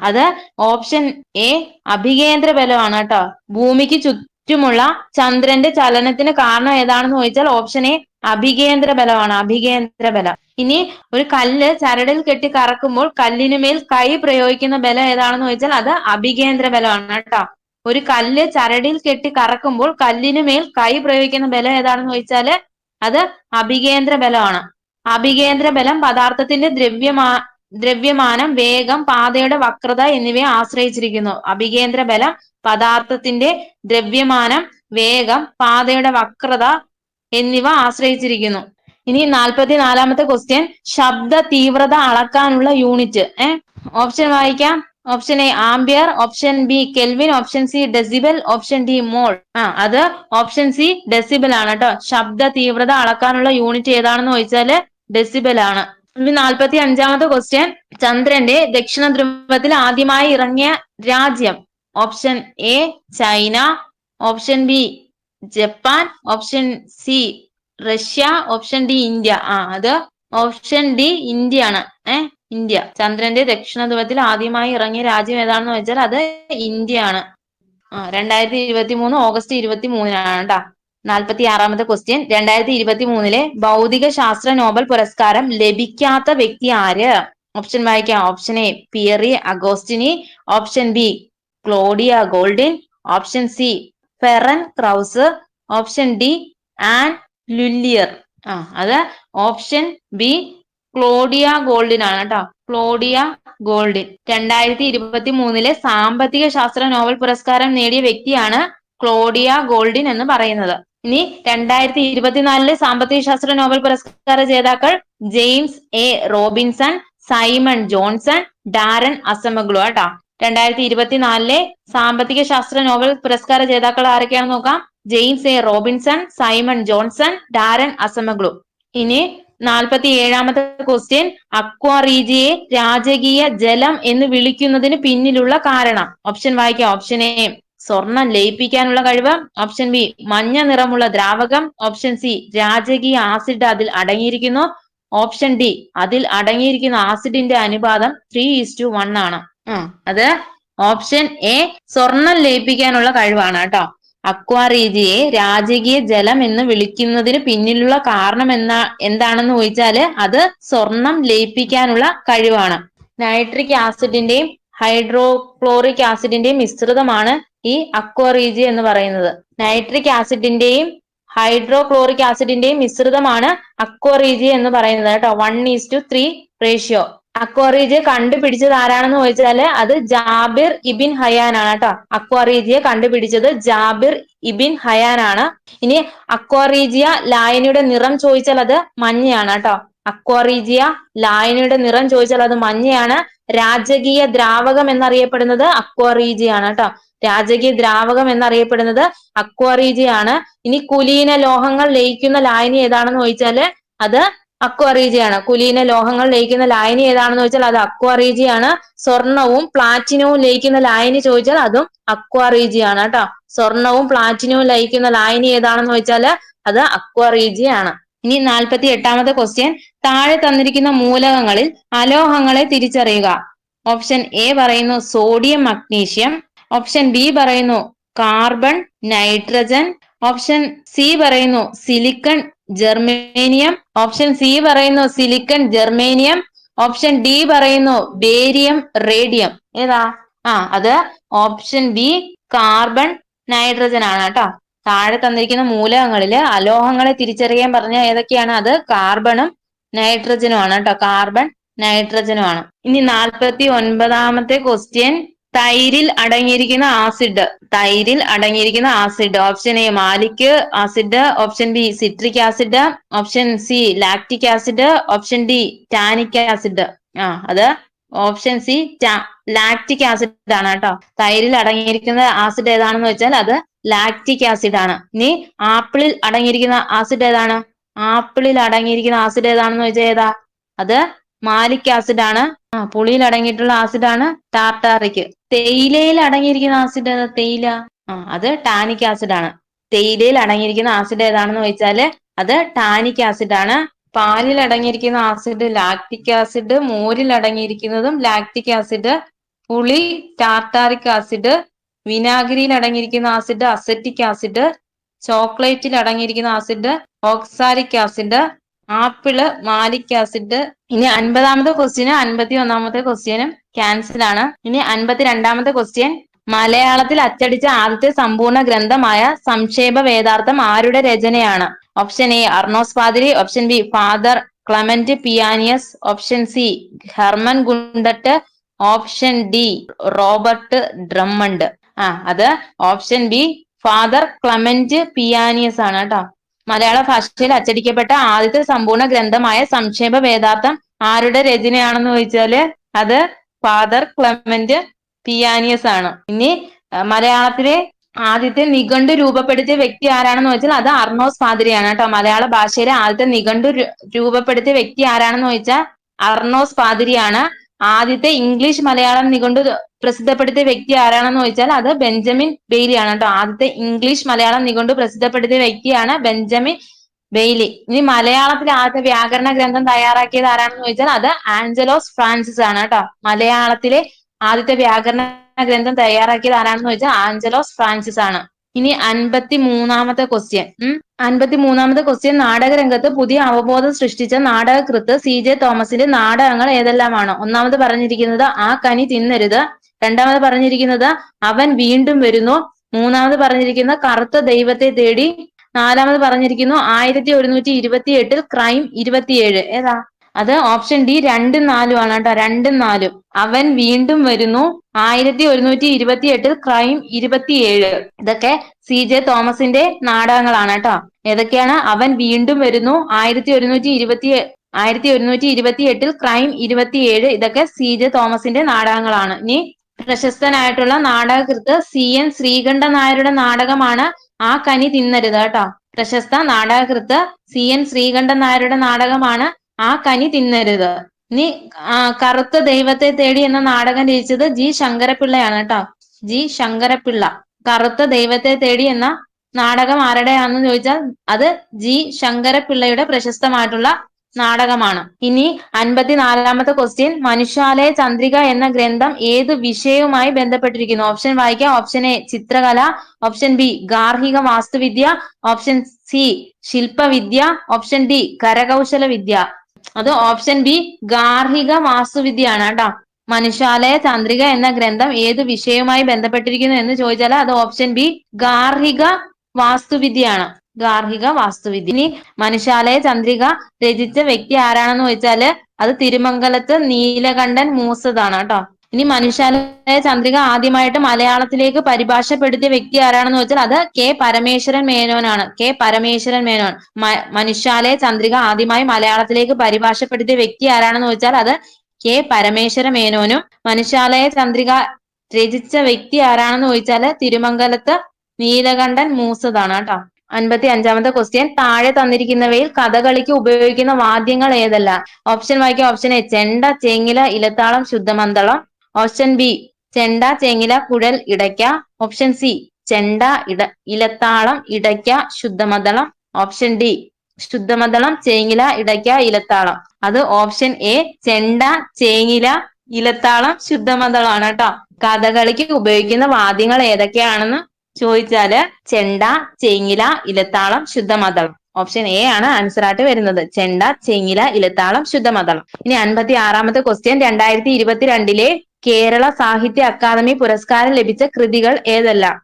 അത് ഓപ്ഷൻ എ അഭികേന്ദ്ര ബലമാണ് കേട്ടോ. ഭൂമിക്ക് ചുറ്റുമുള്ള ചന്ദ്രന്റെ ചലനത്തിന് കാരണം ഏതാണെന്ന് ചോദിച്ചാൽ ഓപ്ഷൻ എ അഭികേന്ദ്ര ബലമാണ്. അഭികേന്ദ്ര ബലം. ഇനി ഒരു കല്ല് ചരടിൽ കെട്ടി കറക്കുമ്പോൾ കല്ലിനുമേൽ കൈ പ്രയോഗിക്കുന്ന ബലം ഏതാണെന്ന് ചോദിച്ചാൽ അത് അഭികേന്ദ്ര ബലമാണ് കേട്ടോ. ഒരു കല്ല് ചരടിൽ കെട്ടി കറക്കുമ്പോൾ കല്ലിനുമേൽ കൈ പ്രയോഗിക്കുന്ന ബലം ഏതാണെന്ന് ചോദിച്ചാല് അത് അഭികേന്ദ്ര ബലമാണ്. അഭികേന്ദ്ര ബലം പദാർത്ഥത്തിന്റെ ദ്രവ്യമാനം, വേഗം, പാതയുടെ വക്രത എന്നിവയെ ആശ്രയിച്ചിരിക്കുന്നു. അഭികേന്ദ്ര ബലം പദാർത്ഥത്തിന്റെ ദ്രവ്യമാനം, വേഗം, പാതയുടെ വക്രത എന്നിവ ആശ്രയിച്ചിരിക്കുന്നു. ഇനി 44ാമത്തെ ക്വസ്റ്റ്യൻ, ശബ്ദ തീവ്രത അളക്കാനുള്ള യൂണിറ്റ്. ഓപ്ഷൻ വായിക്കാം. Option A ampere, option B kelvin, option C decibel, option D mole. അത് ഓപ്ഷൻ സി ഡെസിബൽ ആണ് കേട്ടോ. ശബ്ദ തീവ്രത അളക്കാനുള്ള യൂണിറ്റ് ഏതാണെന്ന് ചോദിച്ചാല് ഡെസിബൽ ആണ്. ഇനി 45ാമത്തെ ക്വസ്റ്റ്യൻ, ചന്ദ്രന്റെ ദക്ഷിണ ധ്രുവത്തിൽ ആദ്യമായി ഇറങ്ങിയ രാജ്യം. Option A China, option B Japan, option C Russia, option D India. അത് ഓപ്ഷൻ ഡി ഇന്ത്യ ആണ്. ഇന്ത്യ. ചന്ദ്രന്റെ ദക്ഷിണ ധ്രുവത്തിൽ ആദ്യമായി ഇറങ്ങിയ രാജ്യം ഏതാണെന്ന് വെച്ചാൽ അത് ഇന്ത്യ ആണ്. 2023 ഓഗസ്റ്റ് 23-നാണ് കേട്ടോ. 46ാമത്തെ ക്വസ്റ്റ്യൻ, 2023 ഭൗതിക ശാസ്ത്ര നോബൽ പുരസ്കാരം ലഭിക്കാത്ത വ്യക്തി ആര്? ഓപ്ഷൻ വായിക്കാം. Option A Pierre Agostini, option B Claudia Goldin, option C Ferenc Krausz, option D Anne L'Huillier. അത് ഓപ്ഷൻ ബി ക്ലോഡിയ ഗോൾഡിൻ ആണ് കേട്ടോ. Claudia Goldin. 2023 സാമ്പത്തിക ശാസ്ത്ര നോബൽ പുരസ്കാരം നേടിയ വ്യക്തിയാണ് ക്ലോഡിയ ഗോൾഡിൻ എന്ന് പറയുന്നത്. ഇനി 2024 സാമ്പത്തിക ശാസ്ത്ര നോബൽ പുരസ്കാര ജേതാക്കൾ James A Robinson, Simon Johnson, Daron Acemoglu കേട്ടോ. 2024 സാമ്പത്തിക ശാസ്ത്ര നോബൽ പുരസ്കാര ജേതാക്കൾ ആരൊക്കെയാണെന്ന് നോക്കാം. James A Robinson, Simon Johnson, Daron Acemoglu. ഇനി 47ാമത്തെ ക്വസ്റ്റ്യൻ, അക്വാ റീജിയെ രാജകീയ ജലം എന്ന് വിളിക്കുന്നതിന് പിന്നിലുള്ള കാരണം. ഓപ്ഷൻ വായിക്കാം. ഓപ്ഷൻ എ സ്വർണം ലയിപ്പിക്കാനുള്ള കഴിവ്, ഓപ്ഷൻ ബി മഞ്ഞ നിറമുള്ള ദ്രാവകം, ഓപ്ഷൻ സി രാജകീയ ആസിഡ് അതിൽ അടങ്ങിയിരിക്കുന്നു, ഓപ്ഷൻ ഡി അതിൽ അടങ്ങിയിരിക്കുന്ന ആസിഡിന്റെ അനുപാതം 3:1 ആണ്. അത് ഓപ്ഷൻ എ സ്വർണം ലയിപ്പിക്കാനുള്ള കഴിവാണ് കേട്ടോ. അക്വാ റീജിയെ രാജകീയ ജലം എന്ന് വിളിക്കുന്നതിന് പിന്നിലുള്ള കാരണം എന്താണെന്ന് ചോദിച്ചാല് അത് സ്വർണം ലയിപ്പിക്കാനുള്ള കഴിവാണ്. നൈട്രിക് ആസിഡിന്റെയും ഹൈഡ്രോക്ലോറിക് ആസിഡിന്റെയും മിശ്രിതമാണ് ഈ അക്വാ റീജി എന്ന് പറയുന്നത്. നൈട്രിക് ആസിഡിന്റെയും ഹൈഡ്രോക്ലോറിക് ആസിഡിന്റെയും മിശ്രിതമാണ് അക്വാ റീജി എന്ന് പറയുന്നത് കേട്ടോ. 1:3 റേഷ്യോ. അക്വാ റീജിയെ കണ്ടുപിടിച്ചത് ആരാണെന്ന് ചോദിച്ചാല് അത് ജാബിർ ഇബിൻ ഹയാൻ ആണ് കേട്ടോ. അക്വാ റീജിയെ കണ്ടുപിടിച്ചത് ജാബിർ ഇബിൻ ഹയാൻ ആണ്. ഇനി അക്വാ റീജിയ ലായനിയുടെ നിറം ചോദിച്ചാൽ അത് മഞ്ഞയാണ് കേട്ടോ. അക്വാ റീജിയ ലായനിയുടെ നിറം ചോദിച്ചാൽ അത് മഞ്ഞയാണ്. രാജകീയ ദ്രാവകം എന്നറിയപ്പെടുന്നത് അക്വാ റീജിയ ആണ് കേട്ടോ. രാജകീയ ദ്രാവകം എന്നറിയപ്പെടുന്നത് അക്വാ റീജിയ ആണ്. ഇനി കുലീന ലോഹങ്ങൾ ലയിക്കുന്ന ലായനി ഏതാണെന്ന് ചോദിച്ചാല് അത് അക്വാ റീജി ആണ്. കുലീന ലോഹങ്ങൾ ലയിക്കുന്ന ലായനി ഏതാണെന്ന് ചോദിച്ചാൽ അത് അക്വാ റീജി ആണ്. സ്വർണവും പ്ലാറ്റിനവും ലയിക്കുന്ന ലായനി ചോദിച്ചാൽ അതും അക്വാ റീജി ആണ് കേട്ടോ. സ്വർണവും പ്ലാറ്റിനവും ലയിക്കുന്ന ലായനി ഏതാണെന്ന് ചോദിച്ചാല് അത് അക്വാ റീജി ആണ്. ഇനി 48ാമത്തെ ക്വസ്റ്റ്യൻ, താഴെ തന്നിരിക്കുന്ന മൂലകങ്ങളിൽ അലോഹങ്ങളെ തിരിച്ചറിയുക. ഓപ്ഷൻ എ പറയുന്നു സോഡിയം മഗ്നീഷ്യം, ഓപ്ഷൻ ബി പറയുന്നു കാർബൺ നൈട്രജൻ, ഓപ്ഷൻ സി പറയുന്നു സിലിക്കൺ ജെർമേനിയം, ഓപ്ഷൻ സി പറയുന്നു സിലിക്കൺ ജെർമേനിയം, ഓപ്ഷൻ ഡി പറയുന്നു ബേരിയം റേഡിയം. ഏതാ? അത് ഓപ്ഷൻ ബി കാർബൺ നൈട്രജൻ ആണ് കേട്ടോ. താഴെ തന്നിരിക്കുന്ന മൂലകങ്ങളില് അലോഹങ്ങളെ തിരിച്ചറിയാൻ പറഞ്ഞ ഏതൊക്കെയാണ്? അത് കാർബണും നൈട്രജനും ആണ് കേട്ടോ. കാർബൺ നൈട്രജനും ആണ്. ഇനി 49ാമത്തെ ക്വസ്റ്റ്യൻ, തൈരിൽ അടങ്ങിയിരിക്കുന്ന ആസിഡ്. തൈരിൽ അടങ്ങിയിരിക്കുന്ന acid. Option A malic acid, option B citric acid, option C lactic acid, option D tannic acid. അത് ഓപ്ഷൻ സി ലാക്റ്റിക് ആസിഡ് ആണ് കേട്ടോ. തൈരിൽ അടങ്ങിയിരിക്കുന്ന ആസിഡ് ഏതാണെന്ന് വെച്ചാൽ അത് ലാക്റ്റിക് ആസിഡ് ആണ്. ഇനി ആപ്പിളിൽ അടങ്ങിയിരിക്കുന്ന ആസിഡ് ഏതാണ്? ആപ്പിളിൽ അടങ്ങിയിരിക്കുന്ന ആസിഡ് ഏതാണെന്ന് വെച്ചാൽ ഏതാ? അത് മാലിക് ആസിഡ് ആണ്. പുളിയിൽ അടങ്ങിയിട്ടുള്ള ആസിഡ് ആണ് ടാർട്ടാറിക്. തേയിലയിൽ അടങ്ങിയിരിക്കുന്ന ആസിഡ് ഏതാ? തേയില. അത് ടാനിക് ആസിഡ് ആണ്. തേയിലയിൽ അടങ്ങിയിരിക്കുന്ന ആസിഡ് ഏതാണെന്ന് ചോദിച്ചാല് അത് ടാനിക് ആസിഡ് ആണ്. പാലിൽ അടങ്ങിയിരിക്കുന്ന ആസിഡ് ലാക്റ്റിക് ആസിഡ്, മോരിൽ അടങ്ങിയിരിക്കുന്നതും ലാക്റ്റിക് ആസിഡ്, പുളി ടാർട്ടാറിക് ആസിഡ്, വിനാഗിരിയിൽ അടങ്ങിയിരിക്കുന്ന ആസിഡ് അസറ്റിക് ആസിഡ്, ചോക്ലേറ്റിൽ അടങ്ങിയിരിക്കുന്ന acid oxalic acid, apple malic acid. ഇനി 50ാമത്തെ ക്വസ്റ്റ്യനും 51ാമത്തെ ക്വസ്റ്റ്യനും ക്യാൻസൽ ആണ്. ഇനി 52ാമത്തെ ക്വസ്റ്റ്യൻ, മലയാളത്തിൽ അച്ചടിച്ച ആദ്യത്തെ സമ്പൂർണ്ണ ഗ്രന്ഥമായ സംക്ഷേപ വേദാർത്ഥം ആരുടെ രചനയാണ്? ഓപ്ഷൻ എ അർണോസ് പാതിരി, option B father Clement Pianius, option C Hermann Gundert, option D Robert Drummond. അത് option B father Clement Pianius ആണ് കേട്ടോ. മലയാള ഭാഷയിൽ അച്ചടിക്കപ്പെട്ട ആദ്യത്തെ സമ്പൂർണ്ണ ഗ്രന്ഥമായ സംക്ഷേപ വേദാർത്ഥം ആരുടെ രചനയാണെന്ന് ചോദിച്ചാല് അത് ഫാദർ ക്ലമന്റ് പിയാനിയസ് ആണ്. ഇനി മലയാളത്തിലെ ആദ്യത്തെ നിഘണ്ടു രൂപപ്പെടുത്തിയ വ്യക്തി ആരാണെന്ന് ചോദിച്ചാൽ അത് അർണോസ് പാതിരിയാണ് കേട്ടോ. മലയാള ഭാഷയിലെ ആദ്യത്തെ നിഘണ്ടു രൂപപ്പെടുത്തിയ വ്യക്തി ആരാണെന്ന് ചോദിച്ചാൽ അർണോസ് പാതിരിയാണ്. ആദ്യത്തെ ഇംഗ്ലീഷ് മലയാളം നിഘണ്ടു പ്രസിദ്ധപ്പെടുത്തിയ വ്യക്തി ആരാണെന്ന് ചോദിച്ചാൽ അത് ബെഞ്ചമിൻ ബെയ്ലി ആണ് കേട്ടോ. ആദ്യത്തെ ഇംഗ്ലീഷ് മലയാളം നിഘണ്ടു പ്രസിദ്ധപ്പെടുത്തിയ വ്യക്തിയാണ് ബെഞ്ചമിൻ ബെയ്ലി. ഇനി മലയാളത്തിലെ ആദ്യത്തെ വ്യാകരണ ഗ്രന്ഥം തയ്യാറാക്കിയത് ആരാണെന്ന് ചോദിച്ചാൽ അത് ആഞ്ചലോസ് ഫ്രാൻസിസ് ആണ് കേട്ടോ. മലയാളത്തിലെ ആദ്യത്തെ വ്യാകരണ ഗ്രന്ഥം തയ്യാറാക്കിയത് ആരാണെന്ന് ചോദിച്ചാൽ ആഞ്ചലോസ് ഫ്രാൻസിസ് ആണ്. ഇനി 53ാമത്തെ ക്വസ്റ്റ്യൻ. 53ാമത്തെ ക്വസ്റ്റ്യൻ, നാടകരംഗത്ത് പുതിയ അവബോധം സൃഷ്ടിച്ച നാടകകൃത്ത് CJ തോമസിന്റെ നാടകങ്ങൾ ഏതെല്ലാമാണ്? ഒന്നാമത് പറഞ്ഞിരിക്കുന്നത് ആ കനി തിന്നരുത്, രണ്ടാമത് പറഞ്ഞിരിക്കുന്നത് അവൻ വീണ്ടും വരുന്നു, മൂന്നാമത് പറഞ്ഞിരിക്കുന്നത് കറുത്ത ദൈവത്തെ തേടി, നാലാമത് പറഞ്ഞിരിക്കുന്നു 1128 ക്രൈം 27. ഏതാ? അത് ഓപ്ഷൻ ഡി 2ഉം 4ഉം ആണ് കേട്ടോ. 2ഉം 4ഉം. അവൻ വീണ്ടും വരുന്നു, 1128 ക്രൈം 27. ഇതൊക്കെ CJ തോമസിന്റെ നാടകങ്ങളാണ് കേട്ടോ. ഏതൊക്കെയാണ്? അവൻ വീണ്ടും വരുന്നു, 1128 ക്രൈം 27. ഇതൊക്കെ CJ തോമസിന്റെ നാടകങ്ങളാണ്. ഇനി പ്രശസ്തനായിട്ടുള്ള നാടകകൃത്ത് CN ശ്രീകണ്ഠൻ നായരുടെ നാടകമാണ് ആ കനി തിന്നരുത് കേട്ടോ. പ്രശസ്ത നാടകകൃത്ത് CN ശ്രീകണ്ഠൻ നായരുടെ നാടകമാണ് ആ കനി തിന്നരുത്. ഇനി കറുത്ത ദൈവത്തെ തേടി എന്ന നാടകം രചിച്ചത് G ശങ്കരപിള്ളയാണ് കേട്ടോ. G ശങ്കരപിള്ള. കറുത്ത ദൈവത്തെ തേടി എന്ന നാടകം ആരുടെയാണെന്ന് ചോദിച്ചാൽ അത് G ശങ്കരപിള്ളയുടെ പ്രശസ്തമായിട്ടുള്ള നാടകമാണ്. ഇനി 54ാമത്തെ ക്വസ്റ്റ്യൻ, മനുഷ്യാലയ ചന്ദ്രിക എന്ന ഗ്രന്ഥം ഏത് വിഷയവുമായി ബന്ധപ്പെട്ടിരിക്കുന്നു? ഓപ്ഷൻ വായിക്കാം. ഓപ്ഷൻ എ ചിത്രകല, ഓപ്ഷൻ ബി ഗാർഹിക വാസ്തുവിദ്യ, ഓപ്ഷൻ സി ശില്പവിദ്യ, ഓപ്ഷൻ ഡി കരകൗശല വിദ്യ. അത് ഓപ്ഷൻ ബി ഗാർഹിക വാസ്തുവിദ്യയാണ് കേട്ടോ. മനുഷ്യാലയ ചന്ദ്രിക എന്ന ഗ്രന്ഥം ഏത് വിഷയവുമായി ബന്ധപ്പെട്ടിരിക്കുന്നു എന്ന് ചോദിച്ചാൽ അത് ഓപ്ഷൻ ബി ഗാർഹിക വാസ്തുവിദ്യയാണ്. ഗാർഹിക വാസ്തുവിദ്യ. ഇനി മനുഷ്യാലയ ചന്ദ്രിക രചിച്ച വ്യക്തി ആരാണെന്ന് ചോദിച്ചാല് അത് തിരുമംഗലത്ത് നീലകണ്ഠൻ മൂസതാണ് കേട്ടോ. ഇനി മനുഷ്യാലയ ചന്ദ്രിക ആദ്യമായിട്ട് മലയാളത്തിലേക്ക് പരിഭാഷപ്പെടുത്തിയ വ്യക്തി ആരാണെന്ന് വെച്ചാൽ അത് K പരമേശ്വരൻ മേനോനാണ്. K പരമേശ്വരൻ മേനോൻ. മനുഷ്യാലയ ചന്ദ്രിക ആദ്യമായി മലയാളത്തിലേക്ക് പരിഭാഷപ്പെടുത്തിയ വ്യക്തി ആരാണെന്ന് വെച്ചാൽ അത് K പരമേശ്വര മേനോനും. മനുഷ്യാലയ ചന്ദ്രിക രചിച്ച വ്യക്തി ആരാണെന്ന് ചോദിച്ചാല് തിരുമംഗലത്ത് നീലകണ്ഠൻ മൂസതാണ് കേട്ടോ. 55ാമത്തെ ക്വസ്റ്റ്യൻ, താഴെ തന്നിരിക്കുന്നവയിൽ കഥകളിക്ക് ഉപയോഗിക്കുന്ന വാദ്യങ്ങൾ ഏതെല്ലാം? ഓപ്ഷൻ വായിക്കാം. ഓപ്ഷൻ എ ചെണ്ട, ചേങ്ങില, ഇലത്താളം, ശുദ്ധമണ്ഡലം. ഓപ്ഷൻ ബി ചെണ്ട, ചേങ്ങില, കുഴൽ, ഇടയ്ക്ക. ഓപ്ഷൻ സി ചെണ്ട, ഇലത്താളം, ഇടയ്ക്ക, ശുദ്ധമണ്ഡലം. ഓപ്ഷൻ ഡി ശുദ്ധമണ്ഡലം, ചേങ്ങില, ഇടയ്ക്ക, ഇലത്താളം. അത് ഓപ്ഷൻ എ ചെണ്ട, ചേങ്ങില, ഇലത്താളം, ശുദ്ധമണ്ഡലം ആണ് കേട്ടോ. കഥകളിക്ക് ഉപയോഗിക്കുന്ന വാദ്യങ്ങൾ ഏതൊക്കെയാണെന്ന് ചോദിച്ചാല് ചെണ്ട, ചേങ്ങില, ഇലത്താളം, ശുദ്ധമണ്ഡലം. ഓപ്ഷൻ എ ആണ് ആൻസർ ആയിട്ട് വരുന്നത്. ചെണ്ട, ചേങ്ങില, ഇലത്താളം, ശുദ്ധമണ്ഡലം. ഇനി 56ാമത്തെ ക്വസ്റ്റ്യൻ, 2022 കേരള സാഹിത്യ അക്കാദമി പുരസ്കാരം ലഭിച്ച കൃതികൾ ഏതെല്ലാം?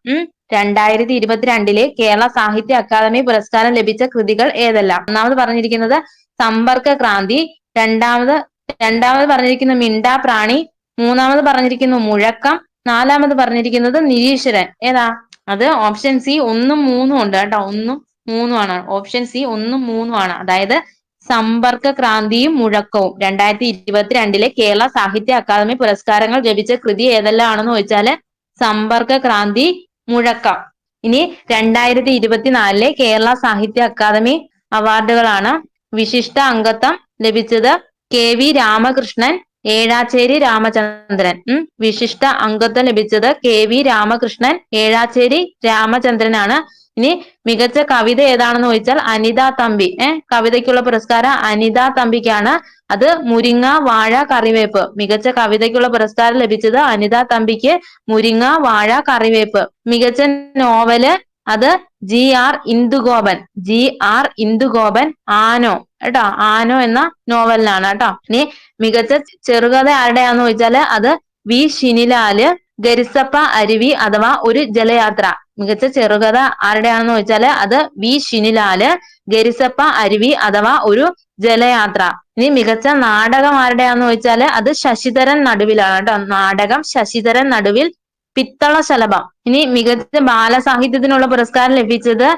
2022 കേരള സാഹിത്യ അക്കാദമി പുരസ്കാരം ലഭിച്ച കൃതികൾ ഏതെല്ലാം? ഒന്നാമത് പറഞ്ഞിരിക്കുന്നത് സമ്പർക്ക ക്രാന്തി, രണ്ടാമത് പറഞ്ഞിരിക്കുന്നു മിണ്ടാപ്രാണി, മൂന്നാമത് പറഞ്ഞിരിക്കുന്നു മുഴക്കം, നാലാമത് പറഞ്ഞിരിക്കുന്നത് നിരീശ്വരൻ. ഏതാ? അത് ഓപ്ഷൻ സി 1ഉം 3ഉം ഉണ്ട് കേട്ടോ. 1ഉം 3ഉം ആണ്. ഓപ്ഷൻ സി 1ഉം 3ഉം ആണ്. അതായത് സമ്പർക്ക ക്രാന്തിയും മുഴക്കവും 2022 കേരള സാഹിത്യ അക്കാദമി പുരസ്കാരങ്ങൾ ലഭിച്ച കൃതി ഏതെല്ലാമാണെന്ന് ചോദിച്ചാല് സമ്പർക്ക ക്രാന്തി, മുഴക്കം. ഇനി 2024 കേരള സാഹിത്യ അക്കാദമി അവാർഡുകളാണ്. വിശിഷ്ട അംഗത്വം ലഭിച്ചത് KV രാമകൃഷ്ണൻ, ഏഴാച്ചേരി രാമചന്ദ്രൻ. വിശിഷ്ട അംഗത്വം ലഭിച്ചത് KV രാമകൃഷ്ണൻ, ഏഴാച്ചേരി രാമചന്ദ്രനാണ്. ഇനി മികച്ച കവിത ഏതാണെന്ന് ചോദിച്ചാൽ അനിത തമ്പി. കവിതയ്ക്കുള്ള പുരസ്കാരം അനിത തമ്പിക്കാണ്. അത് മുരിങ്ങ വാഴ കറിവേപ്പ്. മികച്ച കവിതയ്ക്കുള്ള പുരസ്കാരം ലഭിച്ചത് അനിത തമ്പിക്ക് മുരിങ്ങ വാഴ കറിവേപ്പ്. മികച്ച നോവല് അത് GR ഇന്ദുഗോപൻ. GR ഇന്ദുഗോപൻ ആനോ കേട്ടോ. ആനോ എന്ന നോവലിനാണ് കേട്ടോ. ഇനി മികച്ച ചെറുകഥ ആരുടെയാന്ന് ചോദിച്ചാല് അത് V ഷിനിലാല്, ഗരിസപ്പ അരുവി അഥവാ ഒരു ജലയാത്ര. മികച്ച ചെറുകഥ ആരുടെയാണെന്ന് ചോദിച്ചാല് അത് V ഷിനിലാല്, ഗരിസപ്പ അരുവി അഥവാ ഒരു ജലയാത്ര. ഇനി മികച്ച നാടകം ആരുടെയാന്ന് ചോദിച്ചാല് അത് ശശിധരൻ നടുവിലാണ് കേട്ടോ. നാടകം ശശിധരൻ നടുവിൽ, പിത്തളശലഭം. ഇനി മികച്ച ബാലസാഹിത്യത്തിനുള്ള പുരസ്കാരം ലഭിച്ചത്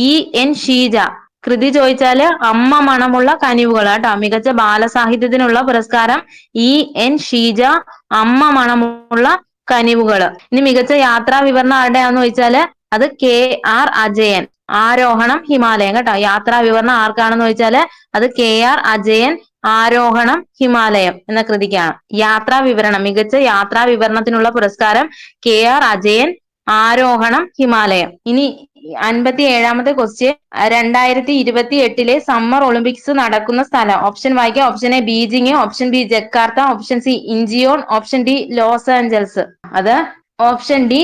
EN ഷീജ. കൃതി ചോദിച്ചാല് അമ്മ മണമുള്ള കനിവുകൾ കേട്ടോ. മികച്ച ബാലസാഹിത്യത്തിനുള്ള പുരസ്കാരം EN ഷീജ, അമ്മ മണമുള്ള കനിവുകള്. ഇനി മികച്ച യാത്രാ വിവരണം ആരുടെയാന്ന് ചോദിച്ചാല് അത് KR അജയൻ, ആരോഹണം ഹിമാലയം കേട്ടോ. യാത്രാ വിവരണം ആർക്കാണെന്ന് ചോദിച്ചാല് അത് KR അജയൻ, ആരോഹണം ഹിമാലയം എന്ന കൃതിക്കാണ്. യാത്രാ വിവരണം, മികച്ച യാത്രാ വിവരണത്തിനുള്ള പുരസ്കാരം KR അജയൻ, ആരോഹണം ഹിമാലയം. ഇനി 57ാമത്തെ ക്വസ്റ്റ്യൻ, 2028 സമ്മർ ഒളിമ്പിക്സ് നടക്കുന്ന സ്ഥലം. ഓപ്ഷൻ വായിക്കാം. Option A Beijing, option B Jakarta, option C Incheon, option D Los Angeles. അത് ഓപ്ഷൻ ഡി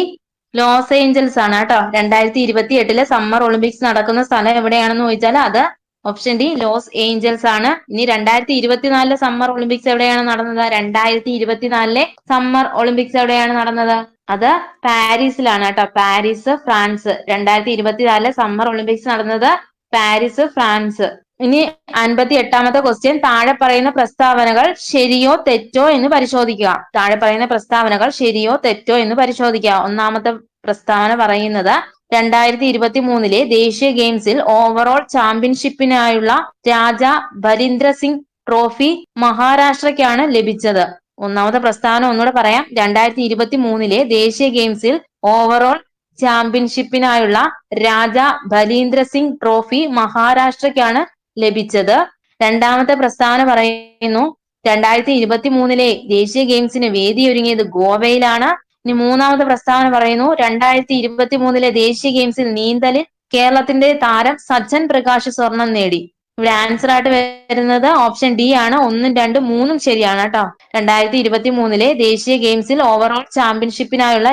ലോസ് ഏഞ്ചൽസ് ആണ് കേട്ടോ. 2028 സമ്മർ ഒളിമ്പിക്സ് നടക്കുന്ന സ്ഥലം എവിടെയാണെന്ന് ചോദിച്ചാൽ അത് ഓപ്ഷൻ ഡി ലോസ് ഏഞ്ചൽസ് ആണ്. ഇനി 2024 സമ്മർ ഒളിമ്പിക്സ് എവിടെയാണ് നടന്നത്? 2024 സമ്മർ ഒളിമ്പിക്സ് എവിടെയാണ് നടന്നത്? അത് പാരീസിലാണ് കേട്ടോ. Paris, France. 2024 സമ്മർ ഒളിമ്പിക്സ് നടന്നത് പാരീസ്, ഫ്രാൻസ്. ഇനി 58ാമത്തെ ക്വസ്റ്റ്യൻ, താഴെ പറയുന്ന പ്രസ്താവനകൾ ശരിയോ തെറ്റോ എന്ന് പരിശോധിക്കുക. താഴെ പറയുന്ന പ്രസ്താവനകൾ ശരിയോ തെറ്റോ എന്ന് പരിശോധിക്കുക. ഒന്നാമത്തെ പ്രസ്താവന പറയുന്നത് 2023 ദേശീയ ഗെയിംസിൽ ഓവറോൾ ചാമ്പ്യൻഷിപ്പിനായുള്ള രാജാ ബലീന്ദ്ര സിംഗ് ട്രോഫി മഹാരാഷ്ട്രയ്ക്കാണ് ലഭിച്ചത്. ഒന്നാമത്തെ പ്രസ്താവന ഒന്നുകൂടെ പറയാം. 2023 ദേശീയ ഗെയിംസിൽ ഓവറോൾ ചാമ്പ്യൻഷിപ്പിനായുള്ള രാജാ ബലീന്ദ്ര സിംഗ് ട്രോഫി മഹാരാഷ്ട്രയ്ക്കാണ് ലഭിച്ചത്. രണ്ടാമത്തെ പ്രസ്താവന പറയുന്നു 2023 ദേശീയ ഗെയിംസിന് വേദിയൊരുങ്ങിയത് ഗോവയിലാണ്. ഇനി മൂന്നാമത്തെ പ്രസ്താവന പറയുന്നു 2023 ദേശീയ ഗെയിംസിൽ നീന്തലിൽ കേരളത്തിന്റെ താരം സജ്ജൻ പ്രകാശ് സ്വർണം നേടി. ഇവിടെ ആൻസർ ആയിട്ട് വരുന്നത് ഓപ്ഷൻ ഡി ആണ്. 1ഉം 2ഉം 3ഉം ശരിയാണ് കേട്ടോ. 2023 ദേശീയ ഗെയിംസിൽ ഓവറോൾ ചാമ്പ്യൻഷിപ്പിനായുള്ള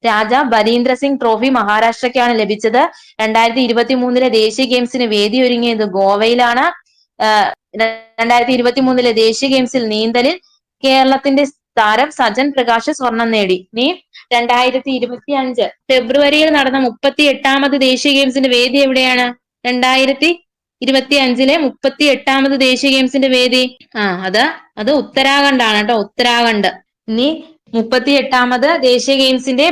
രാജാ ബലീന്ദ്ര സിംഗ് ട്രോഫി മഹാരാഷ്ട്രയ്ക്കാണ് ലഭിച്ചത്. 2023 ദേശീയ ഗെയിംസിന് വേദിയൊരുങ്ങിയത് ഗോവയിലാണ്. 2023 ദേശീയ ഗെയിംസിൽ നീന്തലിൽ കേരളത്തിന്റെ താരം സജൻ പ്രകാശ് സ്വർണം നേടി. ഇനി 2025 ഫെബ്രുവരിയിൽ നടന്ന 38ാമത് ദേശീയ ഗെയിംസിന്റെ വേദി എവിടെയാണ്? 2025 38ാമത് ദേശീയ ഗെയിംസിന്റെ വേദി അത് ഉത്തരാഖണ്ഡ് ആണ് കേട്ടോ. ഉത്തരാഖണ്ഡ്. ഇനി 38ാമത് ദേശീയ ഗെയിംസിന്റെ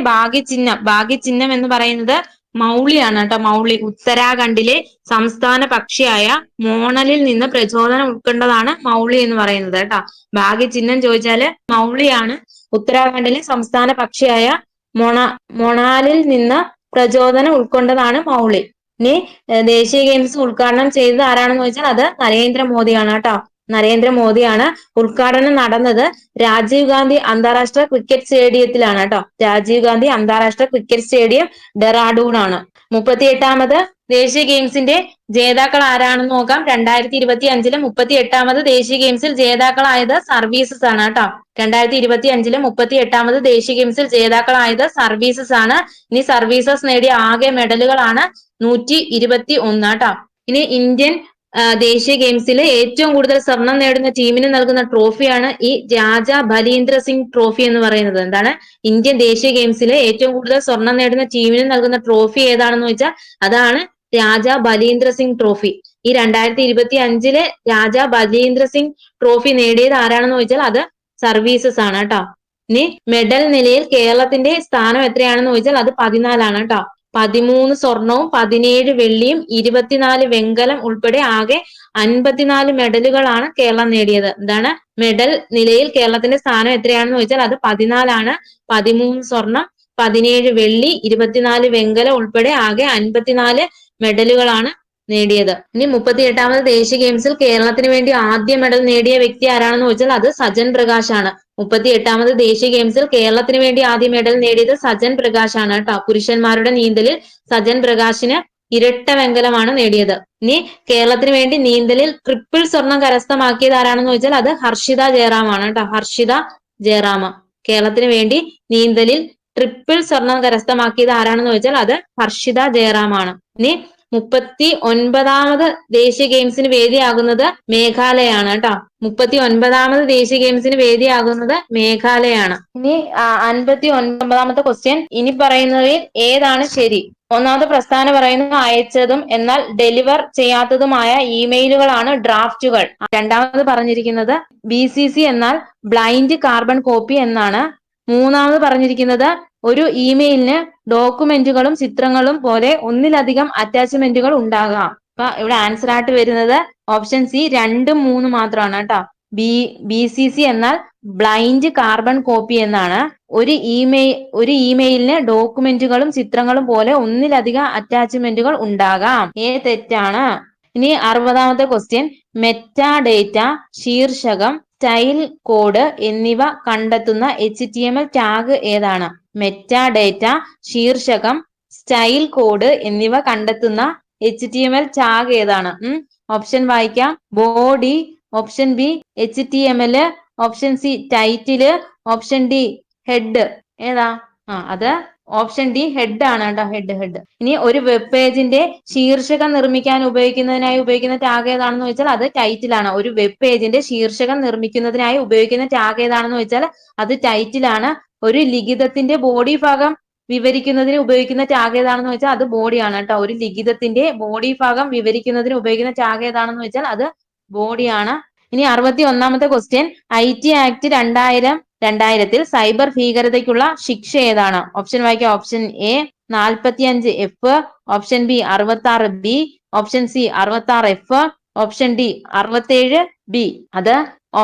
ഭാഗ്യചിഹ്നം എന്ന് പറയുന്നത് മൗളിയാണ് കേട്ടോ. മൗളി. ഉത്തരാഖണ്ഡിലെ സംസ്ഥാന പക്ഷിയായ മോണലിൽ നിന്ന് പ്രചോദനം ഉൾക്കൊണ്ടതാണ് മൗളി എന്ന് പറയുന്നത് കേട്ടോ. ഭാഗ്യചിഹ്നം ചോദിച്ചാല് മൗളിയാണ്. ഉത്തരാഖണ്ഡിലെ സംസ്ഥാന പക്ഷിയായ മൊണാലിൽ നിന്ന് പ്രചോദനം ഉൾക്കൊണ്ടതാണ് മൗളി. ഇനി ദേശീയ ഗെയിംസ് ഉദ്ഘാടനം ചെയ്തത് ആരാണെന്ന് ചോദിച്ചാൽ അത് നരേന്ദ്രമോദിയാണ് കേട്ടോ. നരേന്ദ്രമോദിയാണ്. ഉദ്ഘാടനം നടന്നത് രാജീവ് ഗാന്ധി അന്താരാഷ്ട്ര ക്രിക്കറ്റ് സ്റ്റേഡിയത്തിലാണ് കേട്ടോ. രാജീവ് ഗാന്ധി അന്താരാഷ്ട്ര ക്രിക്കറ്റ് സ്റ്റേഡിയം ഡെറാഡൂൺ ആണ്. 38ാമത് ദേശീയ ഗെയിംസിന്റെ ജേതാക്കൾ ആരാണെന്ന് നോക്കാം. 2025 38ാമത് ദേശീയ ഗെയിംസിൽ ജേതാക്കളായത് സർവീസസ് ആണ് കേട്ടോ. 2025 38ാമത് ദേശീയ ഗെയിംസിൽ ജേതാക്കളായത് സർവീസസ് ആണ്. ഇനി സർവീസസ് നേടിയ ആകെ മെഡലുകളാണ് 121 കേട്ടോ. ഇനി ഇന്ത്യൻ ദേശീയ ഗെയിംസിൽ ഏറ്റവും കൂടുതൽ സ്വർണം നേടുന്ന ടീമിന് നൽകുന്ന ട്രോഫിയാണ് ഈ രാജാ ബലീന്ദ്ര സിംഗ് ട്രോഫി എന്ന് പറയുന്നത്. എന്താണ്? ഇന്ത്യൻ ദേശീയ ഗെയിംസിലെ ഏറ്റവും കൂടുതൽ സ്വർണം നേടുന്ന ടീമിന് നൽകുന്ന ട്രോഫി ഏതാണെന്ന് ചോദിച്ചാൽ അതാണ് രാജാ ബലീന്ദ്ര സിംഗ് ട്രോഫി. ഈ 2025 രാജാ ബലീന്ദ്ര സിംഗ് ട്രോഫി നേടിയത് ആരാണെന്ന് ചോദിച്ചാൽ അത് സർവീസസ് ആണ് കേട്ടോ. ഇനി മെഡൽ നിലയിൽ കേരളത്തിന്റെ സ്ഥാനം എത്രയാണെന്ന് ചോദിച്ചാൽ അത് 14 കേട്ടോ. 13 സ്വർണവും 17 വെള്ളിയും 24 വെങ്കലം ഉൾപ്പെടെ ആകെ 54 മെഡലുകളാണ് കേരളം നേടിയത്. എന്താണ് മെഡൽ നിലയിൽ കേരളത്തിന്റെ സ്ഥാനം എത്രയാണെന്ന് ചോദിച്ചാൽ അത് 14. 13 സ്വർണം, 17 വെള്ളി, 24 വെങ്കലം ഉൾപ്പെടെ ആകെ 54 മെഡലുകളാണ് നേടിയത്. ഇനി 38ാമത് ദേശീയ ഗെയിംസിൽ കേരളത്തിന് വേണ്ടി ആദ്യ മെഡൽ നേടിയ വ്യക്തി ആരാണെന്ന് ചോദിച്ചാൽ അത് സജൻ പ്രകാശ് ആണ്. 38ാമത് ദേശീയ ഗെയിംസിൽ കേരളത്തിന് വേണ്ടി ആദ്യ മെഡൽ നേടിയത് സജൻ പ്രകാശ് ആണ് കേട്ടോ. പുരുഷന്മാരുടെ നീന്തലിൽ സജൻ പ്രകാശിന് ഇരട്ട വെങ്കലമാണ് നേടിയത്. ഇനി കേരളത്തിന് വേണ്ടി നീന്തലിൽ ട്രിപ്പിൾ സ്വർണം കരസ്ഥമാക്കിയത് ആരാണെന്ന് ചോദിച്ചാൽ അത് ഹർഷിത ജയറാം ആണ് കേട്ടോ. ഹർഷിത ജയറാമ കേരളത്തിന് വേണ്ടി നീന്തലിൽ ട്രിപ്പിൾ സ്വർണം കരസ്ഥമാക്കിയത് ആരാണെന്ന് ചോദിച്ചാൽ അത് ഹർഷിത ജയറാം ആണ്. ഇനി 39ാമത് ദേശീയ ഗെയിംസിന് വേദിയാകുന്നത് മേഘാലയാണ് കേട്ടോ. 39ാമത് ദേശീയ ഗെയിംസിന് വേദിയാകുന്നത് മേഘാലയാണ്. ഇനി 59ാമത്തെ ക്വസ്റ്റ്യൻ, ഇനി പറയുന്നതിൽ ഏതാണ് ശരി? ഒന്നാമത്തെ പ്രസ്താവന പറയുന്നത് അയച്ചതും എന്നാൽ ഡെലിവർ ചെയ്യാത്തതുമായ ഇമെയിലുകളാണ് ഡ്രാഫ്റ്റുകൾ. രണ്ടാമത് പറഞ്ഞിരിക്കുന്നത് BCC എന്നാൽ ബ്ലൈൻഡ് കാർബൺ കോപ്പി എന്നാണ്. മൂന്നാമത് പറഞ്ഞിരിക്കുന്നത് ഒരു ഇമെയിലിന് ഡോക്യുമെന്റുകളും ചിത്രങ്ങളും പോലെ ഒന്നിലധികം അറ്റാച്ച്മെന്റുകൾ ഉണ്ടാകാം. അപ്പൊ ഇവിടെ ആൻസർ ആയിട്ട് വരുന്നത് ഓപ്ഷൻ സി 2, 3 മാത്രമാണ് കേട്ടോ. BCC എന്നാൽ ബ്ലൈൻഡ് കാർബൺ കോപ്പി എന്നാണ്. ഒരു ഇമെയിലിന് ഡോക്യുമെന്റുകളും ചിത്രങ്ങളും പോലെ ഒന്നിലധികം അറ്റാച്ച്മെന്റുകൾ ഉണ്ടാകാം. തെറ്റാണ്. ഇനി 60ാമത്തെ ക്വസ്റ്റ്യൻ, മെറ്റാഡേറ്റ, ശീർഷകം, സ്റ്റൈൽ കോഡ് എന്നിവ കണ്ടെത്തുന്ന HTML ടാഗ് ഏതാണ്? മെറ്റാഡേറ്റ, ശീർഷകം, സ്റ്റൈൽ കോഡ് എന്നിവ കണ്ടെത്തുന്ന HTML ടാഗ് ഏതാണ്? ഓപ്ഷൻ വായിക്കാം. Body, option B HTML, option C title, option D head. ഏതാ? അത് ഓപ്ഷൻ ഡി ഹെഡ് ആണ് കേട്ടോ. ഹെഡ്. ഇനി ഒരു വെബ് പേജിന്റെ ശീർഷകം നിർമ്മിക്കാൻ ഉപയോഗിക്കുന്ന ടാഗ് ഏതാണെന്ന് ചോദിച്ചാൽ അത് ടൈറ്റിൽ ആണ്. ഒരു വെബ് പേജിന്റെ ശീർഷകം നിർമ്മിക്കുന്നതിനായി ഉപയോഗിക്കുന്ന ടാഗ് ഏതാണെന്ന് ചോദിച്ചാൽ അത് ടൈറ്റിൽ ആണ്. ഒരു ലിഖിതത്തിന്റെ ബോഡി ഭാഗം വിവരിക്കുന്നതിന് ഉപയോഗിക്കുന്ന ടാഗ് ഏതാണെന്ന് വെച്ചാൽ അത് ബോഡിയാണ് കേട്ടോ. ഒരു ലിഖിതത്തിന്റെ ബോഡി ഭാഗം വിവരിക്കുന്നതിന് ഉപയോഗിക്കുന്ന ടാഗ് ഏതാണെന്ന് വെച്ചാൽ അത് ബോഡിയാണ്. ഇനി 61ാമത്തെ ക്വസ്റ്റ്യൻ, IT ആക്ട് 2000-ൽ സൈബർ ഭീകരതയ്ക്കുള്ള ശിക്ഷ ഏതാണ്? ഓപ്ഷൻ വായിക്കാം. Option A 45F, option B 66B, option C 66F, option D 67B. അത്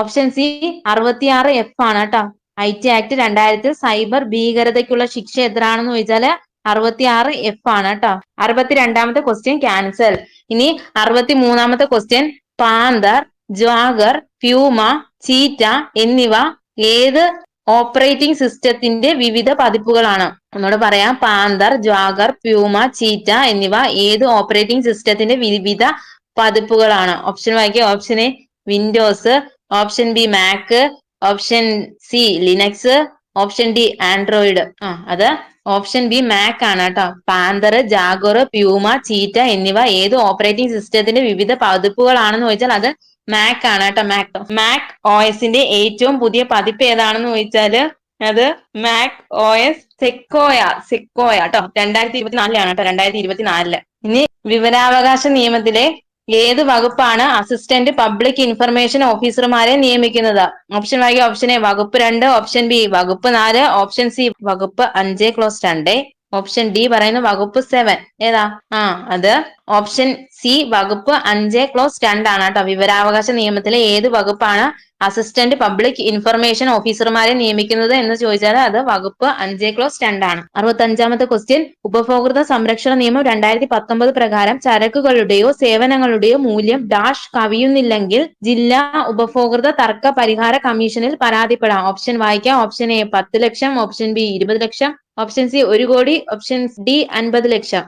ഓപ്ഷൻ സി 66F ആണ് കേട്ടോ. IT ആക്ട് 2000-ൽ സൈബർ ഭീകരതയ്ക്കുള്ള ശിക്ഷ എത്രയാണെന്ന് ചോദിച്ചാല് 66F ആണ് കേട്ടോ. 62ാമത്തെ ക്വസ്റ്റ്യൻ ക്യാൻസൽ. ഇനി 63ാമത്തെ ക്വസ്റ്റ്യൻ, പാന്തർ, ജാഗർ, പ്യൂമ, ചീറ്റ എന്നിവ ഏത് ഓപ്പറേറ്റിംഗ് സിസ്റ്റത്തിന്റെ വിവിധ പതിപ്പുകളാണ്? ഒന്നുകൂടെ പറയാം. പാന്തർ, ജാഗർ, പ്യൂമ, ചീറ്റ എന്നിവ ഏത് ഓപ്പറേറ്റിംഗ് സിസ്റ്റത്തിന്റെ വിവിധ പതിപ്പുകളാണ്? ഓപ്ഷൻ വായിക്കുക. Option A Windows, option B Mac, option C Linux, option D Android. അത് ഓപ്ഷൻ ബി മാക് ആണ് കേട്ടോ. പാന്തർ, ജാഗർ, പ്യൂമ, ചീറ്റ എന്നിവ ഏത് ഓപ്പറേറ്റിംഗ് സിസ്റ്റത്തിന്റെ വിവിധ പതിപ്പുകളാണെന്ന് ചോദിച്ചാൽ അത് മാക് ആണ് കേട്ടോ. മാക് OSന്റെ ഏറ്റവും പുതിയ പതിപ്പ് ഏതാണെന്ന് ചോദിച്ചാല് അത് മാക് OS സെക്കോയ കേട്ടോ. 2024 കേട്ടോ. 2024. ഇനി വിവരാവകാശ നിയമത്തിലെ ഏത് വകുപ്പാണ് അസിസ്റ്റന്റ് പബ്ലിക് ഇൻഫർമേഷൻ ഓഫീസർമാരെ നിയമിക്കുന്നത്? ഓപ്ഷൻ വായിക്കുക. ഓപ്ഷൻ എ വകുപ്പ് 2, ഓപ്ഷൻ ബി വകുപ്പ് 4, ഓപ്ഷൻ സി വകുപ്പ് 5 ക്ലോസ് 2, ഓപ്ഷൻ ഡി പറയുന്ന വകുപ്പ് 7. ഏതാ? അത് ഓപ്ഷൻ സി വകുപ്പ് 5 ക്ലോസ് 2 ആണ് കേട്ടോ. വിവരാവകാശ നിയമത്തിലെ ഏത് വകുപ്പാണ് അസിസ്റ്റന്റ് പബ്ലിക് ഇൻഫർമേഷൻ ഓഫീസർമാരെ നിയമിക്കുന്നത് എന്ന് ചോദിച്ചാൽ അത് വകുപ്പ് 5 ക്ലോസ് 2 ആണ്. 65ാമത്തെ ക്വസ്റ്റ്യൻ, ഉപഭോക്തൃ സംരക്ഷണ നിയമം 2019 പ്രകാരം ചരക്കുകളുടെയോ സേവനങ്ങളുടെയോ മൂല്യം ഡാഷ് കവിയുന്നില്ലെങ്കിൽ ജില്ലാ ഉപഭോക്തൃ തർക്ക പരിഹാര കമ്മീഷനിൽ പരാതിപ്പെടാം. ഓപ്ഷൻ വായിക്കാം. Option A 10 lakh, option B 20 lakh, option C 1 കോടി, ഓപ്ഷൻ ഡി 50 ലക്ഷം.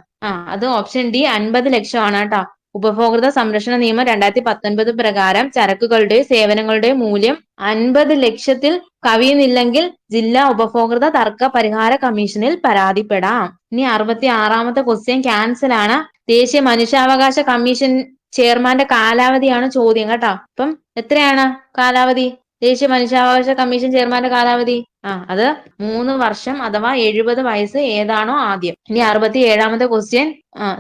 അത് ഓപ്ഷൻ ഡി 50 ലക്ഷമാണ് കേട്ടോ. ഉപഭോക്തൃ സംരക്ഷണ നിയമം 2019 പ്രകാരം ചരക്കുകളുടെയും സേവനങ്ങളുടെയും മൂല്യം 50 ലക്ഷത്തിൽ കവിയുന്നില്ലെങ്കിൽ ജില്ലാ ഉപഭോക്തൃ തർക്ക പരിഹാര കമ്മീഷനിൽ പരാതിപ്പെടാം. ഇനി 66ാമത്തെ ക്വസ്റ്റ്യൻ ക്യാൻസൽ ആണ്. ദേശീയ മനുഷ്യാവകാശ കമ്മീഷൻ ചെയർമാന്റെ കാലാവധിയാണ് ചോദ്യം കേട്ടോ. അപ്പം എത്രയാണ് കാലാവധി? ദേശീയ മനുഷ്യാവകാശ കമ്മീഷൻ ചെയർമാന്റെ കാലാവധി അത് 3 വർഷം അഥവാ 70 വയസ്സ് ഏതാണോ ആദ്യം. ഇനി 67ാമത്തെ question,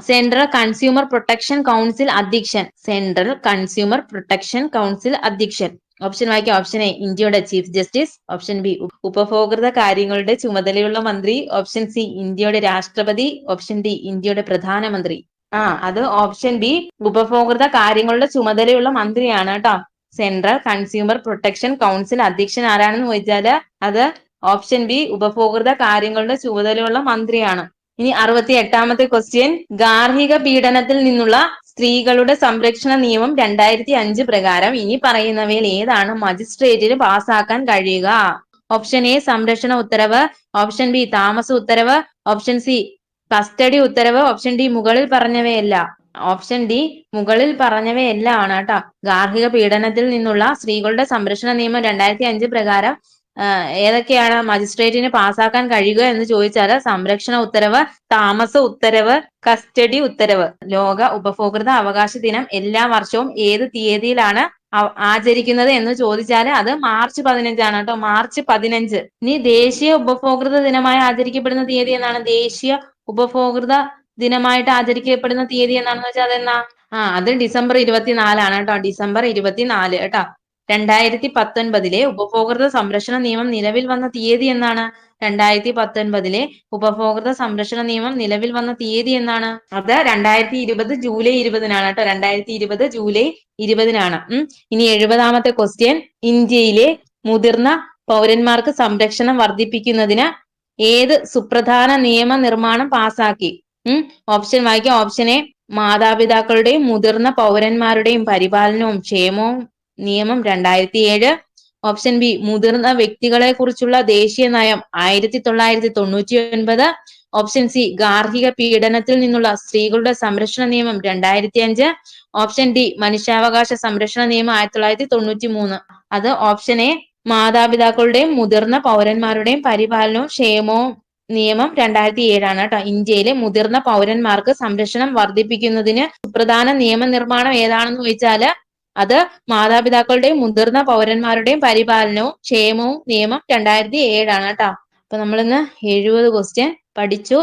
central consumer protection council അധ്യക്ഷൻ. സെൻട്രൽ കൺസ്യൂമർ പ്രൊട്ടക്ഷൻ കൗൺസിൽ അധ്യക്ഷൻ ഓപ്ഷൻ വായിക്കാം. ഓപ്ഷൻ എ ഇന്ത്യയുടെ ചീഫ് ജസ്റ്റിസ്, ഓപ്ഷൻ ബി ഉപഭോക്തൃ കാര്യങ്ങളുടെ ചുമതലയുള്ള മന്ത്രി, ഓപ്ഷൻ സി ഇന്ത്യയുടെ രാഷ്ട്രപതി, ഓപ്ഷൻ ഡി ഇന്ത്യയുടെ പ്രധാനമന്ത്രി. അത് ഓപ്ഷൻ ബി ഉപഭോക്തൃ കാര്യങ്ങളുടെ ചുമതലയുള്ള മന്ത്രിയാണ് കേട്ടോ. സെൻട്രൽ കൺസ്യൂമർ പ്രൊട്ടക്ഷൻ കൗൺസിൽ അധ്യക്ഷൻ ആരാണെന്ന് ചോദിച്ചാല് അത് ഓപ്ഷൻ ബി ഉപഭോക്തൃ കാര്യങ്ങളുടെ ചുമതലയുള്ള മന്ത്രിയാണ്. ഇനി 68ാമത്തെ ക്വസ്റ്റ്യൻ, ഗാർഹിക പീഡനത്തിൽ നിന്നുള്ള സ്ത്രീകളുടെ സംരക്ഷണ നിയമം 2005 പ്രകാരം ഇനി പറയുന്നവയിൽ ഏതാണ് മജിസ്ട്രേറ്റിന് പാസ്സാക്കാൻ കഴിയുക? ഓപ്ഷൻ എ സംരക്ഷണ ഉത്തരവ്, ഓപ്ഷൻ ബി താമസ ഉത്തരവ്, ഓപ്ഷൻ സി കസ്റ്റഡി ഉത്തരവ്, ഓപ്ഷൻ ഡി മുകളിൽ പറഞ്ഞവയല്ല. ഓപ്ഷൻ ഡി മുകളിൽ പറഞ്ഞവയെല്ലാം ആണ് കേട്ടോ. ഗാർഹിക പീഡനത്തിൽ നിന്നുള്ള സ്ത്രീകളുടെ സംരക്ഷണ നിയമം 2005 പ്രകാരം ഏതൊക്കെയാണ് മജിസ്ട്രേറ്റിന് പാസ്സാക്കാൻ കഴിയുക എന്ന് ചോദിച്ചാൽ സംരക്ഷണ ഉത്തരവ്, താമസ ഉത്തരവ്, കസ്റ്റഡി ഉത്തരവ്. ലോക ഉപഭോക്തൃ അവകാശ ദിനം എല്ലാ വർഷവും ഏത് തീയതിയിലാണ് ആചരിക്കുന്നത് എന്ന് ചോദിച്ചാൽ അത് മാർച്ച് 15 ആണ് കേട്ടോ. മാർച്ച് 15. ഇനി ദേശീയ ഉപഭോക്തൃ ദിനമായി ആചരിക്കപ്പെടുന്ന തീയതി എന്നാണ്? ദേശീയ ഉപഭോക്തൃ ദിനമായിട്ട് ആചരിക്കപ്പെടുന്ന തീയതി എന്നാണെന്ന് വെച്ചാൽ അതെന്നാ? അത് ഡിസംബർ 24 കേട്ടോ. ഡിസംബർ 24 കേട്ടോ. 2019 ഉപഭോക്തൃ സംരക്ഷണ നിയമം നിലവിൽ വന്ന തീയതി എന്നാണ്? 2019 ഉപഭോക്തൃ സംരക്ഷണ നിയമം നിലവിൽ വന്ന തീയതി എന്നാണ്? അത് 2020 ജൂലൈ 20-നാണ് കേട്ടോ. 2020 ജൂലൈ 20-നാണ്. ഇനി 70ാമത്തെ ക്വസ്റ്റ്യൻ, ഇന്ത്യയിലെ മുതിർന്ന പൗരന്മാർക്ക് സംരക്ഷണം വർദ്ധിപ്പിക്കുന്നതിന് ഏത് സുപ്രധാന നിയമനിർമ്മാണം പാസാക്കി? ഓപ്ഷൻ വായിക്കാം. ഓപ്ഷൻ എ മാതാപിതാക്കളുടെയും മുതിർന്ന പൗരന്മാരുടെയും പരിപാലനവും ക്ഷേമവും നിയമം 2007, ഓപ്ഷൻ ബി മുതിർന്ന വ്യക്തികളെ കുറിച്ചുള്ള ദേശീയ നയം 1999, ഓപ്ഷൻ സി ഗാർഹിക പീഡനത്തിൽ നിന്നുള്ള സ്ത്രീകളുടെ സംരക്ഷണ നിയമം 2005, ഓപ്ഷൻ ഡി മനുഷ്യാവകാശ സംരക്ഷണ നിയമം 1993. അത് ഓപ്ഷൻ എ മാതാപിതാക്കളുടെയും മുതിർന്ന പൗരന്മാരുടെയും പരിപാലനവും ക്ഷേമവും നിയമം 2007 ആണ് കേട്ടോ. ഇന്ത്യയിലെ മുതിർന്ന പൗരന്മാർക്ക് സംരക്ഷണം വർദ്ധിപ്പിക്കുന്നതിന് സുപ്രധാന നിയമനിർമ്മാണം ഏതാണെന്ന് ചോദിച്ചാല് അത് മാതാപിതാക്കളുടെയും മുതിർന്ന പൗരന്മാരുടെയും പരിപാലനവും ക്ഷേമവും നിയമം 2007 ആണ് കേട്ടോ. അപ്പൊ നമ്മളിന്ന് 70 ക്വസ്റ്റ്യൻ പഠിച്ചു.